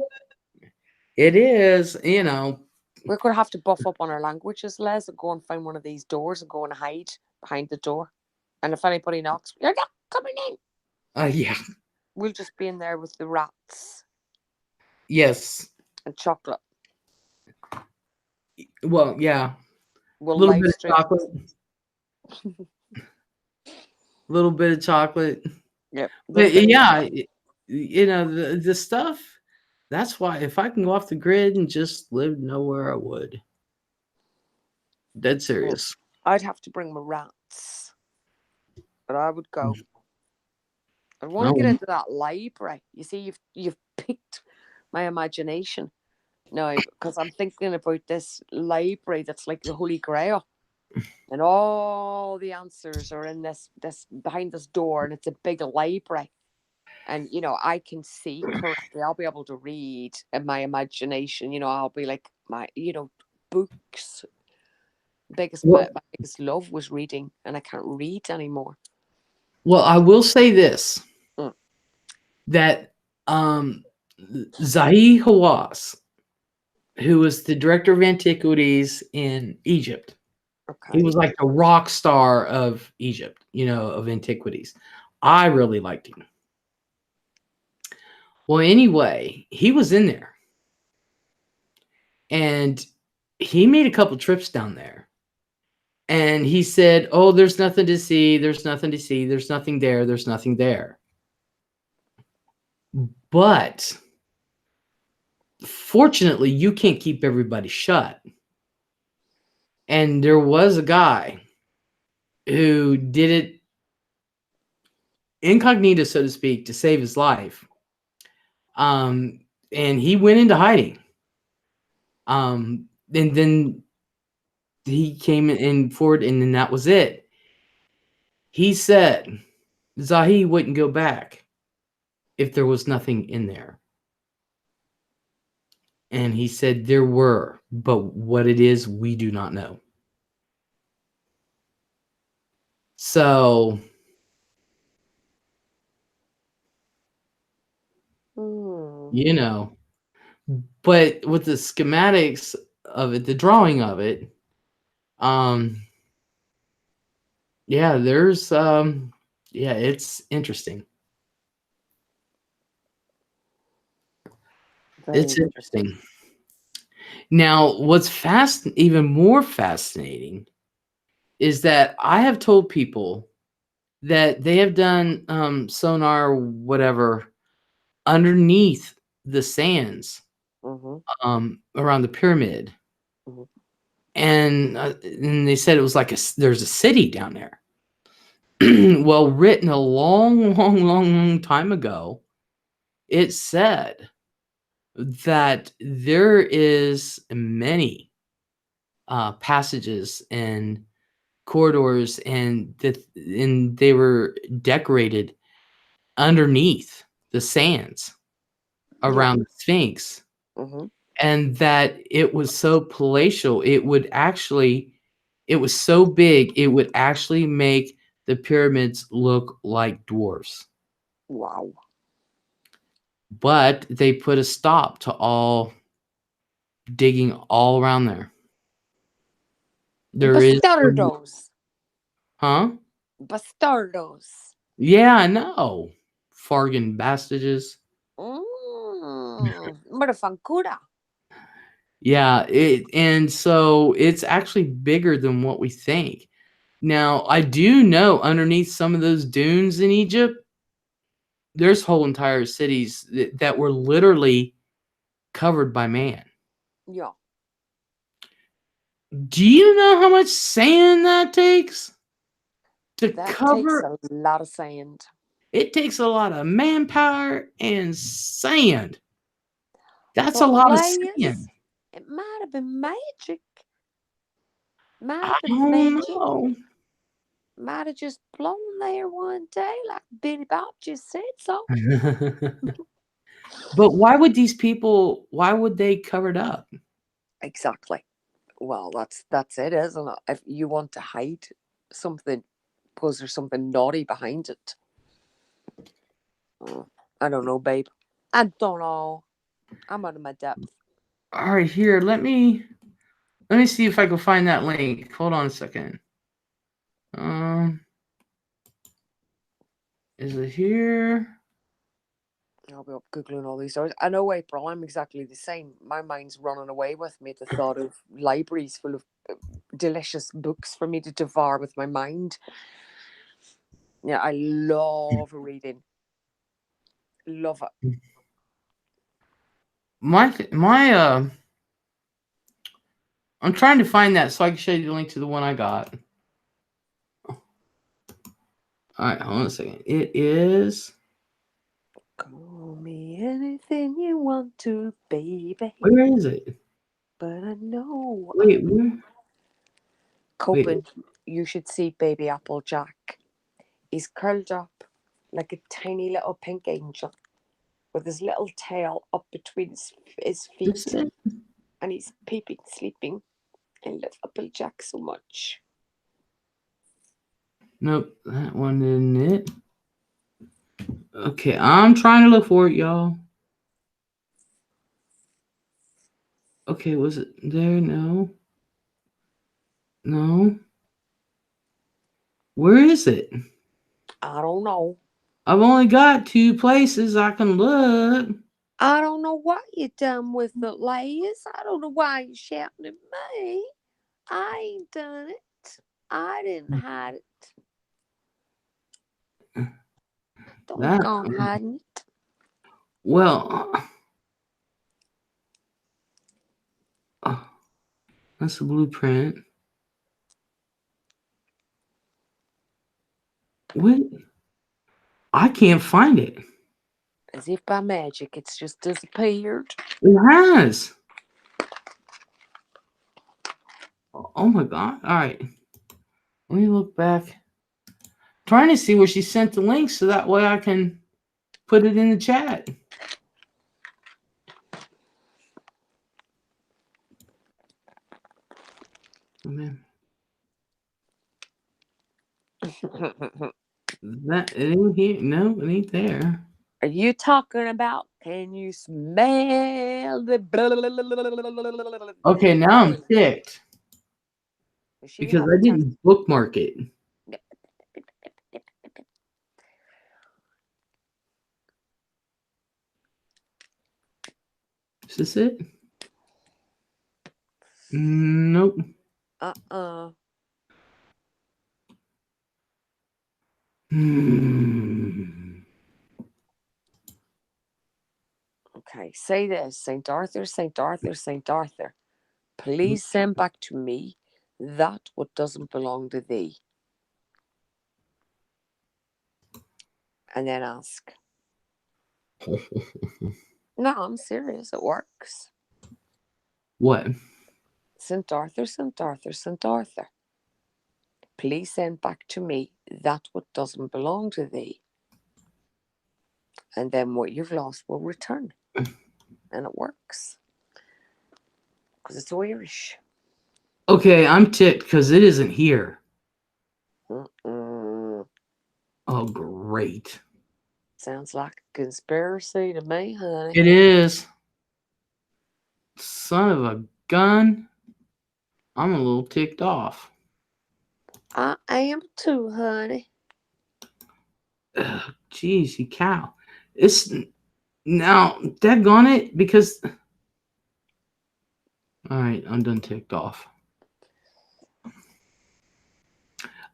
It is, We're going to have to buff up on our languages, Les, and go and find one of these doors and go and hide behind the door. And if anybody knocks, you're not coming in. Yeah. We'll just be in there with the rats. Yes. And chocolate. Well, yeah. We'll little bit of chocolate. Little bit of chocolate. Yep. But yeah, the stuff. That's why if I can go off the grid and just live nowhere, I would. Dead serious. I'd have to bring my rats, but I would go. I want to get into that library. You see, you've piqued my imagination now, because I'm thinking about this library that's like the Holy Grail, and all the answers are in this behind this door, and it's a big library. And, I can see correctly. I'll be able to read in my imagination. I'll be like my, books. My biggest love was reading, and I can't read anymore. Well, I will say this, that Zahi Hawass, who was the director of antiquities in Egypt, he was like the rock star of Egypt, of antiquities. I really liked him. Well, anyway, he was in there. And he made a couple trips down there. And he said, "Oh, there's nothing to see. There's nothing to see. There's nothing there. There's nothing there." But fortunately, you can't keep everybody shut. And there was a guy who did it incognito, so to speak, to save his life. And he went into hiding. And then he came in forward, and then that was it. He said Zahi wouldn't go back if there was nothing in there. And he said there were, but what it is, we do not know. So, you know, but with the schematics of it, the drawing of it, yeah, there's, yeah, it's interesting. It's interesting. Now, what's even more fascinating is that I have told people that they have done sonar, whatever, underneath the sands around the pyramid, and they said it was like there's a city down there. Well, written a long time ago, it said that there is many passages and corridors, and they were decorated underneath the sands around the Sphinx, and that it was so palatial, it was so big, it would actually make the pyramids look like dwarfs. Wow. But they put a stop to all digging all around there. Bastardos. Huh? Bastardos. Yeah, I know. Fargan bastages. Madafancura. Yeah, and so it's actually bigger than what we think. Now, I do know underneath some of those dunes in Egypt, there's whole entire cities that were literally covered by man. Yeah. Do you know how much sand that takes to That cover? takes a lot of sand. It takes a lot of manpower and sand. That's a lot of sand. It might have been magic. I don't know. Might have just blown there one day, like Billy Bob just said so. But why would they cover it up? Exactly. Well, that's it, isn't it? If you want to hide something because there's something naughty behind it. I don't know, babe. I don't know. I'm out of my depth. All right, here, let me see if I can find that link. Hold on a second. Is it here? I'll be up Googling all these stories. I know, April, I'm exactly the same. My mind's running away with me at the thought of libraries full of delicious books for me to devour with my mind. Yeah, I love reading. Love it. I'm trying to find that so I can show you the link to the one I got. All right, hold on a second. It is. Call me anything you want to, baby. Where is it? But I know. Wait, where? Copen, you should see Baby Applejack. He's curled up like a tiny little pink angel with his little tail up between his feet. And he's peeping, sleeping. I love Applejack so much. Nope, that one isn't it. Okay, I'm trying to look for it, y'all. Okay, was it there? No. No. Where is it? I don't know. I've only got 2 places I can look. I don't know what you done with the Liz. I don't know why you're shouting at me. I ain't done it. I didn't hide it. Don't That go on hiding it. well, that's the blueprint. What? I can't find it. As if by magic, it's just disappeared. It has. Oh my god! All right, let me look back. Trying to see where she sent the link so that way I can put it in the chat. Oh, man. That it ain't here. No, it ain't there. Are you talking about? Can you smell the? Okay, now I'm ticked She because have I a chance. didn't bookmark it. Is this it? Nope. Okay, say this. St. Arthur, St. Arthur, St. Arthur. Please send back to me that what doesn't belong to thee. And then ask. No, I'm serious. It works. What? St. Arthur, St. Arthur, St. Arthur. Please send back to me that what doesn't belong to thee. And then what you've lost will return. And it works. Because it's Irish. Okay, I'm ticked because it isn't here. Mm-mm. Oh, great. Sounds like a conspiracy to me, honey. It is. Son of a gun. I'm a little ticked off. I am too, honey. Jeez, you cow. It's now daggone it because. All right, I'm done ticked off.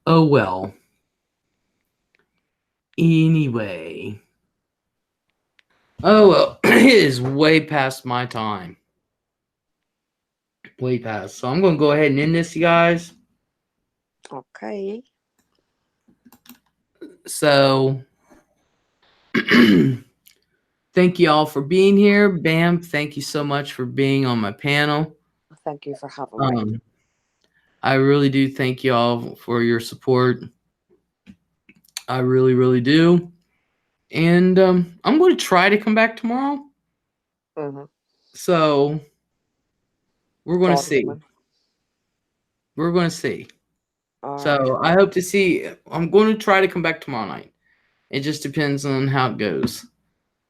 Oh well. Anyway. Oh well, it is way past my time. Way past. So I'm going to go ahead and end this, you guys. Okay. So, thank you all for being here. Bam, thank you so much for being on my panel. Thank you for having me. I really do thank you all for your support. I really, really do. And I'm going to try to come back tomorrow. Mm-hmm. So, we're going to see. We're going to see. So, I hope to see. I'm going to try to come back tomorrow night. It just depends on how it goes.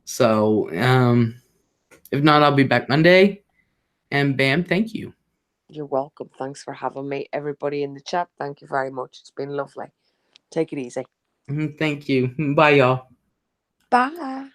So, if not, I'll be back Monday. And bam, thank you. You're welcome. Thanks for having me. Everybody in the chat, thank you very much. It's been lovely. Take it easy. Thank you. Bye, y'all. Bye.